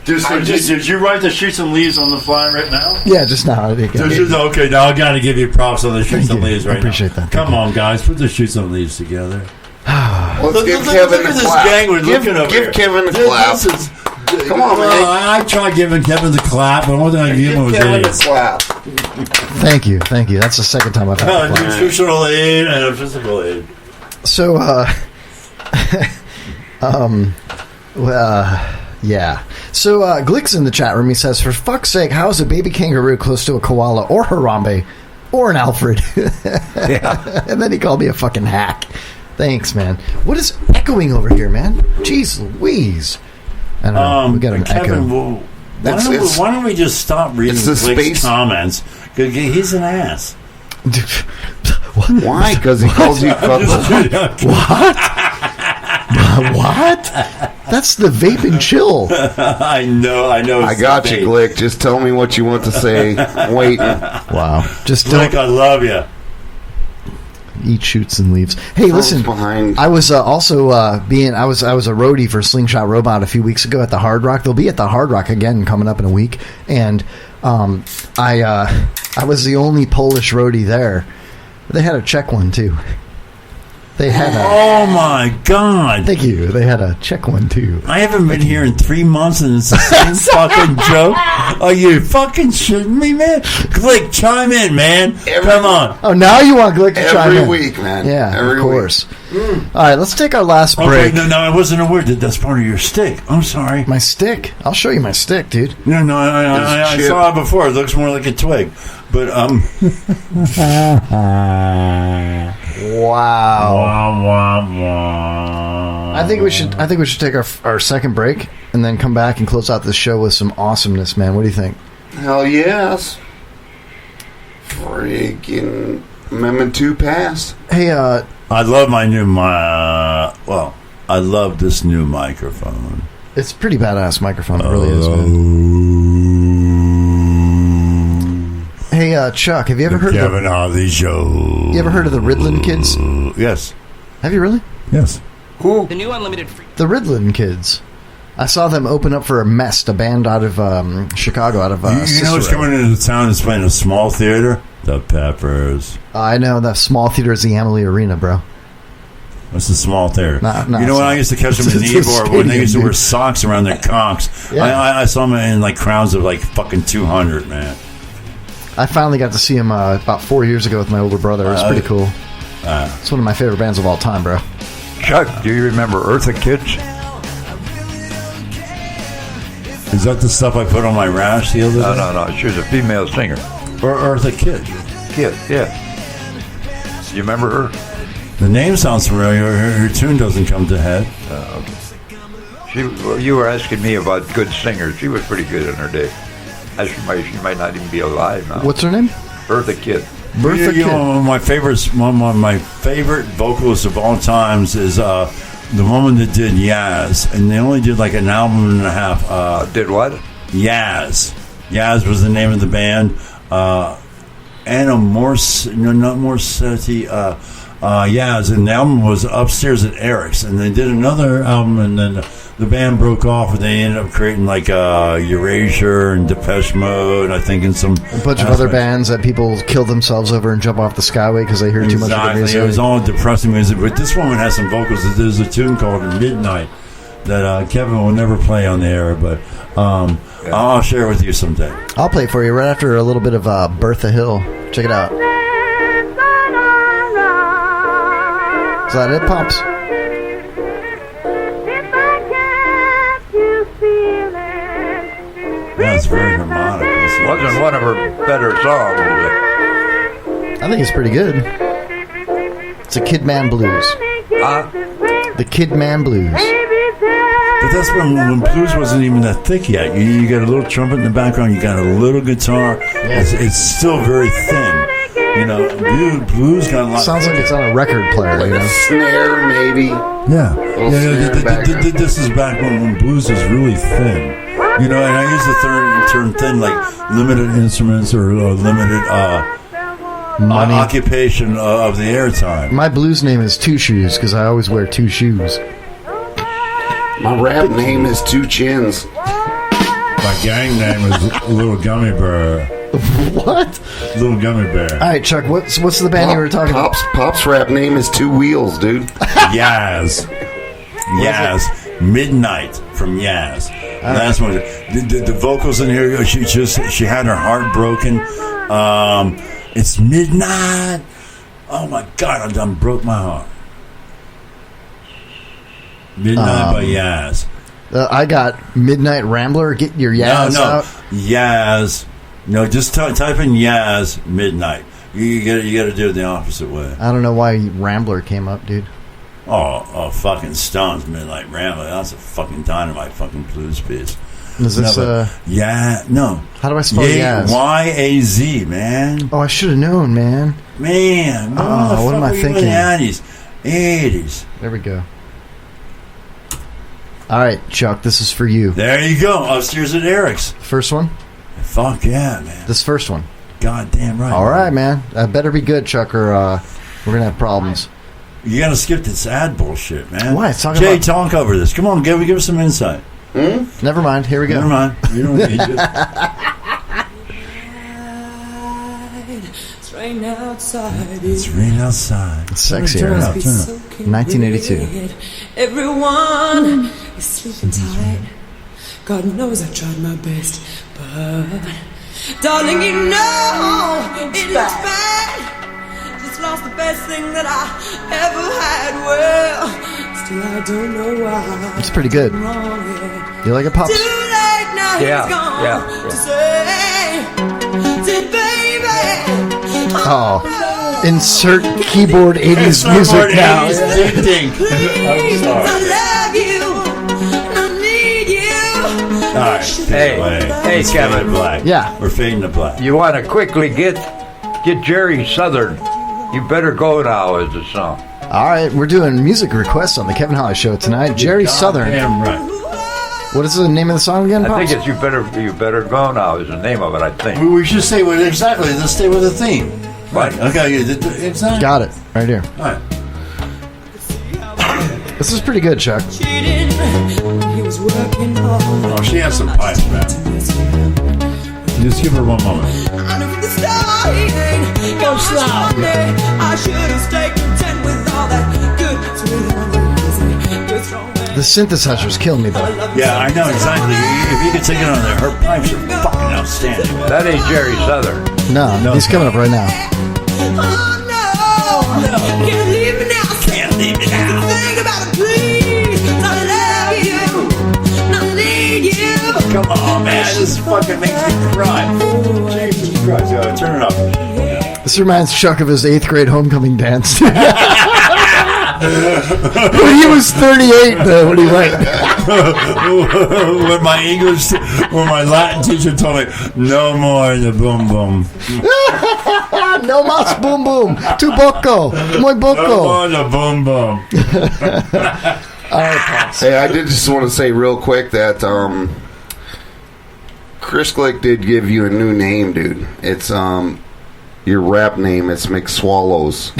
I: Did you write the shoots and leaves on the fly right now?
H: Yeah, just now.
I: Okay, now I got to give you props on the shoots and leaves right now.
H: I appreciate that.
I: Come on, guys. Put the shoots and leaves together.
D: Let's give Kevin the clap. Give Kevin the clap. Come on, man.
I: I tried giving Kevin the clap, but one thing I gave him was
D: Kevin the
I: idiots.
D: clap.
H: Thank you. That's the second time I've had the clap.
I: Nutritional aid and a physical aid.
H: So, yeah. So, Glick's in the chat room. He says, "For fuck's sake, how is a baby kangaroo close to a koala or Harambe or an Alfred?" Yeah. And then he called me a fucking hack. Thanks, man. What is echoing over here, man? Jeez Louise. I don't know. We got an
I: Kevin,
H: echo.
I: Why don't we just stop reading Glick's comments? Because he's an ass.
D: Why? Because he calls you
H: What? What? That's the vape and chill.
I: I know.
D: I got you, Glick. Just tell me what you want to say. Wait.
H: Wow. Just
I: Glick, I love you.
H: Eat, shoots, and leaves. Hey, listen. I was also I was a roadie for Slingshot Robot a few weeks ago at the Hard Rock. They'll be at the Hard Rock again coming up in a week, and I was the only Polish roadie there. They had a Czech one too. They had
I: oh my God!
H: Thank you. They had a Czech one too.
I: I haven't been here in 3 months, and it's the same fucking joke. Are you fucking shitting me, man? Glick, chime in, man. Come on.
H: Oh, now you want Glick to chime in
D: every week, man.
H: Yeah,
D: every
H: of course.
D: Week.
H: All right, let's take our last break.
I: No, I wasn't aware that that's part of your stick. I'm sorry.
H: My stick? I'll show you my stick, dude.
I: No, I saw it before. It looks more like a twig, but
H: Wow. I think we should take our second break and then come back and close out this show with some awesomeness, man. What do you think?
D: Hell yes. Freaking Amendment 2 passed.
H: Hey,
I: I love my new I love this new microphone.
H: It's a pretty badass microphone. It really is, man. Hey, Chuck, have you ever heard
I: Kevin Harley Show?
H: You ever heard of the Riddlin Kids?
I: Yes.
H: Have you really?
I: Yes.
H: Who?
R: The new unlimited free.
H: The Riddlin Kids. I saw them open up for a Mest, a band out of Chicago, out of
I: you know what's coming into town is playing a small theater? The Peppers.
H: I know, the small theater is the Amalie Arena, bro.
I: It's a small theater.
H: Not
I: you know when I used to catch them in Ybor when they used to wear socks around their cocks?
H: Yeah.
I: I saw them in like crowds of like fucking 200, man.
H: I finally got to see him about 4 years ago with my older brother. It was pretty cool. It's one of my favorite bands of all time, bro.
E: Chuck, do you remember Eartha Kitt?
I: Is that the stuff I put on my rash the other day?
E: No. She was a female singer.
I: Or Eartha Kitt?
E: Kitt, yeah. You remember her?
I: The name sounds familiar. Her tune doesn't come to head.
E: Okay. You were asking me about good singers. She was pretty good in her day. She might not even be alive now.
H: What's her name?
E: Eartha Kitt.
H: Bertha Kitt.
I: One of my favorite vocalists of all times is the woman that did Yaz, and they only did like an album and a half.
E: Did what?
I: Yaz. Yaz was the name of the band. Anna Morsetti. Yaz, and the album was Upstairs at Eric's, and they did another album, and then the band broke off, and they ended up creating like Erasure and Depeche Mode, I think, and some
H: a bunch of other bands that people kill themselves over and jump off the skyway because they hear too much of the music.
I: It was all depressing music, but this woman has some vocals. There's a tune called Midnight that Kevin will never play on the air, but I'll share it with you someday.
H: I'll play it for you right after a little bit of Bertha Hill. Check it out. Is that it, Pops?
I: Yeah, it's very harmonic.
E: It wasn't one of her better songs, was
H: I think it's pretty good. It's a Kid Man Blues. The Kid Man Blues.
I: But that's when blues wasn't even that thick yet. You got a little trumpet in the background. You got a little guitar.
H: Yeah.
I: It's still very thin. You know, blues got a lot.
H: Sounds like it's on a record player.
D: Like
H: you know?
D: a snare, maybe.
I: Yeah. This is back when blues was really thin. You know, and I use the term thin like limited instruments or limited occupation of the airtime.
H: My blues name is Two Shoes because I always wear two shoes.
D: My rap name is Two Chins.
I: My gang name is Little Gummy Bear.
H: What?
I: Little Gummy Bear.
H: All right, Chuck. What's the band you were talking about?
D: Pop's rap name is Two Wheels, dude.
I: Yaz. Midnight from Yaz. That's one. The vocals in here. She had her heart broken. It's midnight. Oh my God! I done broke my heart. Midnight by Yaz.
H: I got Midnight Rambler. Get your Yaz out.
I: Yaz. No, just type in Yaz Midnight. You got to do it the opposite way.
H: I don't know why Rambler came up, dude.
I: Oh, fucking Stones Midnight Rambler. That's a fucking dynamite fucking blues piece.
H: Is this
I: no.
H: How do I spell Yaz?
I: Y-A-Z, man.
H: Oh, I should have known, man.
I: Man.
H: What am I thinking?
I: 80s.
H: There we go. All right, Chuck, this is for you.
I: There you go. Upstairs at Eric's.
H: First one?
I: Fuck yeah, man.
H: This first one.
I: God damn right.
H: All right, man. That better be good, Chuck, or we're going to have problems.
I: You got to skip this ad bullshit, man.
H: Why?
I: Jay, talk over this. Come on, give us some insight.
H: Never mind. Here we go.
I: Never mind. You don't need it.
O: It's rain outside.
I: It's rain outside.
H: It's sexy.
I: Turn it up.
H: 1982.
O: Everyone is sleeping tight. God knows I tried my best, but darling, you know it looks bad. Just lost the best thing that I ever had. Well, still I don't know why.
H: It's pretty good. You like it, Pops?
O: Too late now.
E: Yeah,
O: He's gone
E: yeah.
O: To say, baby.
H: Oh, insert keyboard 80s music now.
I: Ding, ding.
O: Please, I love you. I need you.
I: All right.
E: Hey, Kevin.
I: Black.
H: Yeah.
I: We're fading to black.
E: You want to quickly get Jerry Southern. You Better Go Now is the song.
H: All right, we're doing music requests on the Kevin Holly Show tonight. Jerry Southern.
I: Damn right.
H: What is the name of the song again,
E: I
H: Pops?
E: think it's You Better Go Now is the name of it, I think.
I: We should say exactly. Let's stay with the theme.
E: Right.
I: Okay. Exactly.
H: Got it. Right here.
I: All right.
H: This is pretty good, Chuck.
I: Oh, she has some pipes, man. Just give her one moment.
O: Go slow. I should have stayed content with all that good.
H: The synthesizers kill me, though.
I: Yeah, I know exactly. If you could take it on there, her pipes are fucking outstanding.
E: That ain't Jerry Southern.
H: No, he's coming up right now.
O: Can't leave me now. Can't leave me now. Think about it, please. I love you. I need you.
I: Come on, man. This fucking makes me cry. Jesus Christ. Turn it up.
H: This reminds Chuck of his 8th grade homecoming dance. When he was 38, though, when he went.
I: when my Latin teacher told me, no more the boom boom.
H: No mas boom boom. Tu boco. Muy boco.
I: No more the boom boom.
D: Hey, I did just want to say real quick that Chris Glick did give you a new name, dude. It's your rap name. It's McSwallows.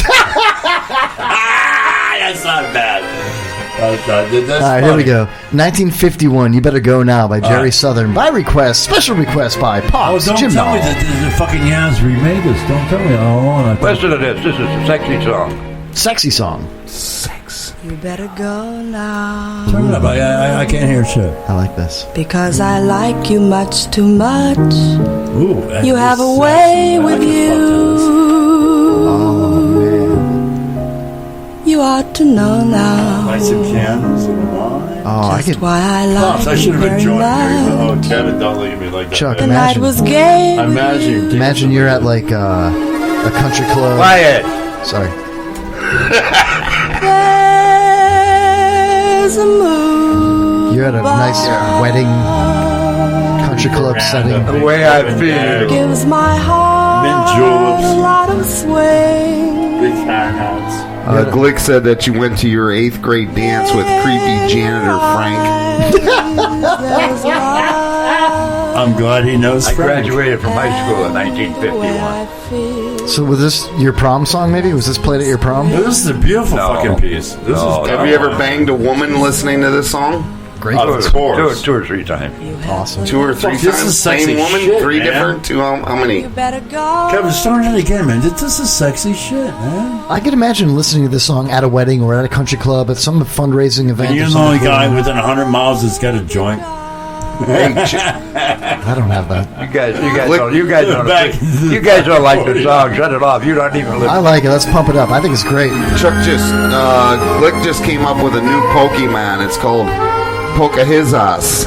I: That's not bad. That's
H: all right, here we go. 1951, You Better Go Now by Jerry Southern. By request, special request by Pops.
B: Don't
H: Jim
B: tell me
H: Nall.
B: that the fucking Yaz remade this. Don't tell me how long.
E: Listen to this. This is a sexy song.
H: Sexy song.
D: Sex.
O: You better go now.
B: Turn it up. I can't hear shit.
H: I like this.
O: Because I like you much too much.
B: Ooh,
O: You have a way with you. You ought to know now.
I: Light some candles and wine.
H: Oh, I could.
O: Why I like
I: Pops, I should have
O: very
I: enjoyed
O: much.
I: Oh, Kevin, don't look at me like that.
H: Chuck,
O: The night was gay.
H: Imagine you're at like a country club.
E: Quiet.
H: Sorry.
O: There's a moon.
H: You're at a nice wedding country club setting.
E: The way I feel.
O: Gives my heart
I: Mint juleps.
O: a lot of swing.
I: Big fat hats.
D: Glick said that you went to your 8th grade dance with creepy janitor Frank.
I: I'm glad he knows
E: I
I: Frank.
E: graduated from high school in 1951.
H: So was this your prom song? Maybe was this played at your prom?
I: This is a beautiful fucking piece. This is.
D: Have you ever banged a woman listening to this song?
H: Great.
I: Of course.
E: Two or three times.
H: Awesome.
D: 2 or 3
I: This
D: times.
I: is sexy
D: Same woman?
I: shit,
D: 3
I: man.
D: different? 2? How many?
O: You better go.
I: Kevin, start it again, man. This is sexy shit, man.
H: I could imagine listening to this song at a wedding or at a country club at some fundraising event.
I: And you're
H: or
I: the
H: something
I: only
H: cool.
I: guy within 100 miles that's got a joint.
H: I don't have that.
E: You guys don't like the song. Shut it off. You don't even listen.
H: I like it. Let's pump it up. I think it's great.
D: Chuck Glick just came up with a new Pokemon. It's called Pocahizas.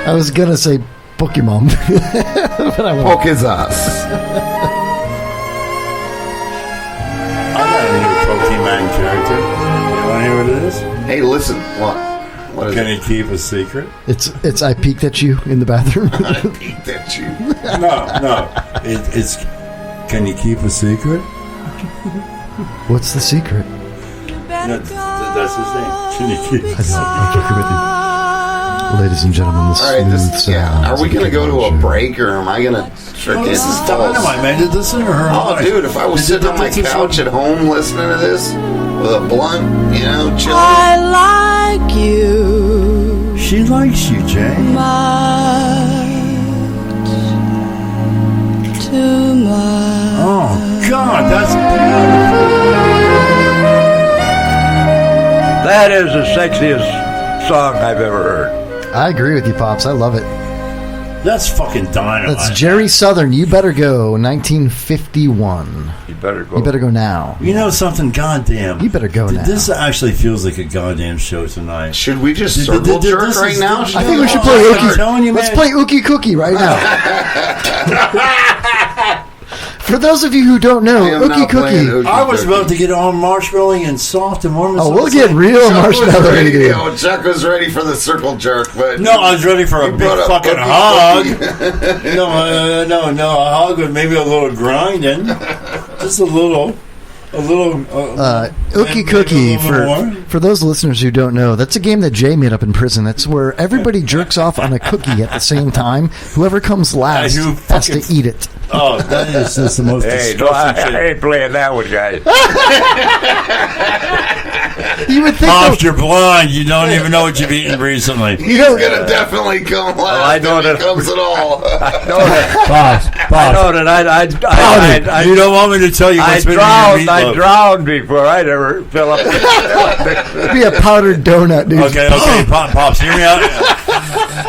H: I was gonna say Pokemon, but I won't.
D: Pocahizas.
I: I got a new Pokemon character. You want to hear what it is?
D: Hey, listen. What is
I: Can he keep a secret?
H: It's I peeked at you in the bathroom.
D: I peeked at you.
I: No. It's. Can you keep a secret?
H: What's the secret?
I: That's his name. Can you keep a secret?
H: I'm joking with you. Ladies and gentlemen, the
D: All right,
H: smooth sounds
D: are we
H: of
D: going to go to
H: Kevin
D: a
H: Show.
D: break, or am I going to freaking
I: This is dynamite, man. Did listen to her?
D: Oh, dude, if I was sitting on my couch at home listening to this with a blunt, chilling.
O: I like you.
I: She likes you, Jay.
O: Much. Too much.
I: Oh, God, that's
E: That is the sexiest song I've ever heard.
H: I agree with you, Pops. I love it.
I: That's fucking dynamite.
H: That's Jerry Southern. You Better Go, 1951.
E: You better go.
H: You better go now.
I: You know something? Goddamn.
H: You better go now.
I: This actually feels like a goddamn show tonight.
D: Should we just circle jerk right now?
H: I think we should play Ookie. Let's play Ookie Cookie right now. For those of you who don't know, Ookie Cookie.
I: I was about to get all marshmallowy and soft and warm.
H: Oh, we'll get real marshmallowy.
D: Chuck was ready for the circle jerk, but
I: no, I was ready for a big fucking hug. No, a hug with maybe a little grinding, just a little.
H: Ookie Cookie, for those listeners who don't know, that's a game that Jay made up in prison. That's where everybody jerks off on a cookie at the same time. Whoever comes last has to eat it.
I: Oh, that is just the most disgusting shit.
E: I ain't playing that one, guys.
H: You would think
I: Pops, you're blind. You don't even know what you've eaten recently.
D: He's gonna definitely come last.
E: I know
D: if
E: that.
D: he comes at all.
E: I know that.
I: Pops.
E: I know that. I
I: you don't want me to tell you what's been in your meatloaf.
E: I drowned before I'd ever fill up.
H: It'd be a powdered donut, dude.
I: Okay, Pops, hear me out.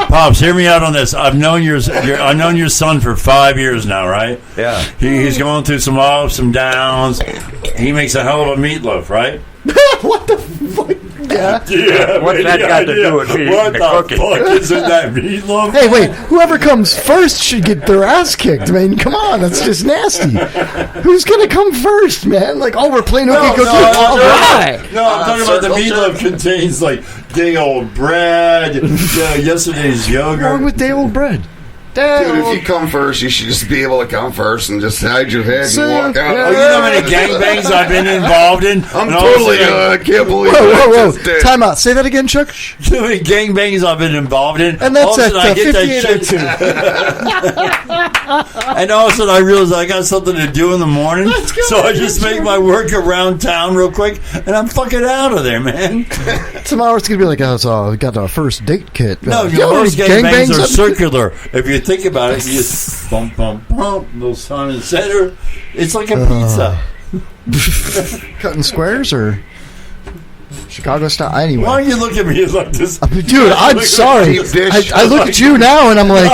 I: Pops, hear me out on this. I've known your son for 5 years now, right?
E: Yeah.
I: He's going through some ups, some downs. He makes a hell of a meatloaf, right?
H: What the fuck? Yeah.
E: What's that got to do with me
I: What
E: eating
I: the
E: the cookie?
I: fuck is in that meatloaf?
H: Hey, wait! Whoever comes first should get their ass kicked. I mean, come on, that's just nasty. Who's gonna come first, man? Like, oh, we're playing Ookie Cookie. All right.
I: No, I'm talking about the meatloaf contains like day old bread, yesterday's yogurt.
H: What's wrong with day old bread?
D: Dude, if you come first, you should just be able to come first and just hide your head and walk out.
I: Oh, you know how many gangbangs I've been involved in?
D: I'm totally, I can't believe
H: Whoa. Time out. Say that again, Chuck.
I: You know how many gangbangs I've been involved in?
H: And that's at
I: I get
H: 5802.
I: And all of a sudden I realize I got something to do in the morning. So I just make my work around town real quick, and I'm fucking out of there, man.
H: Tomorrow it's going to be like, oh, we got our first date kit.
I: No, most gangbangs are circular. If you think about it, you just bump, little sun and center. It's like a pizza.
H: Cutting squares or Chicago style? Anyway.
I: Why are you looking at me like this?
H: Dude, I'm sorry. I look at you now and I'm like...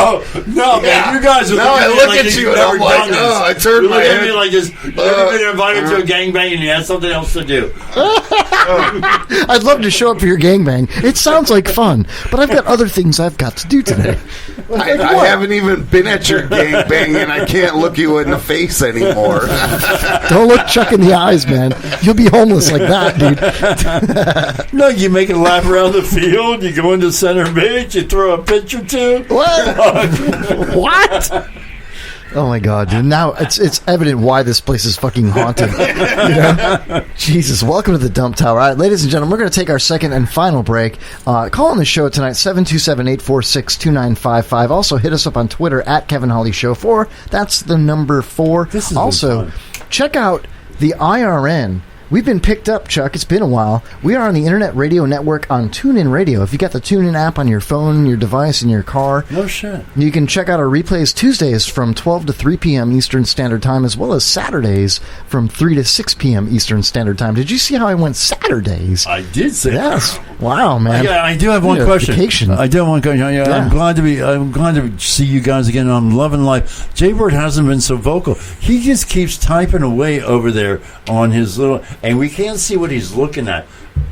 I: No, man, you guys are
D: now I
I: looking
D: look
I: at
D: at
I: me
D: you
I: like
D: and I'm like,
I: this.
D: I turned my head.
I: You like this. You've ever been invited to a gangbang and you had something else to do.
H: I'd love to show up for your gangbang. It sounds like fun, but I've got other things I've got to do today.
D: I haven't even been at your gangbang and I can't look you in the face anymore.
H: Don't look Chuck in the eyes, man. You'll be homeless like that, dude.
I: No, you make a lap around the field, you go into center bench, you throw a pitch or two.
H: What? Oh my God, dude. Now it's evident why this place is fucking haunted. You know? Jesus, welcome to the Dump Tower. All right, ladies and gentlemen, we're going to take our second and final break. Call on the show tonight, 727-846-2955. Also, hit us up on Twitter at Kevin Holly Show 4. That's the number 4.
I: This is
H: also, check out the IRN. We've been picked up, Chuck. It's been a while. We are on the Internet Radio Network on TuneIn Radio. If you got the TuneIn app on your phone, your device, in your car,
I: no shit.
H: You can check out our replays Tuesdays from 12 to 3 p.m. Eastern Standard Time, as well as Saturdays from 3 to 6 p.m. Eastern Standard Time. Did you see how I went Saturdays?
I: I did say
H: yes. Wow, man.
I: Yeah, I do have one question. I do have one question. I'm glad to see you guys again. I'm loving life. Jaybird hasn't been so vocal. He just keeps typing away over there on his little, and we can't see what he's looking at.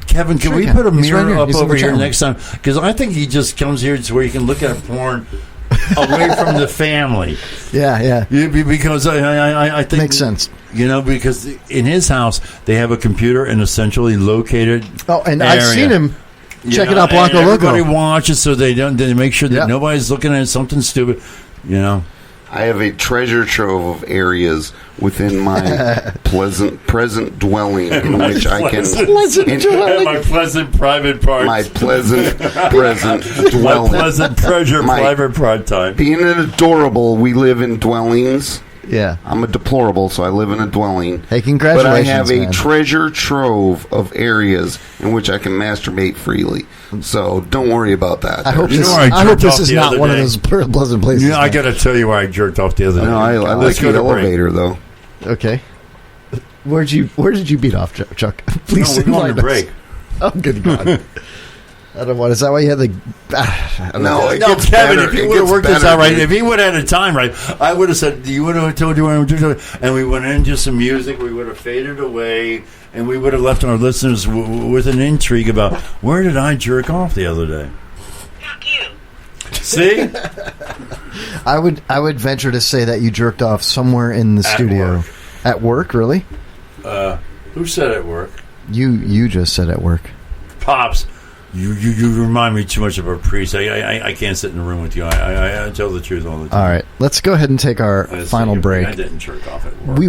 I: Kevin, can we put a mirror up over here next time? Because I think he just comes here to where you can look at porn away from the family.
H: Yeah.
I: Because I think
H: makes sense.
I: You know, because in his house they have a computer in a centrally located.
H: Oh, and
I: area.
H: I've seen him. Check it out, Blanco Loco.
I: Everybody watches, so they make sure that nobody's looking at something stupid. You know.
D: I have a treasure trove of areas within my present dwelling in which I can...
I: My pleasant private parts.
D: My pleasant present dwelling.
I: My pleasant private part time.
D: Being an adorable, we live in dwellings.
H: Yeah.
D: I'm a deplorable, so I live in a dwelling.
H: Hey, congratulations,
D: But I have a
H: man.
D: treasure trove of areas in which I can masturbate freely. So don't worry about that.
H: I hope this is not one of those pleasant places.
I: Yeah, I got to tell you where I jerked off the other day.
D: No, I like the elevator, though.
H: Okay. Where did you beat off, Chuck? Please
I: we're going to break.
H: Oh, good God. I don't want. Is that why you had the?
D: No,
I: Kevin. If you would have worked this out right, if he would have had a time right, I would have said, "You would have told you what I'm doing," and we went into some music. We would have faded away, and we would have left our listeners with an intrigue about where did I jerk off the other day.
O: Fuck you.
I: See,
H: I would venture to say that you jerked off somewhere in the studio.
I: Work.
H: At work, really?
I: Who said at work?
H: You just said at work.
I: Pops. You remind me too much of a priest. I can't sit in a room with you. I tell the truth all the time.
H: All right, let's go ahead and take our final break.
I: I didn't jerk off at work.
H: We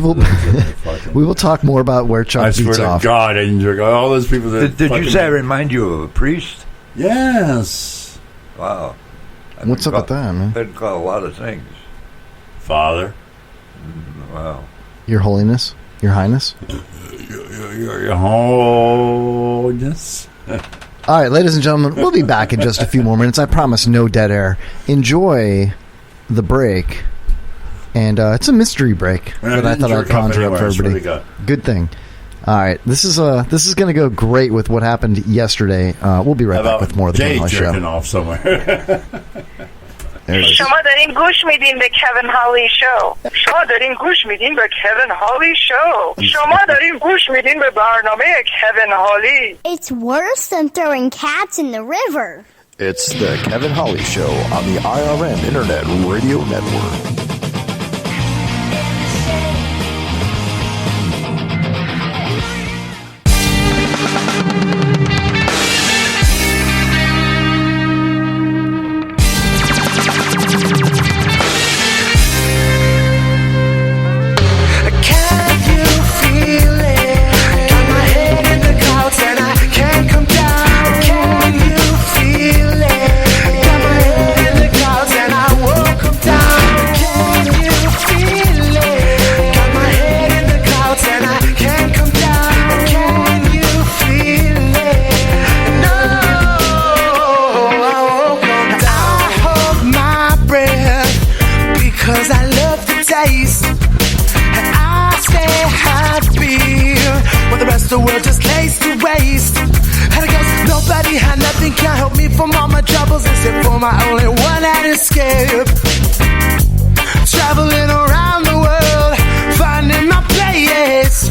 H: will talk more about where Chuck beats off.
I: I swear to God, I didn't jerk off. All those people that
E: did you say I remind you of a priest?
I: Yes.
E: Wow.
H: What's up with that, man?
E: I'd call a lot of things.
I: Father.
E: Wow.
H: Your Holiness, Your Highness.
I: Your Holiness.
H: All right, ladies and gentlemen, we'll be back in just a few more minutes. I promise no dead air. Enjoy the break. And it's a mystery break that I thought I'd conjure up for everybody. Good thing. All right, this is going to go great with what happened yesterday. We'll be right back with more of the
I: Jay
H: Kevin Holly Show.
I: jerking off somewhere.
H: There it is.
R: شما دارین گوش میدین به کوین هالی شو. شما دارین گوش میدین به کوین هالی شو. شما دارین گوش میدین به برنامه کوین هالی.
S: It's worse than throwing cats in the river.
T: It's the Kevin Holly Show on the IRN Internet Radio Network.
O: The world just lays to waste. And it goes, nobody had nothing can help me from all my troubles except for my only one-night escape. Traveling around the world, finding my place.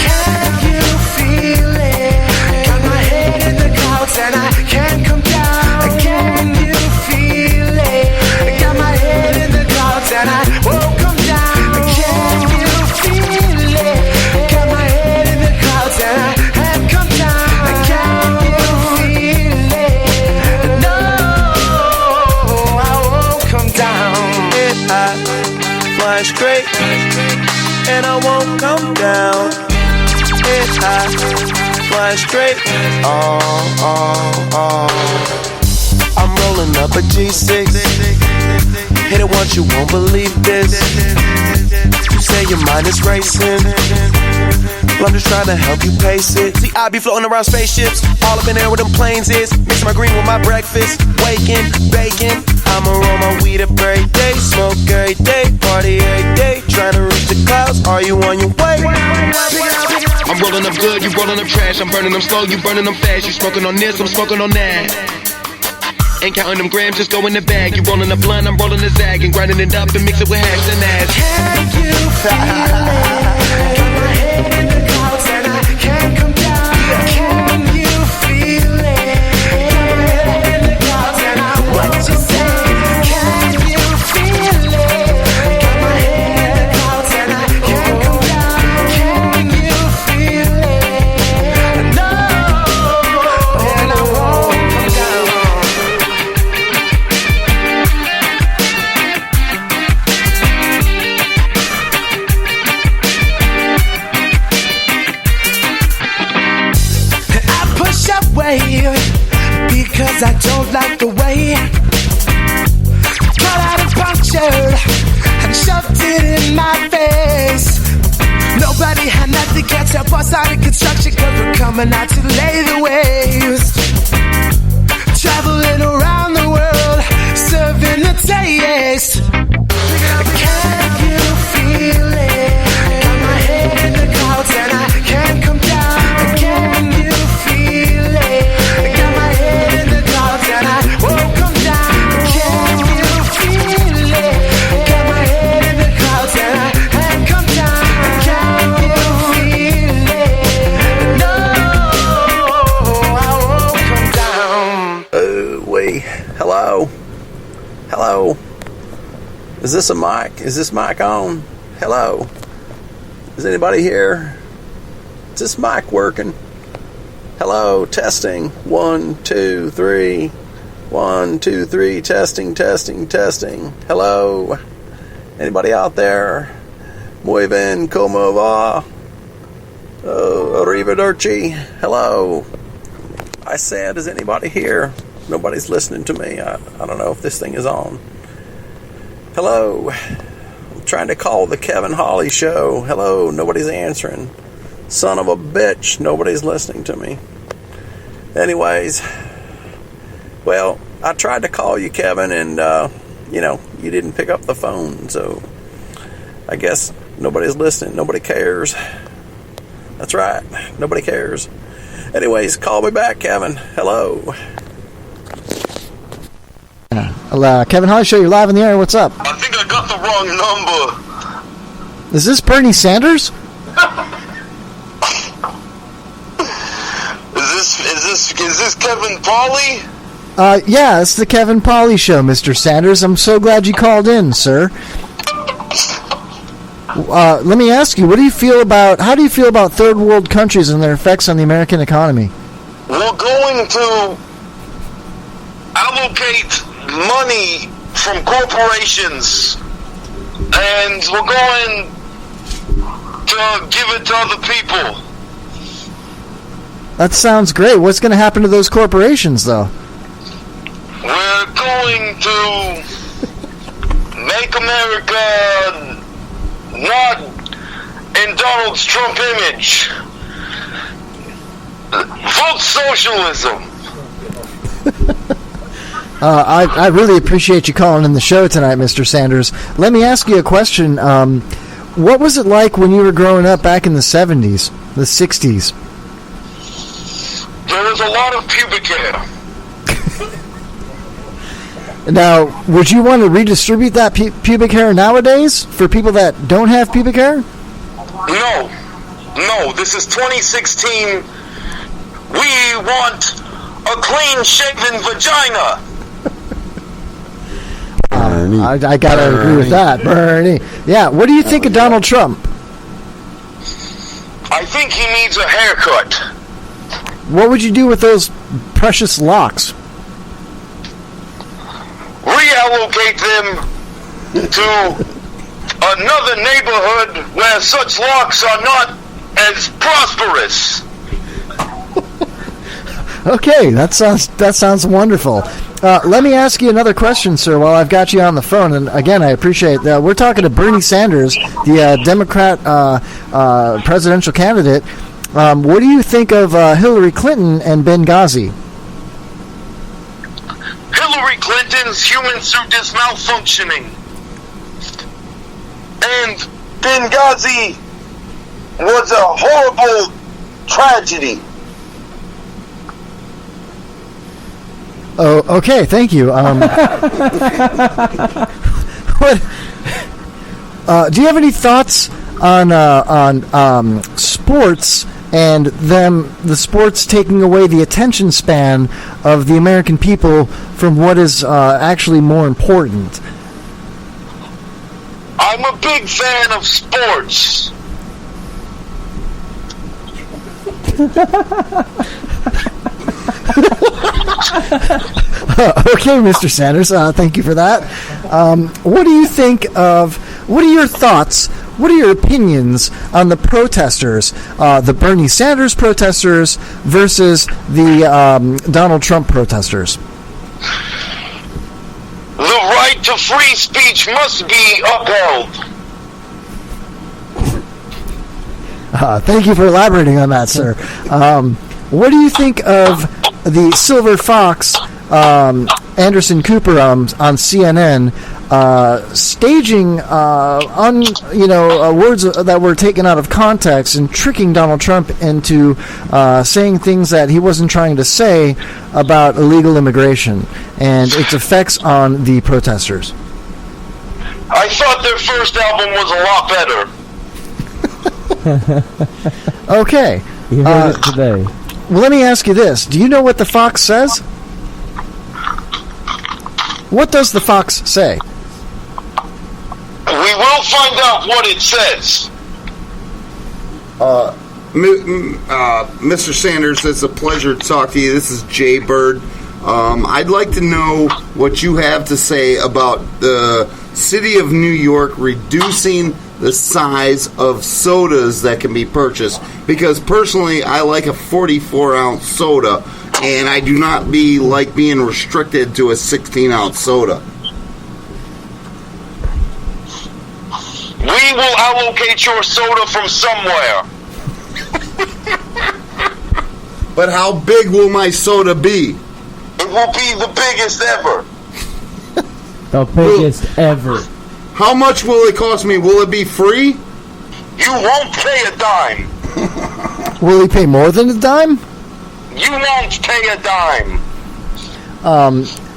O: Can you feel it? Got my head in the clouds and I can't come down. Can you feel it? Got my head in the clouds and I won't come down. Can you feel it? Got my head in the clouds and I have come down. Can you feel it? No, I won't come down. I fly straight and I won't come down. I fly straight. I'm rolling up a G6. Hit it once, you won't believe this. You say your mind is racing. Well, I'm just trying to help you pace it. See, I be floating around spaceships, all up in there where them planes is. Mixing my green with my breakfast, waking, baking. I'ma roll my weed up every day, smoke every day, party every day. Trying to reach the clouds, are you on your way?
U: I'm rolling up good, you rolling up trash. I'm burning them slow, you burning them fast. You smoking on this, I'm smoking on that. Ain't counting them grams, just go in the bag. You rolling the blunt, I'm rolling the zag. And grinding it up and mix it with hash and ass.
O: Can you feel it? Got my head in the clouds and I can't come down. Can you feel it? Got my head in the clouds and I what you say? Can you feel it? Got my head in the clouds and I can't come down. Can you feel it? No, and I won't come down. Because I don't like the way cut out and punctured and shoved it in my face. Nobody had nothing, can't help us out of construction cause we're coming out to lay the waste. Traveling around the world, serving the taste. Can you feel it? Got my head in the clouds and I can't come down. Can you feel it? Got my head in the clouds and I won't come down. Can you feel it? Got my head in the clouds and I have come down. Can you feel it? No, I won't come down.
V: Oh, wait. Hello? Hello? Is this a mic? Is this mic on? Hello? Is anybody here? Is this mic working? Hello? Testing. 1, 2, 3. 1, 2, 3. Testing, testing, testing. Hello? Anybody out there? Muy bien, como va? Oh, arrivederci. Hello? I said, is anybody here? Nobody's listening to me. I don't know if this thing is on. Hello? I'm trying to call the Kevin Holly Show. Hello? Nobody's answering. Son of a bitch. Nobody's listening to me. Anyways, well, I tried to call you, Kevin, and, you didn't pick up the phone, so I guess nobody's listening. Nobody cares. That's right. Nobody cares. Anyways, call me back, Kevin. Hello.
H: Kevin Holly Show, you're live in the air. What's up?
F: I think I got the wrong number.
H: Is this Bernie Sanders?
F: Is this Kevin Pauley?
H: Yeah, it's the Kevin Pauley Show, Mr. Sanders. I'm so glad you called in, sir. Let me ask you, how do you feel about third world countries and their effects on the American economy?
F: We're going to allocate money from corporations, and we're going to give it to other people.
H: That sounds great. What's going to happen to those corporations, though?
F: We're going to make America not in Donald Trump image. Vote socialism.
H: I really appreciate you calling in the show tonight, Mr. Sanders. Let me ask you a question. What was it like when you were growing up back in the 70s, the 60s?
F: There was a lot of pubic hair.
H: Now, would you want to redistribute that pubic hair nowadays for people that don't have pubic hair?
F: No. This is 2016. We want a clean-shaven vagina.
H: I gotta agree with that, Bernie. Yeah, what do you think of Donald Trump?
F: I think he needs a haircut.
H: What would you do with those precious locks?
F: Reallocate them to another neighborhood where such locks are not as prosperous.
H: Okay, that sounds wonderful. Let me ask you another question, sir, while I've got you on the phone. And again, I appreciate that. We're talking to Bernie Sanders, the Democrat presidential candidate. What do you think of Hillary Clinton and Benghazi?
F: Hillary Clinton's human suit is malfunctioning. And Benghazi was a horrible tragedy.
H: Oh, okay. Thank you. What? Do you have any thoughts on sports and the sports taking away the attention span of the American people from what is actually more important?
F: I'm a big fan of sports.
H: Okay, Mr. Sanders, thank you for that. What are your thoughts, what are your opinions on the protesters, the Bernie Sanders protesters versus the Donald Trump protesters?
F: The right to free speech must be upheld.
H: Thank you for elaborating on that, sir. What do you think of the Silver Fox, Anderson Cooper on CNN, staging words that were taken out of context and tricking Donald Trump into saying things that he wasn't trying to say about illegal immigration and its effects on the protesters?
F: I thought their first album was a lot better.
H: Okay.
G: You heard it today.
H: Well, let me ask you this. Do you know what the Fox says? What does the Fox say?
F: We will find out what it says.
D: Mr. Sanders, it's a pleasure to talk to you. This is Jaybird. I'd like to know what you have to say about the city of New York reducing the size of sodas that can be purchased, because personally I like a 44-ounce soda and I do not like being restricted to a 16-ounce soda.
F: We will allocate your soda from somewhere.
D: But how big will my soda be?
F: It will be the biggest ever.
G: The biggest ever.
D: How much will it cost me? Will it be free?
F: You won't pay a dime.
H: Will he pay more than a dime?
F: You won't pay a dime.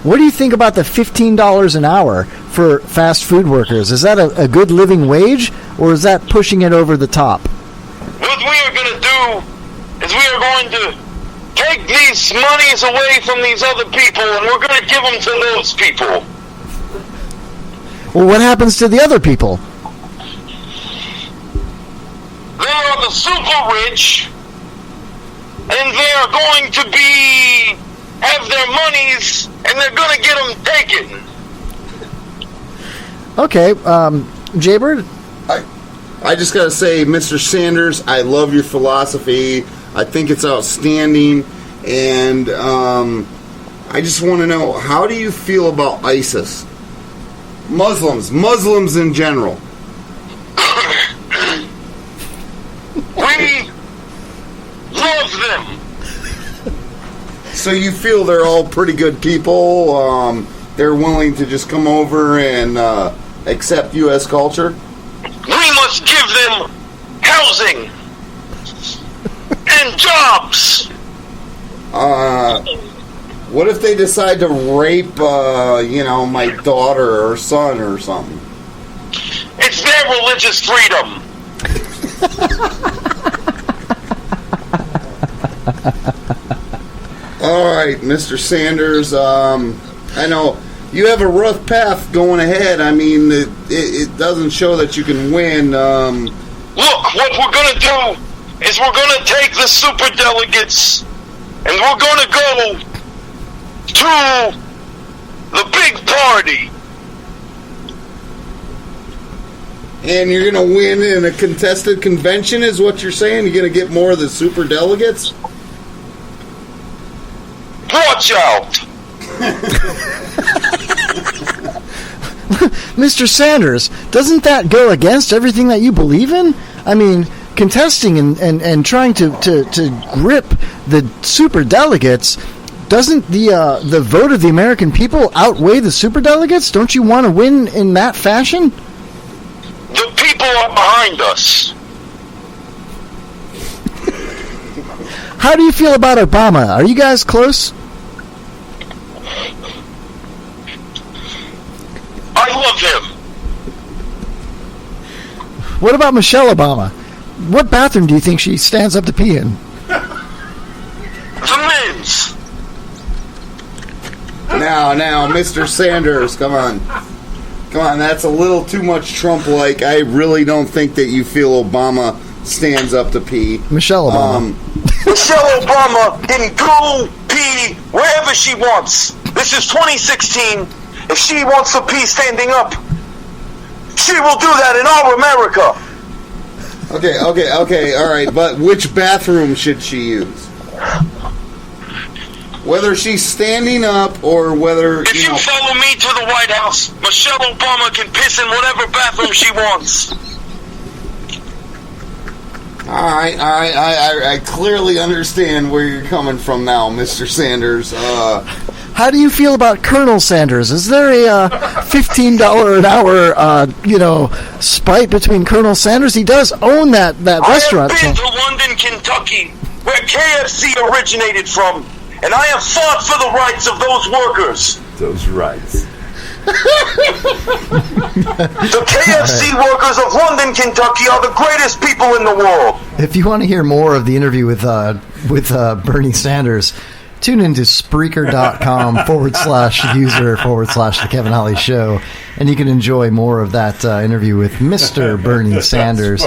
H: What do you think about the $15 an hour for fast food workers? Is that a good living wage, or is that pushing it over the top?
F: What we are going to do is we are going to take these monies away from these other people, and we're going to give them to those people.
H: Well, what happens to the other people?
F: They are the super rich, and they are going to have their monies, and they're going to get them taken.
H: Okay, Jaybird?
D: I just got to say, Mr. Sanders, I love your philosophy. I think it's outstanding. And I just want to know, how do you feel about ISIS? Muslims in general.
F: We love them.
D: So you feel they're all pretty good people? They're willing to just come over and accept U.S. culture?
F: We must give them housing and jobs.
D: What if they decide to rape, my daughter or son or something?
F: It's their religious freedom.
D: All right, Mr. Sanders, I know you have a rough path going ahead. I mean, it doesn't show that you can win.
F: Look, what we're going to do is we're going to take the super delegates and we're going to go to the big party.
D: And you're going to win in a contested convention, is what you're saying? You're going to get more of the super delegates?
F: Watch out!
H: Mr. Sanders, doesn't that go against everything that you believe in? I mean, contesting and trying to grip the super delegates, doesn't the vote of the American people outweigh the super delegates? Don't you want to win in that fashion?
F: The people are behind us.
H: How do you feel about Obama? Are you guys close?
F: I love him.
H: What about Michelle Obama? What bathroom do you think she stands up to pee in?
F: The men's.
D: Now, Mr. Sanders, come on. Come on, that's a little too much Trump-like. I really don't think that you feel Obama stands up to pee.
H: Michelle Obama.
F: Michelle Obama can go pee wherever she wants. This is 2016. If she wants to pee standing up, she will do that in all America.
D: Okay, all right. But which bathroom should she use? Whether she's standing up or whether...
F: If you follow me to the White House, Michelle Obama can piss in whatever bathroom she wants.
D: All right. I clearly understand where you're coming from now, Mr. Sanders.
H: How do you feel about Colonel Sanders? Is there a $15 an hour, spite between Colonel Sanders? He does own that restaurant.
F: I have been to London, Kentucky, where KFC originated from, and I have fought for the rights of those workers.
E: Those rights.
F: The KFC workers of London, Kentucky are the greatest people in the world.
H: If you want to hear more of the interview with Bernie Sanders, tune into Spreaker.com/user/The Kevin Holly Show, and you can enjoy more of that interview with Mr. Bernie Sanders.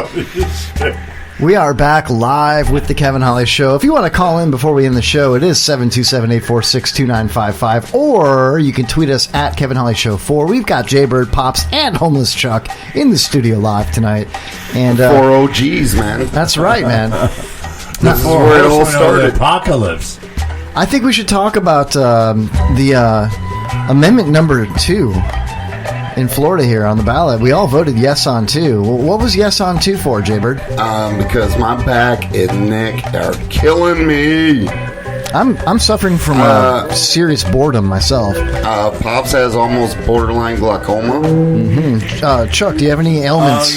H: We are back live with The Kevin Holly Show. If you want to call in before we end the show, it is 727-846-2955, or you can tweet us at Kevin Holly Show 4. We've got Jaybird, Pops, and Homeless Chuck in the studio live tonight. And
D: 4 OGs, man.
H: That's right, man.
D: That's where it all started.
I: Apocalypse.
H: I think we should talk about the Amendment number 2 in Florida here on the ballot. We all voted yes on 2. What was yes on 2 for, Jaybird?
D: Because my back and neck are killing me.
H: I'm suffering from serious boredom myself.
D: Pops has almost borderline glaucoma.
H: Mm-hmm. Chuck, do you have any ailments?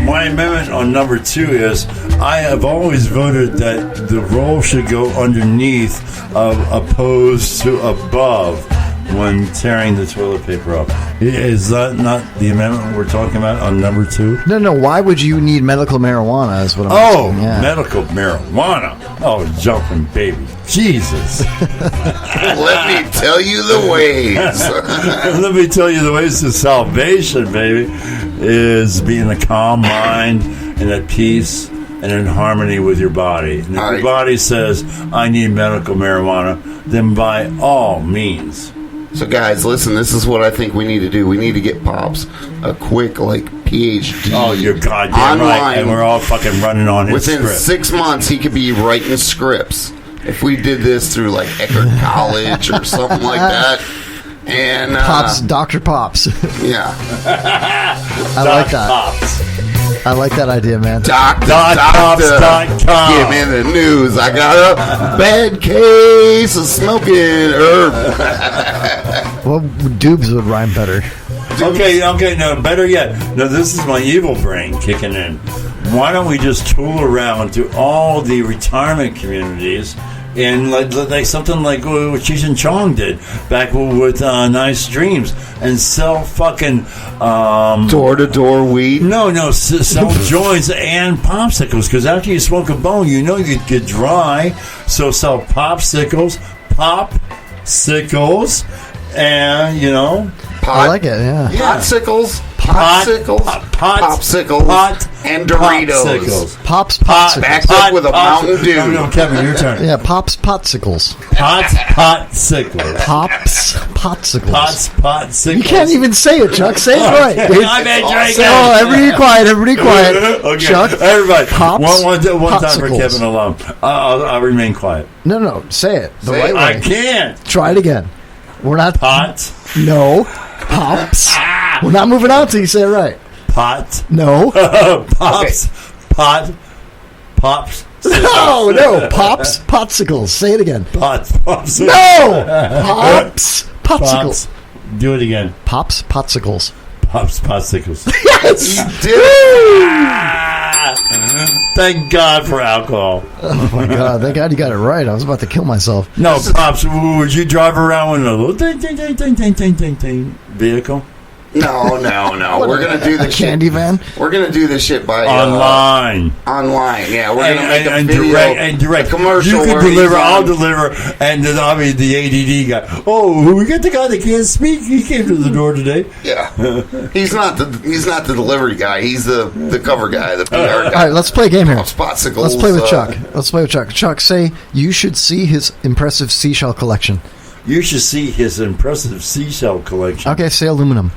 I: My amendment on number 2 is I have always voted that the roll should go underneath opposed to above when tearing the toilet paper up. Is that not the amendment we're talking about on number 2?
H: No. Why would you need medical marijuana? Is what I'm asking. Yeah.
I: Medical marijuana. Oh, jumping baby. Jesus.
D: Let me tell you the ways.
I: Let me tell you the ways to salvation, baby, is being a calm mind and at peace and in harmony with your body. And if your body says, I need medical marijuana, then by all means.
D: So, guys, listen, this is what I think we need to do. We need to get Pops a quick, PhD.
I: Oh, you're goddamn
D: online,
I: right. And we're all fucking running on his
D: within
I: script.
D: 6 months, he could be writing scripts. If we did this through, Eckerd College or something like that. And
H: Pops, Dr. Pops.
D: Yeah.
H: I like that.
I: Pops.
H: I like that idea, man.
D: Doctor,
I: Pops.com.
D: give me the news. I got a bad case of smoking herb.
H: Well, Doobs would rhyme better.
I: Okay, no, better yet. No, this is my evil brain kicking in. Why don't we just tool around to all the retirement communities and like something like what Cheech and Chong did back with Nice Dreams and sell fucking
D: door-to-door weed?
I: No, sell joints and popsicles, because after you smoke a bone, you get dry. So sell popsicles, and
H: I like it, yeah.
D: Popsicles, and Doritos.
H: Popsicles.
D: Backed up with a Mountain Dew.
I: No, Kevin, your turn.
H: Yeah, Popsicles.
I: Popsicles.
H: You can't even say it, Chuck. Say it right. Everybody quiet.
I: Okay,
H: Chuck,
I: everybody.
H: Pops,
I: One time for
H: popsicles.
I: Kevin alone. I'll remain quiet.
H: No, say it the right way.
I: I can't.
H: Try it again. We're not
I: Pot.
H: No, Pops. We're not moving on till you say it right.
I: Pot.
H: No.
I: Pops. Okay. Pops.
H: No. Pops. Popsicles. Say it again.
I: Popsicles.
H: No. Popsicles.
I: Pops. Do it again.
H: Pops. Popsicles.
I: Popsicles.
H: Yes.
I: Thank God for alcohol.
H: Oh my God! Thank God you got it right. I was about to kill myself.
I: No, Pops. Would you drive around with a little ding vehicle?
D: No. We're gonna do the
H: candy van.
D: We're gonna do this shit by
I: online.
D: Yeah, we're gonna make a video,
I: direct.
D: A commercial.
I: You can deliver. I'll deliver. And then I'll be the ADD guy. Oh, we got the guy that can't speak. He came to the door today.
D: Yeah, he's not the delivery guy. He's the cover guy, the PR guy.
H: All right, let's play a game here.
D: Spotsicles.
H: Let's play with Chuck. Chuck, say you should see his impressive seashell collection.
I: You should see his impressive seashell collection.
H: Okay, say aluminum.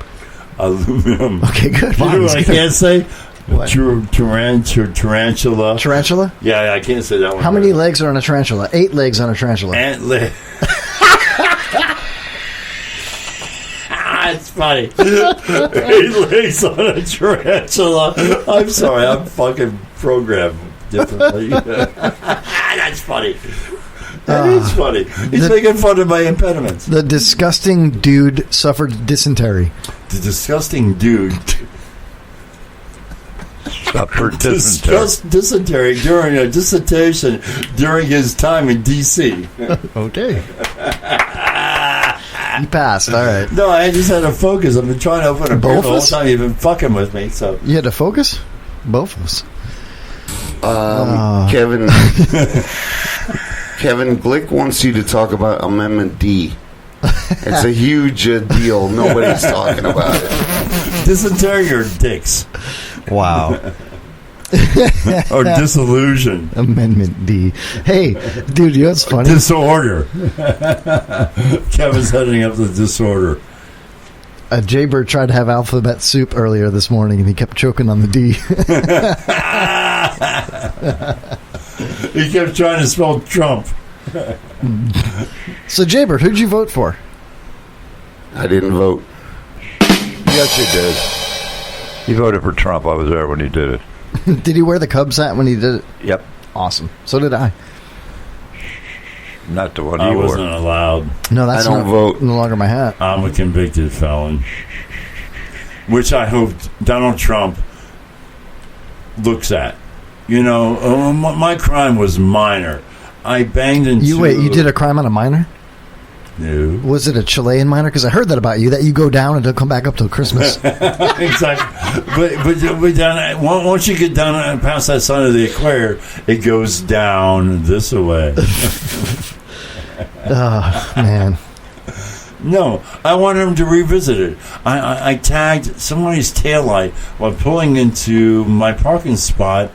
H: Okay, good.
I: You know what I can't say?
H: What?
I: Tarantula.
H: Tarantula?
I: Yeah, I can't say that one.
H: How many legs are on a tarantula? 8 legs on a tarantula.
I: It's funny. 8 legs on a tarantula. I'm sorry, I'm fucking programmed differently. That's funny. That is funny. He's making fun of my impediments.
H: The disgusting dude suffered dysentery.
I: The disgusting dude
E: suffered dysentery
I: during a dissertation during his time in D.C.
H: Okay. You passed. All right.
I: No, I just had to focus. I've been trying to open a beer the whole time. You've been fucking with me. So
H: you had to focus? Both of us.
D: Kevin Glick wants you to talk about Amendment D. It's a huge deal. Nobody's talking about it.
I: Dysentery or dicks?
H: Wow.
I: Or disillusion.
H: Amendment D. Hey, dude, you know what's funny?
I: Disorder. Kevin's heading up the disorder.
H: Jaybird tried to have alphabet soup earlier this morning, and he kept choking on the D.
I: He kept trying to spell Trump.
H: So, Jaybird, who'd you vote for?
D: I didn't vote.
E: Yes, you did. You voted for Trump. I was there when he did it.
H: Did he wear the Cubs hat when he did it?
E: Yep.
H: Awesome. So did I.
E: Not the one
I: I
E: you
I: wasn't
E: wore.
I: allowed.
H: No, that's
D: I don't vote.
H: No longer my hat.
I: I'm a convicted felon. Which I hope Donald Trump looks at. You know, my crime was minor. I banged into...
H: You did a crime on a minor?
I: No.
H: Was it a Chilean minor? Because I heard that about you, that you go down and don't come back up till Christmas.
I: Exactly. But down, once you get down past that side of the equator, it goes down this way.
H: Oh, man.
I: No, I wanted him to revisit it. I tagged somebody's taillight while pulling into my parking spot,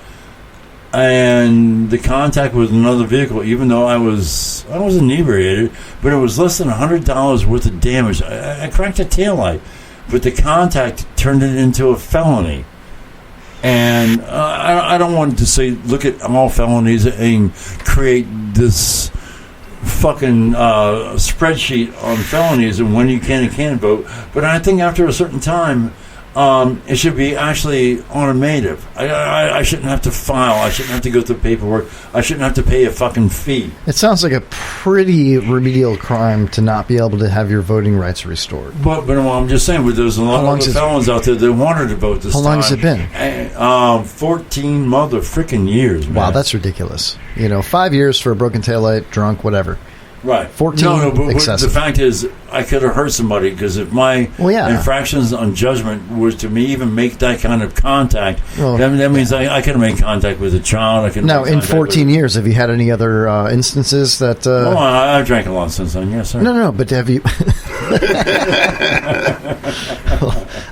I: and the contact with another vehicle, even though I was inebriated, but it was less than $100 worth of damage. I cracked a taillight, but the contact turned it into a felony. And I don't want to say, look at all felonies and create this fucking spreadsheet on felonies and when you can and can't vote. But I think after a certain time, it should be actually automated. I shouldn't have to file. I shouldn't have to go through paperwork. I shouldn't have to pay a fucking fee.
H: It sounds like a pretty remedial crime to not be able to have your voting rights restored.
I: But I'm just saying, but there's a lot of felons out there that wanted to vote this time.
H: How long has it been?
I: 14 mother-frickin' years, man.
H: Wow, that's ridiculous. 5 years for a broken taillight, drunk, whatever.
I: Right.
H: 14,
I: No, but
H: excessive.
I: the fact is, I could have hurt somebody, because if my infractions on judgment was to me even make that kind of contact, that means I could have made contact with a child.
H: Now, in 14 years, have you had any other instances that...
I: I drank a lot since then, yes, sir.
H: No, but have you...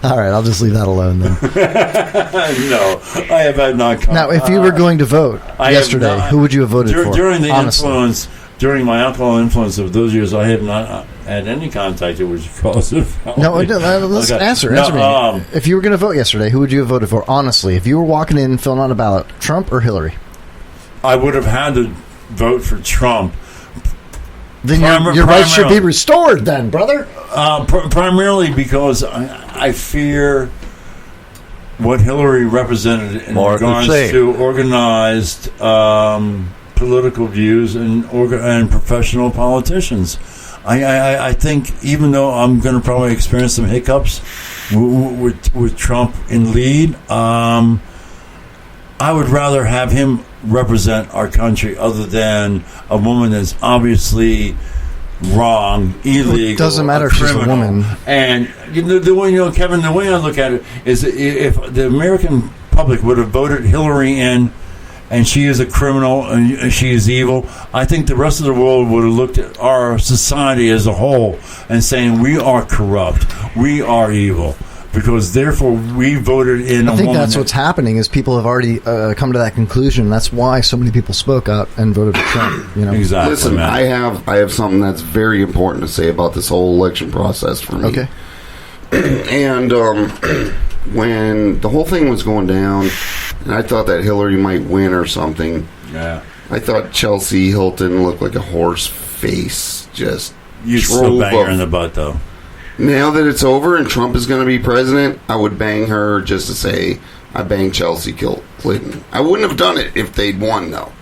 H: All right, I'll just leave that alone then.
I: No, I have had not...
H: Now, if you were going to vote yesterday, who would you have voted for?
I: During the
H: honestly?
I: During my alcohol influence of those years, I have not had any contact that was cause of felony.
H: No, let's answer me. If you were going to vote yesterday, who would you have voted for? Honestly, if you were walking in filling out a ballot, Trump or Hillary?
I: I would have had to vote for Trump.
H: Then your rights should be restored then, brother.
I: Primarily because I fear what Hillary represented in regards to organized... political views and professional politicians. I think even though I'm going to probably experience some hiccups with Trump in lead, I would rather have him represent our country other than a woman that's obviously wrong, illegal.
H: It doesn't matter if she's a woman.
I: And Kevin, the way I look at it is, if the American public would have voted Hillary in, and she is a criminal, and she is evil, I think the rest of the world would have looked at our society as a whole and saying, we are corrupt, we are evil, because therefore we voted in a woman. I think
H: that's what's happening, is people have already come to that conclusion. That's why so many people spoke out and voted for Trump.
I: Exactly.
D: Listen,
I: man.
D: I have something that's very important to say about this whole election process for me.
H: Okay.
D: And when the whole thing was going down, and I thought that Hillary might win or something.
I: Yeah.
D: I thought Chelsea Hilton looked like a horse face.
I: You still bang her in the butt, though.
D: Now that it's over and Trump is going to be president, I would bang her just to say I banged Chelsea Clinton. I wouldn't have done it if they'd won, though.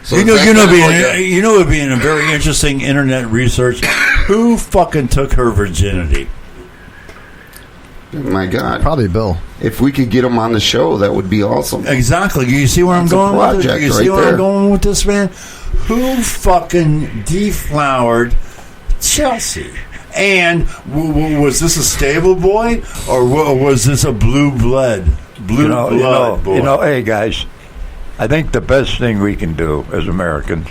D: So
I: it would be in a very interesting internet research. Who fucking took her virginity?
D: My God.
H: Probably Bill.
D: If we could get him on the show, that would be awesome.
I: Exactly. You see where I'm going with this? You see where I'm going with this, man? Who fucking deflowered Chelsea? And was this a stable boy, or was this a blue blood boy?
E: Hey, guys, I think the best thing we can do as Americans,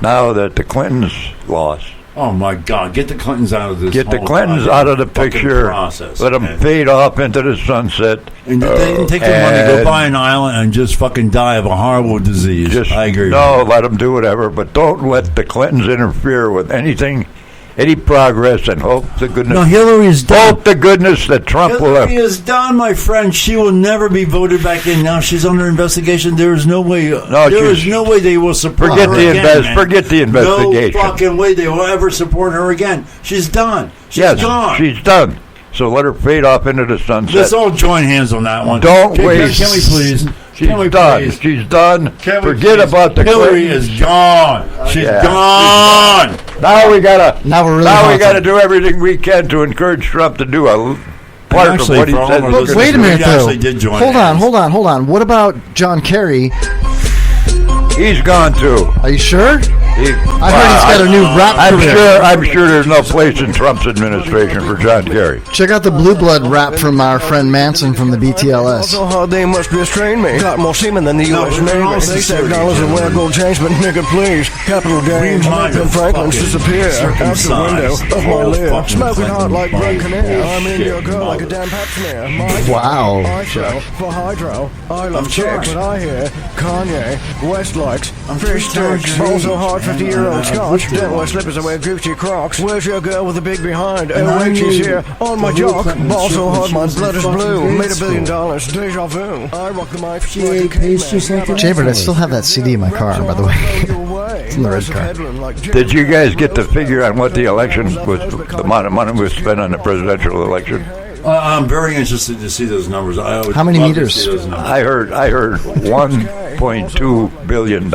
E: now that the Clintons lost,
I: oh my God! Get the Clintons out of this.
E: Get the Clintons out of the picture.
I: Process,
E: let them fade off into the sunset.
I: And they can take their money, go buy an island, and just fucking die of a horrible disease. I agree.
E: No, let them do whatever, but don't let the Clintons interfere with anything, any progress, and hope to goodness.
I: No, Hillary is done.
E: Hope to goodness that Trump will.
I: Hillary is done, my friend. She will never be voted back in. Now she's under investigation. There is no way. There is no way they will support her again.
E: Forget the investigation.
I: No fucking way they will ever support her again. She's done.
E: Gone. She's done. So let her fade off into the sunset.
I: Let's all join hands on that one.
E: Don't waste.
I: Can we please?
E: She's done. She's done. Forget about the
I: Hillary is gone. She's gone.
E: Now we gotta do everything we can to encourage Trump to do part
I: actually,
E: of what he
I: for all
E: said.
I: our
E: was
I: listeners,
H: Wait a minute,
I: he
H: though.
I: actually did join
H: Hold on. What about John Kerry?
E: He's gone too.
H: Are you sure? I heard he's got a new rap career.
E: I'm sure there's no place in Trump's administration for John Kerry.
H: Check out the Blue Blood rap from our friend Manson from the BTLS.
A: So hard they must restrain me. Got more semen than the U.S. Navy. They save dollars and wear gold chains, but nigga, please. Capital gains, Nathan Franklin's disappear out the window of my lid. Smoking hot like broken air. I'm in your girl like a damn pap smear.
H: Wow.
A: I fell for hydro. I love chicks, but I hear Kanye West likes fish sticks. Balls so hard, 50-year-old scotch. Don't wear slippers, I wear Gucci Crocs. Where's your girl with the big behind? Oh wait, she's here on my jock. Ball so hard, my blood is blue. Made $1 billion. Deja vu. I rock the mic like a caveman.
H: Jaybird, I still have that CD in my car, by the way. It's in the red car.
E: Did you guys get the figure on what the election was, the amount of money was spent on the presidential election?
I: I'm very interested to see those numbers.
H: How many meters?
E: I heard $1.2 billion.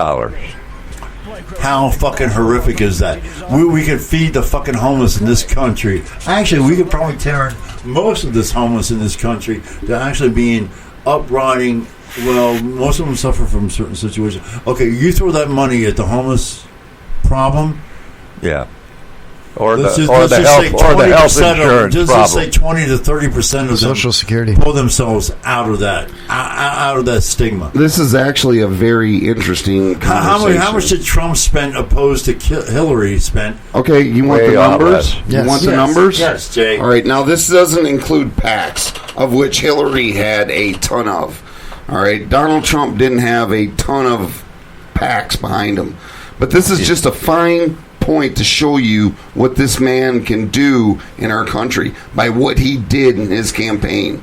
I: How fucking horrific is that? We could feed the fucking homeless in this country. Actually, we could probably turn most of this homeless in this country to actually being upriding. Well, most of them suffer from certain situations. Okay, you throw that money at the homeless problem.
E: Yeah. Or
I: Let's
E: the
I: just
E: health
I: say
E: insurance
I: 20%
E: problem.
I: Just say 20 to 30% of them
H: Social Security
I: pull themselves out of that stigma.
D: This is actually a very interesting conversation.
I: How much did Trump spend opposed to Hillary spent?
D: Okay, you want the numbers? You want the numbers?
I: Yes, Jay.
D: All right, now this doesn't include PACs, of which Hillary had a ton of. All right, Donald Trump didn't have a ton of PACs behind him. But this is just a fine point to show you what this man can do in our country by what he did in his campaign.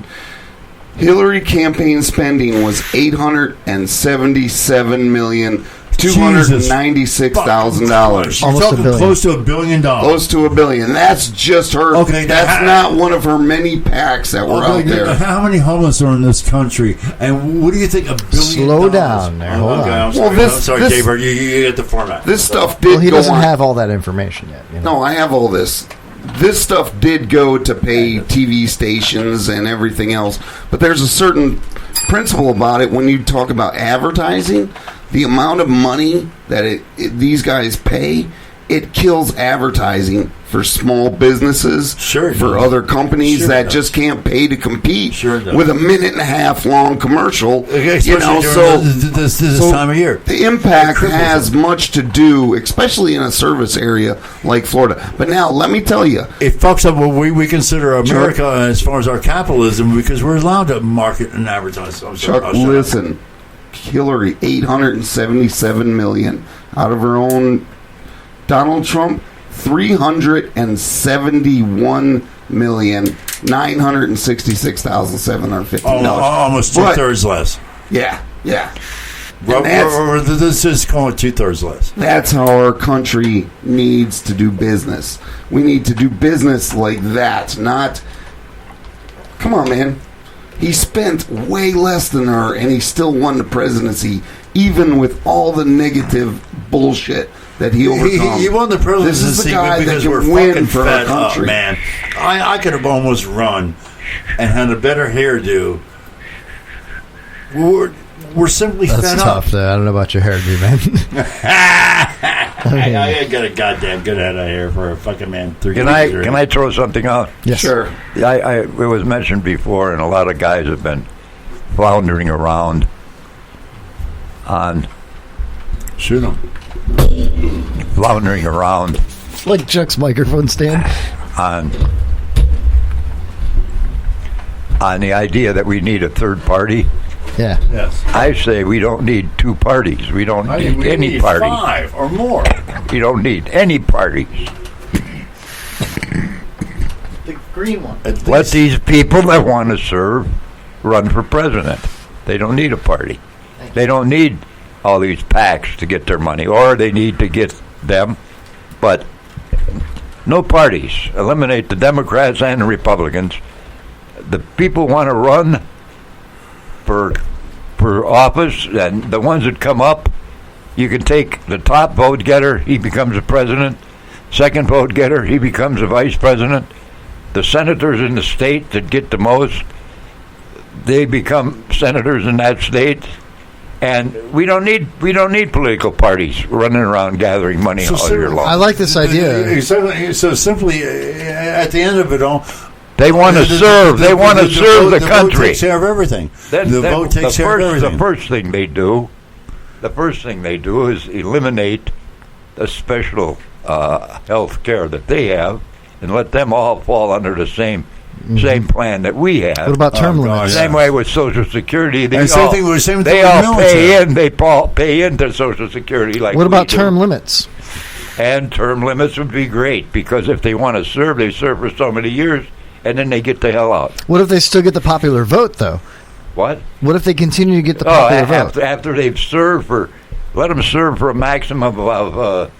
D: Hillary campaign spending was $877,296,000.
I: You're talking close to $1 billion.
D: Close to $1 billion. That's just her. Okay, that's not one of her many PACs that were out there.
I: How many homeless are in this country? And what do you think $1 billion?
H: Slow down there. Hold on.
I: I'm sorry, Jaybird. You get the format.
D: This stuff did.
H: Well, he
D: go
H: doesn't
D: on.
H: have all that information yet. You know?
D: No, I have all this. This stuff did go to pay TV stations and everything else, but there's a certain principle about it when you talk about advertising. The amount of money that these guys pay, it kills advertising for small businesses, for other companies that just can't pay to compete with a 1.5-minute long commercial.
I: Okay,
D: you know, so
I: this time of year,
D: the impact has much to do, especially in a service area like Florida. But now, let me tell you,
I: it fucks up what we consider America as far as our capitalism, because we're allowed to market and advertise.
D: Chuck, listen. Hillary, $877 million out of her own. Donald Trump, $371,966,750.
I: Almost 2/3 less.
D: Yeah.
I: This is called 2/3 less.
D: That's how our country needs to do business. We need to do business like that, not. Come on, man. He spent way less than her, and he still won the presidency, even with all the negative bullshit that he overcome.
I: He won the presidency
D: this is the guy
I: because
D: that
I: we're
D: can win
I: fucking
D: for
I: fed
D: our
I: up,
D: country.
I: man. I could have almost run and had a better hairdo. We're simply
H: That's
I: fed
H: tough,
I: up.
H: though. I don't know about your hairdo, man.
I: I got a goddamn good head of hair for a fucking man.
E: Can I throw something out?
H: Yes.
D: Sure.
E: It was mentioned before, and a lot of guys have been floundering around on.
I: Shoot them.
E: Floundering around.
H: Like Chuck's microphone stand.
E: On the idea that we need a third party.
H: Yeah.
I: Yes.
E: I say we don't need two parties. We don't need any party.
I: 5 or more.
E: We don't need any parties.
H: The green one.
E: Let these people that want to serve run for president. They don't need a party. They don't need all these PACs to get their money, or they need to get them. But no parties. Eliminate the Democrats and the Republicans. The people want to run for office, and the ones that come up, you can take the top vote getter, he becomes a president. Second vote getter, he becomes a vice president. the senators in the state that get the most, they become senators in that state. And we don't need political parties running around gathering money all year long.
H: I like this idea.
I: So simply, at the end of it all,
E: they want to serve. They want to serve the country.
I: Vote takes care of everything. The vote takes care of everything.
E: The first thing they do is eliminate the special health care that they have, and let them all fall under the same plan that we have.
H: What about term limits?
E: Same way with Social Security. They
I: all
E: pay in. They pay into Social Security. Like
H: what about term limits?
E: And term limits would be great, because if they want to serve, they serve for so many years, and then they get the hell out.
H: What if they still get the popular vote, though?
E: What?
H: What if they continue to get the popular vote?
E: After they've served let them serve for a maximum of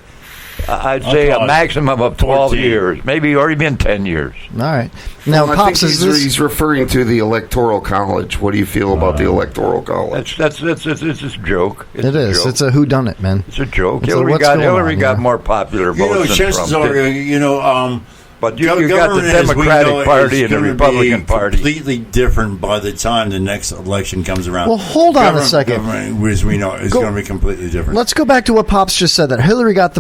E: I'd say a maximum of 12 years, maybe, or even 10 years.
H: All right. Now,
D: I
H: Pops,
D: think he's referring to the Electoral College. What do you feel about the Electoral College?
E: It's a joke.
H: It is. It's a whodunit, man.
E: It's a joke.
H: It's
E: Hillary got more popular votes than
I: chances
E: Trump
I: are,
E: but you got the Democratic Party and the Republican Party.
I: Completely different by the time the next election comes around.
H: Well, hold on a second.
I: Government, as we know, is going to be completely different.
H: Let's go back to what Pops just said, that Hillary got the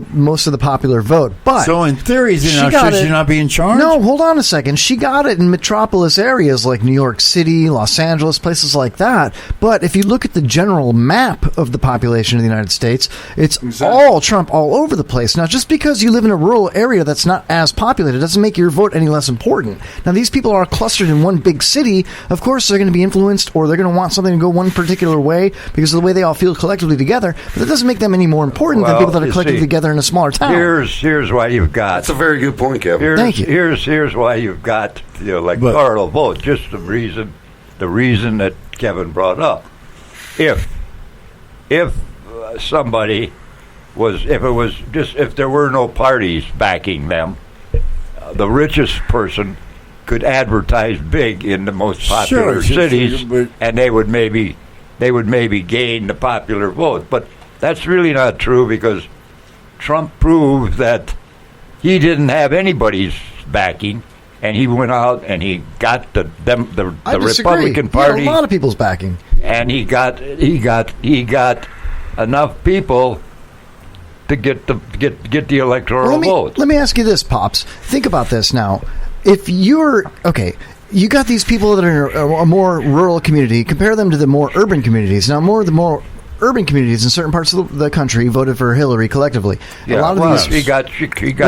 H: most of the popular vote. But
I: so in theory, should she not be in charge?
H: No, hold on a second. She got it in metropolis areas like New York City, Los Angeles, places like that. But if you look at the general map of the population of the United States, it's all Trump all over the place. Now, just because you live in a rural area that's not as populated doesn't make your vote any less important. Now, these people are clustered in one big city. Of course, they're going to be influenced, or they're going to want something to go one particular way because of the way they all feel collectively together. But that doesn't make them any more important than people that are collectively together in a smaller town.
E: Here's why you've got.
D: That's a very good point, Kevin.
H: Thank you.
E: Here's why you've got the electoral vote. Just the reason that Kevin brought up. If somebody was, if there were no parties backing them, the richest person could advertise big in the most popular cities, and they would maybe gain the popular vote. But that's really not true, because Trump proved that he didn't have anybody's backing, and he went out and he got the Republican Party.
H: He had a lot of people's backing,
E: and he got enough people to get the electoral vote.
H: Let me ask you this, Pops. Think about this now. If you're you got these people that are in a more rural community. Compare them to the more urban communities. Now, the more urban communities in certain parts of the country voted for Hillary collectively.
E: Yeah,
H: a lot of these.
E: She got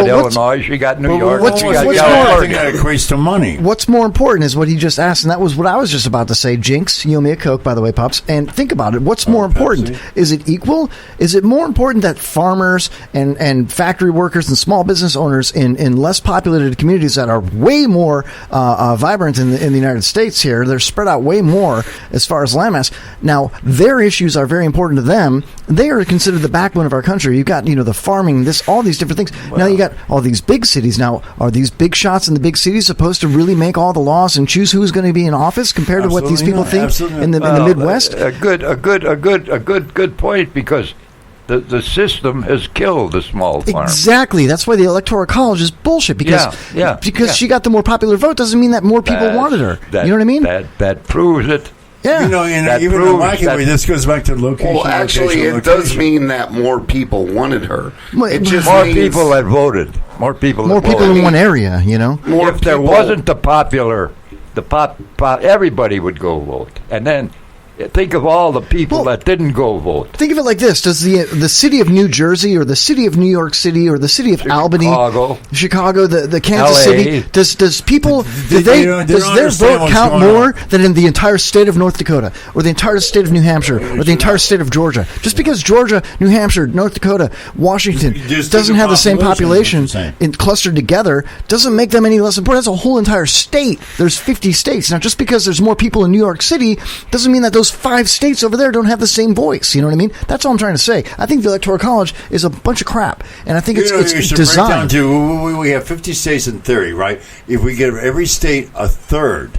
E: Illinois. She got New York.
I: What's
E: she got
I: California. That equates to money.
H: What's more important is what he just asked, and that was what I was just about to say. Jinx, you owe me a Coke, by the way, Pops. And think about it. What's more important?
I: Pepsi.
H: Is it equal? Is it more important that farmers and factory workers and small business owners in less populated communities that are way more vibrant in the United States here, they're spread out way more as far as landmass. Now, their issues are very important to them. They are considered the backbone of our country. You've got, the farming, all these different things. Wow. Now you got all these big cities. Now, are these big shots in the big cities supposed to really make all the laws and choose who's going to be in office compared to what these people think in the Midwest?
E: A good point, because the system has killed the small farm.
H: Exactly. That's why the Electoral College is bullshit. Because she got the more popular vote doesn't mean that more people wanted her. You know what I mean?
E: That proves it.
H: Yeah.
I: Even in my way, this goes back to location.
D: Well, actually, it does mean that more people wanted her.
E: It just more people that voted. More people
H: in one area,
E: If there wasn't everybody would go vote. And then think of all the people that didn't go vote.
H: Think of it like this: does the city of New Jersey, or the city of New York City, or the city of Albany, Chicago, the Kansas
E: LA.
H: City, does people does their vote count more than in the entire state of North Dakota, or the entire state of New Hampshire, or the entire state of Georgia? Just because Georgia, New Hampshire, North Dakota, Washington doesn't have the same population clustered together doesn't make them any less important. That's a whole entire state. There's 50 states. Now, just because there's more people in New York City doesn't mean that those 5 states over there don't have the same voice. You know what I mean? That's all I'm trying to say. I think the Electoral College is a bunch of crap, and I think it's designed.
I: Break down to, we have 50 states in theory, right? If we give every state a third,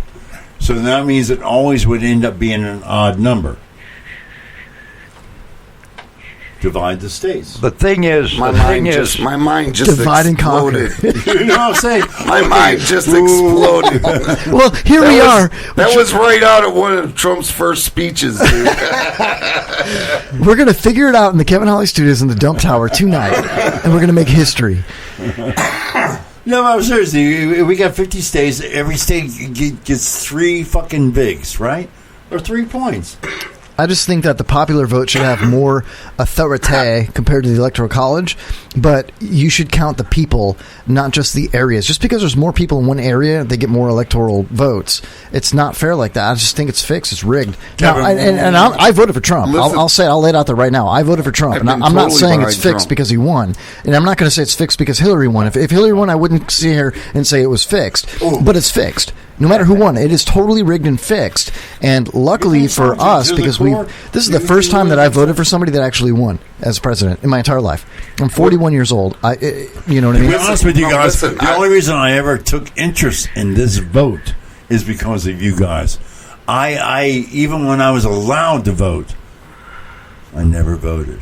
I: so that means it always would end up being an odd number. divide the states.
E: The thing is,
D: my mind just
H: divide and conquer.
D: exploded.
I: You know what I'm saying?
D: My mind just exploded.
H: Well, here we are.
D: That was right out of one of Trump's first speeches, dude.
H: We're going to figure it out in the Kevin Holly Studios in the Dump Tower tonight, and we're going to make history.
I: No, I'm seriously. We got 50 states. Every state gets 3 fucking bigs, right? Or 3 points.
H: I just think that the popular vote should have more authority compared to the Electoral College, but you should count the people, not just the areas. Just because there's more people in one area, they get more electoral votes. It's not fair like that. I just think it's fixed. It's rigged. Now, I voted for Trump. I'll lay it out there right now. I voted for Trump. And I'm not saying it's fixed because he won. And I'm not going to say it's fixed because Hillary won. If Hillary won, I wouldn't sit here and say it was fixed. But it's fixed. No matter who won, it is totally rigged and fixed. And luckily for us, because this is the first time that I voted for somebody that actually won as president in my entire life. I'm 41 years old. You know what I mean?
I: To be honest with you guys, the only reason I ever took interest in this vote is because of you guys. I even when I was allowed to vote, I never voted.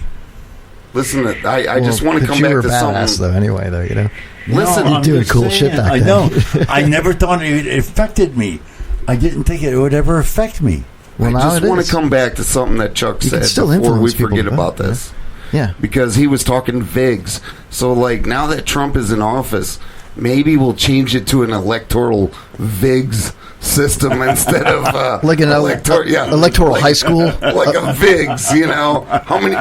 D: Listen, I just want to come back to something.
H: Though, anyway, though, you know.
D: Listen,
H: you're doing cool shit back then.
I: I know. I never thought it affected me. I didn't think it would ever affect me.
D: Well, I just want to come back to something that Chuck said before we forget about this.
H: Yeah.
D: Because he was talking VIGs. So, like, now that Trump is in office, maybe we'll change it to an electoral VIGs system instead of
H: like an electoral high school,
D: like a VIGs. You know, how many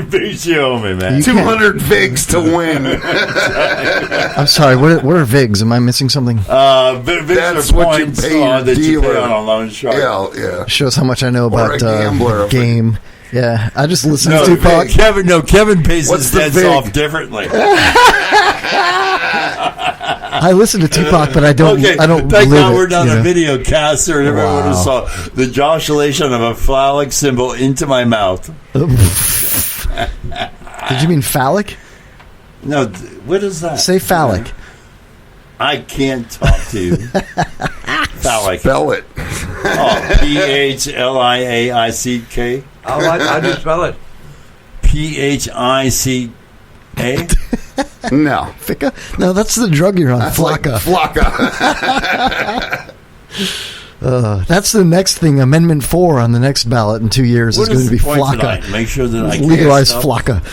I: VIGs you owe me, man?
D: 200 VIGs to win.
H: I'm sorry. What are VIGs? Am I missing something?
I: That's what you pay on a loan shark.
D: Yeah.
H: Shows how much I know about game. Yeah, I just listen to Tupac.
I: Kevin pays his debts off differently.
H: I listen to Tupac, but I don't.
I: Okay,
H: I don't.
I: Thank God we're
H: it,
I: not a video caster, and everyone would have saw the joculation of a phallic symbol into my mouth.
H: Did you mean phallic?
I: No. What is that?
H: Say phallic.
I: I can't talk to you. Phallic.
D: Spell it.
I: PHLIAICK.
E: How do you spell it?
I: PHICA.
D: No.
H: Ficca? No, that's the drug you're on.
D: That's
H: Flocka.
D: Like Flocka.
H: That's the next thing. Amendment 4 on the next ballot in 2 years is going to be Flocka.
I: Tonight? Make sure that I
H: legalize Flocka.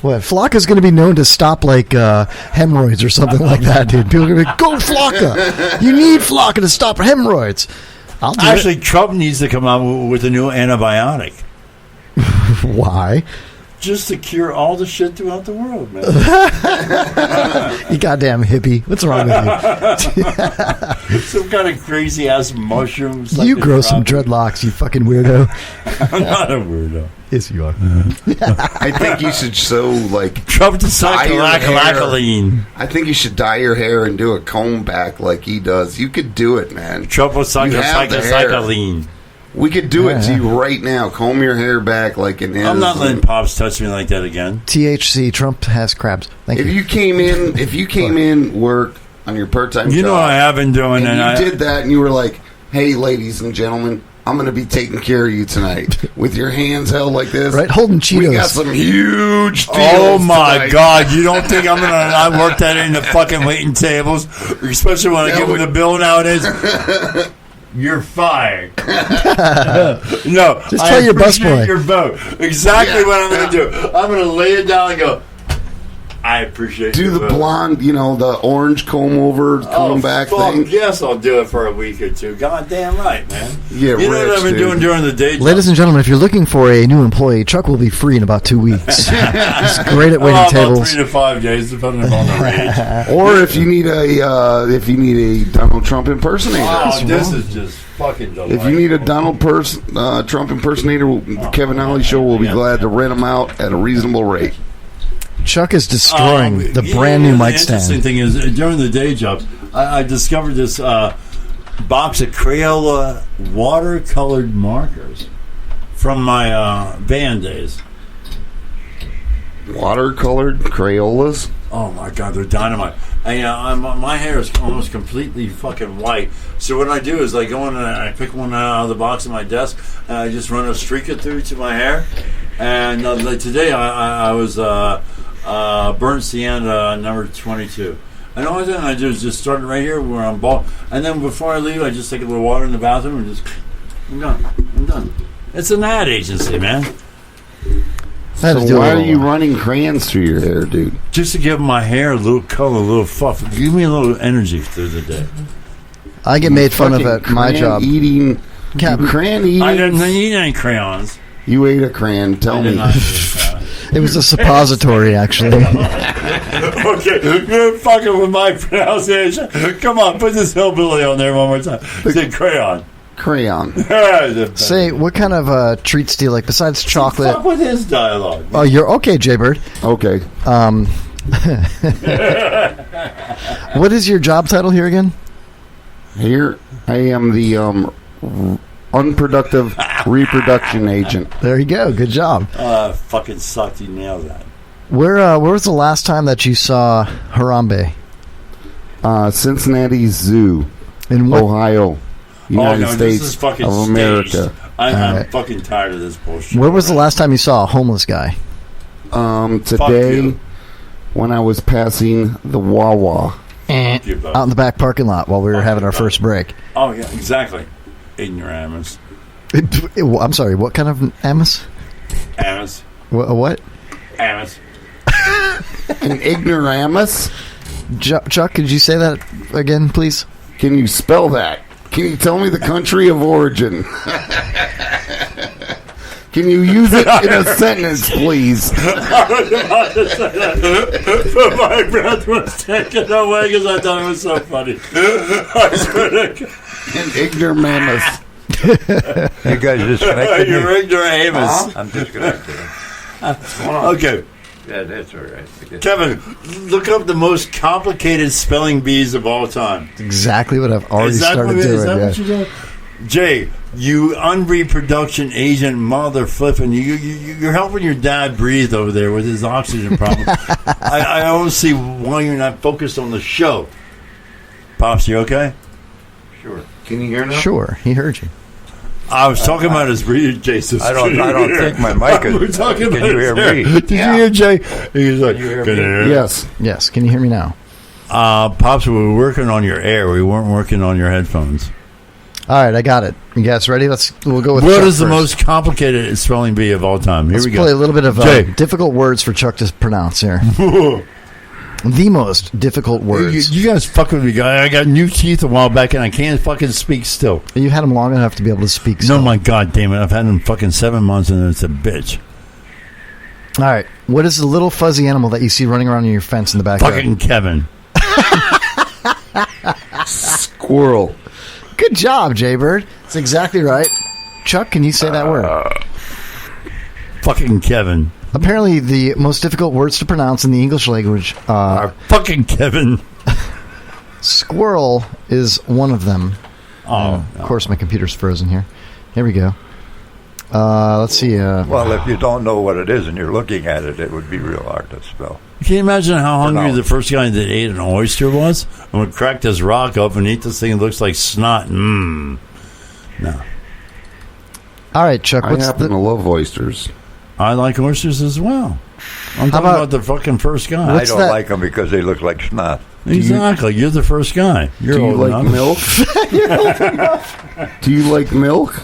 H: What? Flocka is going to be known to stop like hemorrhoids or something like that, dude. People are going to be go Flocka. You need Flocka to stop hemorrhoids.
I: Actually, Trump needs to come out with a new antibiotic.
H: Why?
I: Just to cure all the shit throughout the world, man.
H: You goddamn hippie. What's wrong with
I: you? Some kind of crazy-ass mushrooms.
H: You grow some dreadlocks, you fucking weirdo.
I: I'm not a weirdo.
H: Yes, you are.
D: I think you should
I: Trump to cyclacaline.
D: I think you should dye your hair and do a comb back like he does. You could do it, man.
I: Trump to cyclacaline.
D: We could do it to you right now. Comb your hair back like an
I: I'm not letting Pops touch me like that again.
H: THC. Trump has crabs. Thank you.
D: If you came in work on your part-time job,
I: know what I have been doing,
D: and you did that, and you were like, "Hey, ladies and gentlemen, I'm going to be taking care of you tonight," with your hands held like this,
H: right, holding Cheetos.
D: We got some huge deals.
I: Oh my
D: tonight.
I: God! You don't think I'm going to not work that into fucking waiting tables, especially when I give them the bill nowadays? You're fired. No,
H: just tell your busboy
I: your vote. Exactly what I'm going to do. I'm going to lay it down and go, I appreciate
D: do the blonde, the orange comb over, comb back thing.
I: Yes, I'll do it for a week or two. God damn right, man.
D: Yeah,
I: you know what I've been doing during the day.
H: Ladies and gentlemen, if you're looking for a new employee, Chuck will be free in about 2 weeks. He's great at waiting tables.
I: About 3 to 5 days, depending on the range.
D: Or if you need a Donald Trump impersonator.
I: Oh, this is just fucking delightful.
D: If you need a Donald Trump impersonator, the Kevin Holly Show will be glad to rent them out at a reasonable rate.
H: Chuck is destroying the brand new mic stand.
I: The interesting thing is, during the day jobs, I discovered this box of Crayola watercolored markers from my band days.
D: Watercolored Crayolas?
I: Oh my God, they're dynamite. My hair is almost completely fucking white. So what I do is I go in and I pick one out of the box on my desk, and I just run a streaker through to my hair. And like today, I was burnt sienna number 22. And the only thing I do is just start right here where I'm bald. And then before I leave, I just take a little water in the bathroom and I'm done. It's an ad agency, man.
D: So why are you running crayons through your hair, dude?
I: Just to give my hair a little color, a little fluff. Give me a little energy through the day.
H: I get made fun of at my job.
D: Eating crayon eating.
I: I didn't eat any crayons.
D: You ate a crayon. Tell me.
H: It was a suppository, actually.
I: Okay, you're fucking with my pronunciation. Come on, put this hillbilly on there one more time. Say crayon.
D: Crayon.
H: Say, what kind of treats do you like besides chocolate?
I: Fuck with his dialogue.
H: Oh, you're okay, Jaybird.
D: Okay.
H: What is your job title here again?
D: Here, I am the unproductive reproduction agent.
H: There you go. Good job.
I: Fucking sucked. You nailed that.
H: Where was the last time that you saw Harambe?
D: Cincinnati Zoo in Ohio, United States
I: this is fucking
D: of America.
I: staged. I'm fucking tired of this bullshit.
H: Where was the last time you saw a homeless guy?
D: Today, when I was passing the Wawa.
H: Out in the back parking lot while we were having our first break.
I: Oh, yeah, exactly. Ignoramus.
H: I'm sorry, what kind of Amos?
I: Amos.
H: What?
I: Amos.
D: An ignoramus?
H: Chuck, could you say that again, please?
D: Can you spell that? Can you tell me the country of origin? Can you use it in a sentence, please?
I: I was about to say that, but my breath was taken away because I thought it was so funny. I swear to God.
D: An ignoramus.
E: You guys disconnected me?
I: You're ignoramus.
E: I'm disconnected.
I: Okay.
E: Yeah, that's all right.
I: Kevin, look up the most complicated spelling bees of all time.
H: That's exactly what I've already started doing.
I: Is that what you do? Jay, you unreproduction agent mother flipping, you're helping your dad breathe over there with his oxygen problem. I don't see why you're not focused on the show. Pops, you okay?
E: Sure.
D: Can you hear now?
H: Sure, he heard you.
I: I was talking about his breathing, Jason.
E: I don't think my mic is.
I: We're talking
E: Can
I: about
E: you hear
I: his
E: me?
I: hair. Did you hear Jay? He was like,
E: Can you hear
I: "Can
E: me?"
I: you hear?"
D: Yes.
H: Yes, can you hear me now?
I: Pops, we were working on your air. We weren't working on your headphones.
H: All right, I got it. You guys ready? We'll go with
I: What
H: Chuck
I: is the
H: first.
I: most complicated spelling bee of all time? Here
H: Let's
I: we go.
H: play a little bit of
I: Jay.
H: difficult words for Chuck to pronounce here. The most difficult words.
I: You guys fuck with me, guy. I got new teeth a while back, and I can't fucking speak still.
H: You had them long enough to be able to speak still.
I: No, my God damn it. I've had them fucking 7 months, and it's a bitch.
H: All right. What is the little fuzzy animal that you see running around in your fence in the backyard?
I: Fucking Kevin.
D: Squirrel.
H: Good job, Jaybird. That's exactly right. Chuck, can you say that word?
I: Fucking Kevin.
H: Apparently, the most difficult words to pronounce in the English language are
I: fucking Kevin.
H: Squirrel is one of them.
I: Oh,
H: of course, my computer's frozen here. Here we go. Let's see.
E: Well, if you don't know what it is and you're looking at it, it would be real hard to spell.
I: Can you imagine how hungry
E: No.
I: the first guy that ate an oyster was? And would crack this rock up and eat this thing that looks like snot. No.
H: All right, Chuck.
D: I happen to love oysters.
I: I like oysters as well. I'm talking about the fucking first guy.
E: I don't like them because they look like snot.
I: Exactly. You're the first guy. You're
D: Do you
I: old
D: like
I: enough.
D: milk? Do you like milk?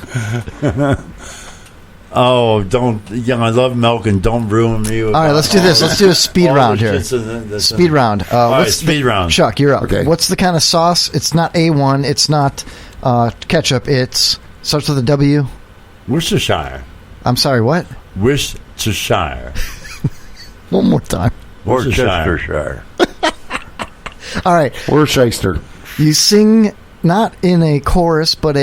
I: Oh, don't. Yeah, I love milk, and don't ruin me.
H: All right, let's do this. Let's do a speed round here. Speed round.
I: All right,
H: what's
I: speed round.
H: Chuck, you're up.
D: Okay.
H: What's the kind of sauce? It's not A1. It's not ketchup. It's starts with a W.
I: Worcestershire.
H: I'm sorry, what?
I: Worcestershire.
H: One more time.
E: Worcestershire.
H: All right.
D: Worcester.
H: You sing not in a chorus, but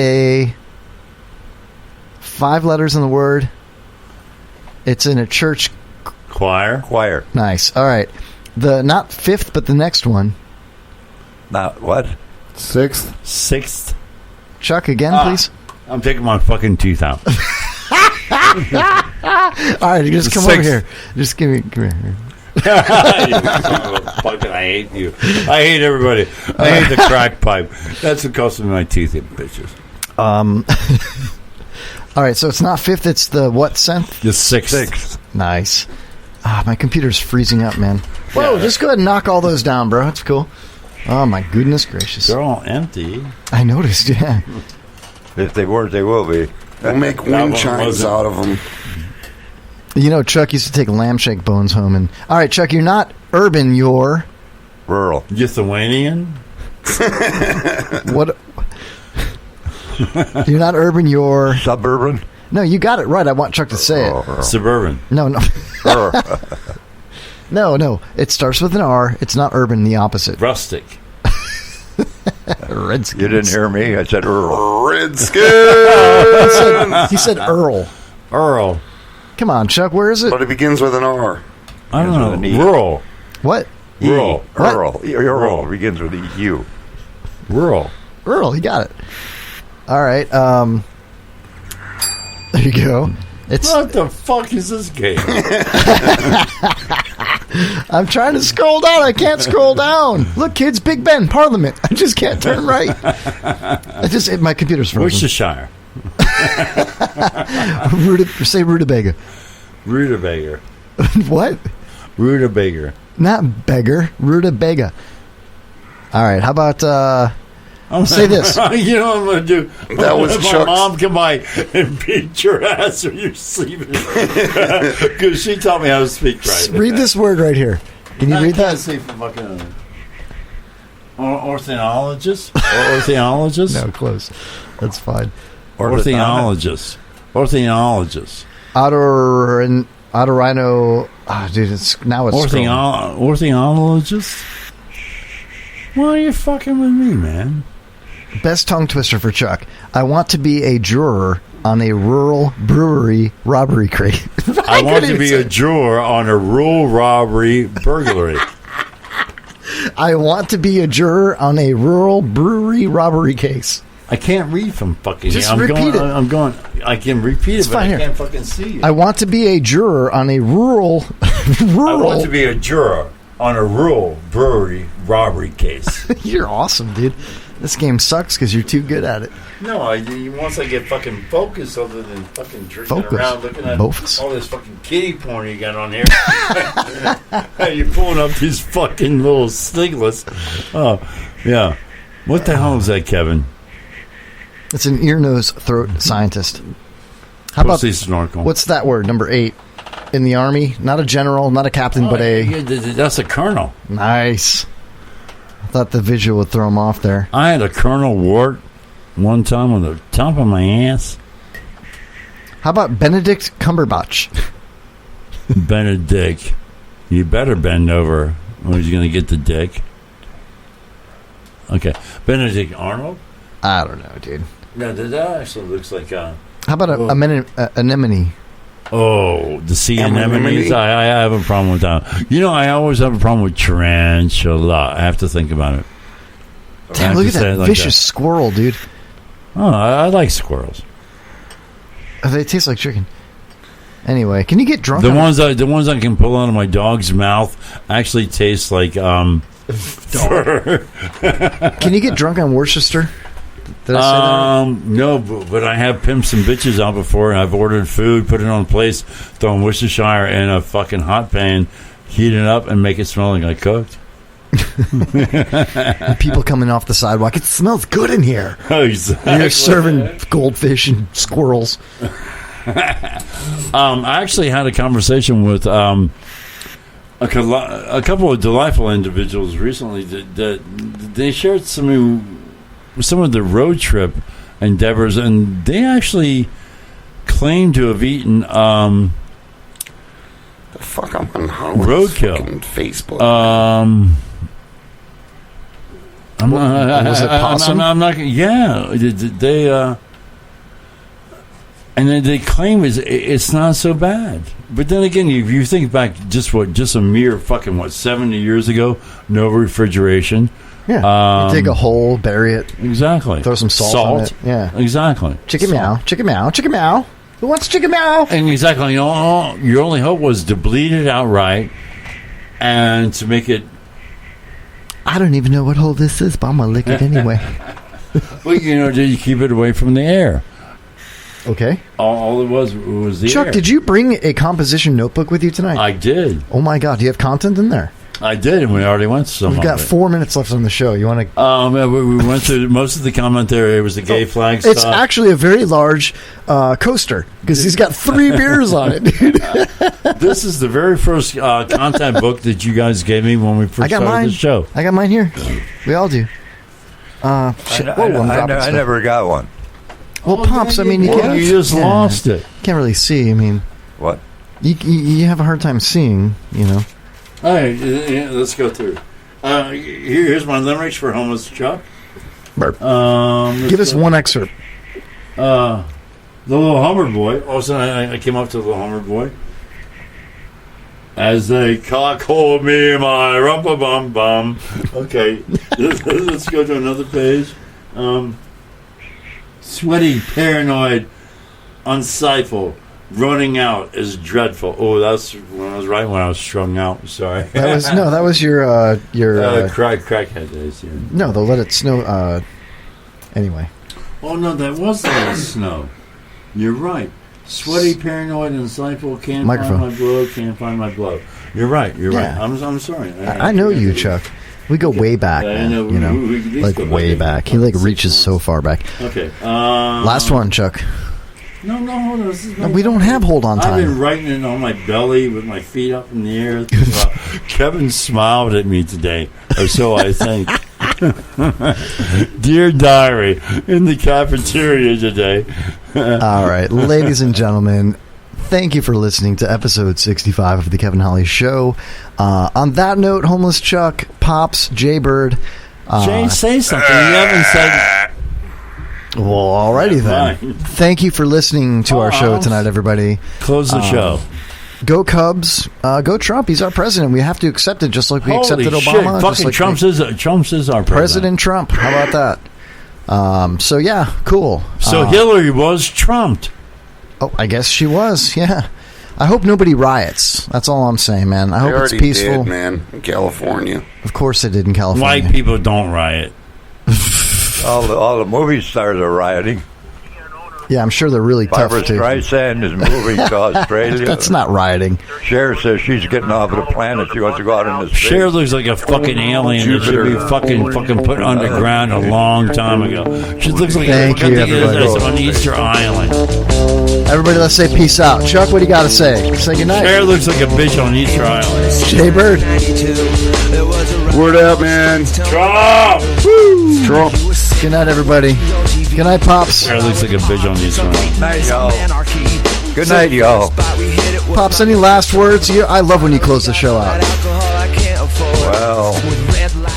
H: 5 letters in the word. It's in a church
I: choir.
E: Choir.
H: Nice. All right. The not 5th, but the next one.
E: Not what?
D: 6th.
I: 6th.
H: Chuck, again, please.
I: I'm taking my fucking teeth out.
H: All right, just come over here. Just come here.
I: You son of a fucking, I hate you. I hate everybody. I hate the crack pipe. That's what cost me my teeth, you bitches.
H: All right, so it's not fifth, it's the what cent?
B: The sixth.
H: Nice. My computer's freezing up, man. Whoa, just go ahead and knock all those down, bro. That's cool. Oh, my goodness gracious.
B: They're all empty.
H: I noticed, yeah.
E: If they weren't, they will be.
D: We'll make wind chimes out of them.
H: You know, Chuck used to take lamb shank bones home. And all right, Chuck, you're not urban, you're...
E: rural.
B: Lithuanian?
H: What... You're not urban, you're...
E: Suburban?
H: No, you got it right. I want Chuck to say it.
B: Suburban.
H: No. No. It starts with an R. It's not urban, the opposite.
B: Rustic.
H: Redskins.
E: You didn't hear me? I said Earl.
D: Redskins!
H: he said Earl.
B: Earl.
H: Come on, Chuck. Where is it?
D: But it begins with an R.
B: I don't know. Rural.
H: What?
B: Rural.
E: Earl. Earl begins with E-U.
B: Rural.
H: Earl, you got it. All right. There you go.
B: What the fuck is this game?
H: I'm trying to scroll down. I can't scroll down. Look, kids, Big Ben, Parliament. I just can't turn right. My computer's frozen.
B: Worcestershire.
H: Say rutabaga.
B: Rutabaga.
H: What?
B: Rutabaga.
H: Not beggar. Rutabaga. All right. How about... say this.
B: You know what I'm going to do?
D: That was
B: my
D: Chuck's.
B: mom come by and beat your ass when you're sleeping. Because she taught me how to speak right.
H: Read this word right here. Can you read that?
B: Say for fucking ornithologist? Ornithologist?
H: No, close. That's fine.
B: Ornithologist. Ornithologist.
H: Otorino. Dude, it's scrolling.
B: Ornithologist? Why are you fucking with me, man?
H: Best tongue twister for Chuck. I want to be a juror on a rural brewery robbery crate.
B: I want to be a juror on a rural robbery burglary.
H: I want to be a juror on a rural brewery robbery case.
B: I can't read from fucking
H: Just
B: here.
H: repeat it.
B: I can repeat
H: It's
B: it, but
H: fine
B: I
H: here.
B: can't fucking see it.
H: I want to be a juror on a rural...
B: I want to be a juror on a rural brewery robbery case.
H: You're awesome, dude. This game sucks because you're too good at it.
B: No, once I get fucking focused other than fucking drinking
H: Focus.
B: around looking at
H: Bofus.
B: all this fucking kitty porn you got on here. You're pulling up these fucking little sniglets. Oh, yeah. What the hell is that, Kevin?
H: It's an ear, nose, throat scientist. How about
B: Pussy snorkel.
H: What's that word? Number 8 in the Army. Not a general, not a captain, but a...
B: Yeah, that's a colonel.
H: Nice. I thought the visual would throw him off there.
B: I had a Colonel Wart one time on the top of my ass.
H: How about Benedict Cumberbatch?
B: Benedict. You better bend over or he's going to get the dick. Okay. Benedict Arnold?
H: I don't know, dude.
B: No, that actually looks like a...
H: How about anemone?
B: Oh, the sea anemones? I have a problem with that. You know, I always have a problem with tarantula. I have to think about it.
H: Damn, look at that vicious squirrel, dude.
B: Oh, I like squirrels.
H: They taste like chicken. Anyway, can you get drunk?
B: The ones I can pull out of my dog's mouth actually taste like fur.
H: Can you get drunk on Worcester? Did I say that?
B: No, but I have pimped some bitches out before, and I've ordered food, put it on a place, thrown Worcestershire in a fucking hot pan, heat it up, and make it smell like I cooked.
H: People coming off the sidewalk. It smells good in here.
B: Exactly.
H: You're serving goldfish and squirrels.
B: I actually had a conversation with a couple of delightful individuals recently that they shared some of the road trip endeavors, and they actually claim to have eaten
D: the fuck, I'm on
B: roadkill.
D: Facebook.
H: Was it possum?
B: I'm not. Yeah, they and then they claim it's not so bad. But then again, if you think back, just a mere fucking 70 years ago, no refrigeration.
H: Yeah, you dig a hole, bury it.
B: Exactly.
H: Throw some salt on it. Yeah,
B: exactly.
H: Chicken meow, chicken meow, chicken meow. Who wants chicken meow?
B: And exactly, your only hope was to bleed it outright and to make it.
H: I don't even know what hole this is, but I'm gonna lick it anyway.
B: Well, you keep it away from the air.
H: Okay.
B: All it was the
H: Chuck,
B: air.
H: did you bring a composition notebook with you tonight?
B: I did.
H: Oh my God, do you have content in there?
B: I did, and we already went to some.
H: We've got 4 minutes left on the show. You want to?
B: We went through most of the commentary. It was the gay flag stuff.
H: It's actually a very large coaster because he's got 3 beers on it, dude.
B: This is the very first content book that you guys gave me when we first started the show.
H: I got mine here. We all do. Shit.
E: I never got one.
H: Well, Pops, I mean, you can't.
B: You just lost it.
H: Can't really see. I mean,
E: what?
H: You have a hard time seeing, you know.
B: All right, let's go through. Here's my limericks for homeless Chuck.
H: Give us one excerpt.
B: The little Hummer boy. All of a sudden, I came up to the little Hummer boy. As they cockhold me, my rumpa bum bum. Okay, let's go to another page. Sweaty, paranoid, unsightful. Running out is dreadful. Oh, that's when I was strung out. Sorry.
H: That was your
B: crackhead days. Yeah.
H: No, the Let It Snow. Anyway.
B: Oh no, that was Let It Snow. You're right. Sweaty, paranoid, insightful. Can't find my blow. Can't find my blow. You're right. You're right. I'm sorry.
H: I know you, Chuck. We go way back, man. You know, like way back. He like reaches so far back.
B: Okay.
H: Last one, Chuck.
B: No, hold on.
H: We don't have hold on time.
B: I've been writing it on my belly with my feet up in the air. Kevin smiled at me today, or so I think. Dear Diary, in the cafeteria today.
H: All right, ladies and gentlemen, thank you for listening to episode 65 of the Kevin Holly Show. On that note, homeless Chuck, Pops, Jaybird.
B: Jay, say something. You haven't said.
H: Well, alrighty then. Thank you for listening to our show tonight, everybody.
B: Close the show.
H: Go Cubs. Go Trump. He's our president. We have to accept it just like we accepted Obama.
B: Shit. Fucking like Trump is our president.
H: President Trump. How about that? So, yeah, cool.
B: So Hillary was trumped.
H: Oh, I guess she was, yeah. I hope nobody riots. That's all I'm saying, man. I hope it's peaceful.
D: Did, man, in California.
H: Of course they did in California.
B: White people don't riot.
E: All the movie stars are rioting.
H: Yeah, I'm sure they're really
E: Barbara
H: tough too.
E: Streisand is moving to Australia.
H: That's not rioting.
E: Cher says she's getting off of the planet. She wants to go out in the space.
B: Cher looks like a fucking alien that should be fucking put underground a long time ago. She looks like on Easter Island.
H: Everybody, let's say peace out. Chuck, what do you got to say? Say goodnight.
B: Cher looks like a bitch on Easter Island.
H: Jaybird.
D: Word out, man.
B: Trump.
D: Woo. Trump.
H: Good night, everybody. Good night, Pops.
B: Cher looks like a bitch on Easter Island.
E: Good night, y'all. Good night, y'all.
H: Pops, any last words? I love when you close the show out.
E: Well,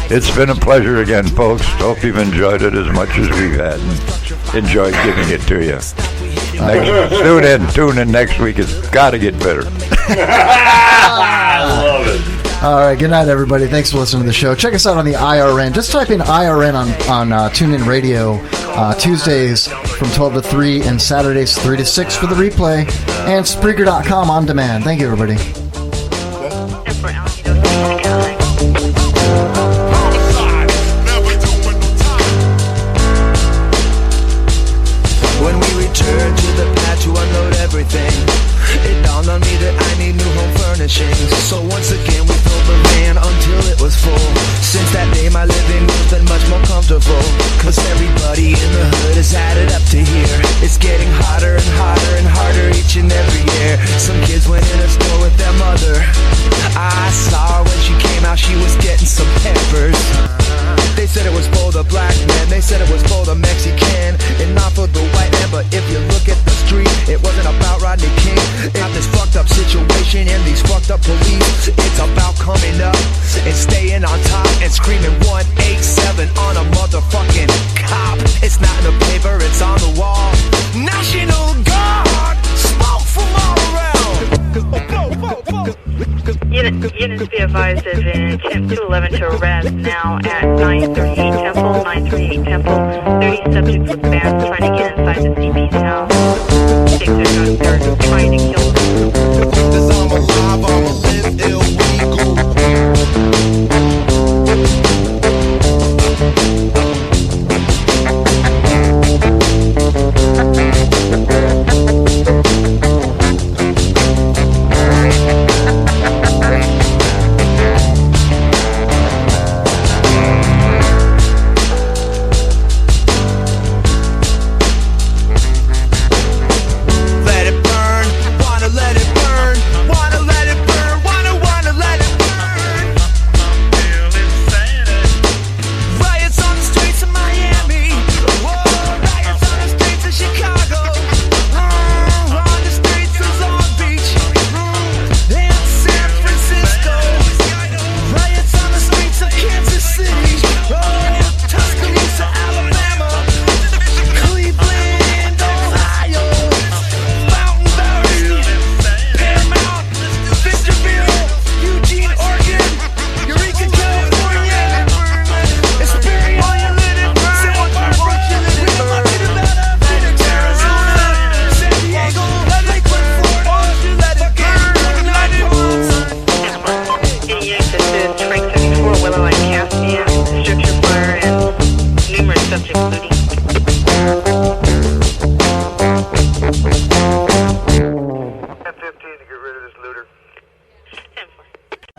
E: it's been a pleasure again, folks. Hope you've enjoyed it as much as we've had. Enjoyed giving it to you. Tune in next week. It's got to get better.
B: I love it.
H: All right, good night, everybody. Thanks for listening to the show. Check us out on the IRN. Just type in IRN on TuneIn Radio, Tuesdays from 12 to 3 and Saturdays 3 to 6 for the replay, and Spreaker.com on demand. Thank you, everybody.
O: When we return to the pad to unload everything, it dawned on me that I need new home furnishings. So once again we filled the van until it was full. Since that day my living room's been much more comfortable, cause everybody in the hood has added up to here. It's getting hotter and hotter and harder each and every year. Some kids went in a store with their mother. I saw her when she came out, she was getting some peppers. They said it was for the black man, they said it was for the Mexican, and not for the white man. But if you look at the street, it wasn't about Rodney King. Not this fucked up situation and these fucked up police. It's about coming up and staying on top and screaming 187 on a motherfucking cop. It's not in the paper, it's on the wall. National Guard, smoke from all around.
C: Units be advised have been 10-11 to arrest now at 938 Temple, 938 Temple. 30 subjects with bands trying to get inside the CP's house. 6 are trying to kill them.
O: Cause I'm alive, I'ma live illegal.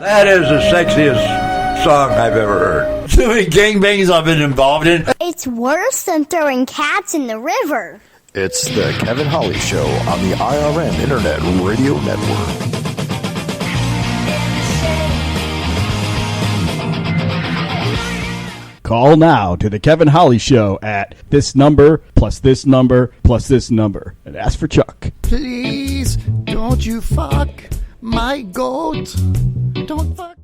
E: That is the sexiest song I've ever heard.
B: Too many gangbangs I've been involved in.
S: It's worse than throwing cats in the river.
T: It's the Kevin Holly Show on the IRN Internet Radio Network.
J: Call now to the Kevin Holly Show at this number plus this number plus this number and ask for Chuck.
A: Please, don't you fuck my goat. Don't fuck.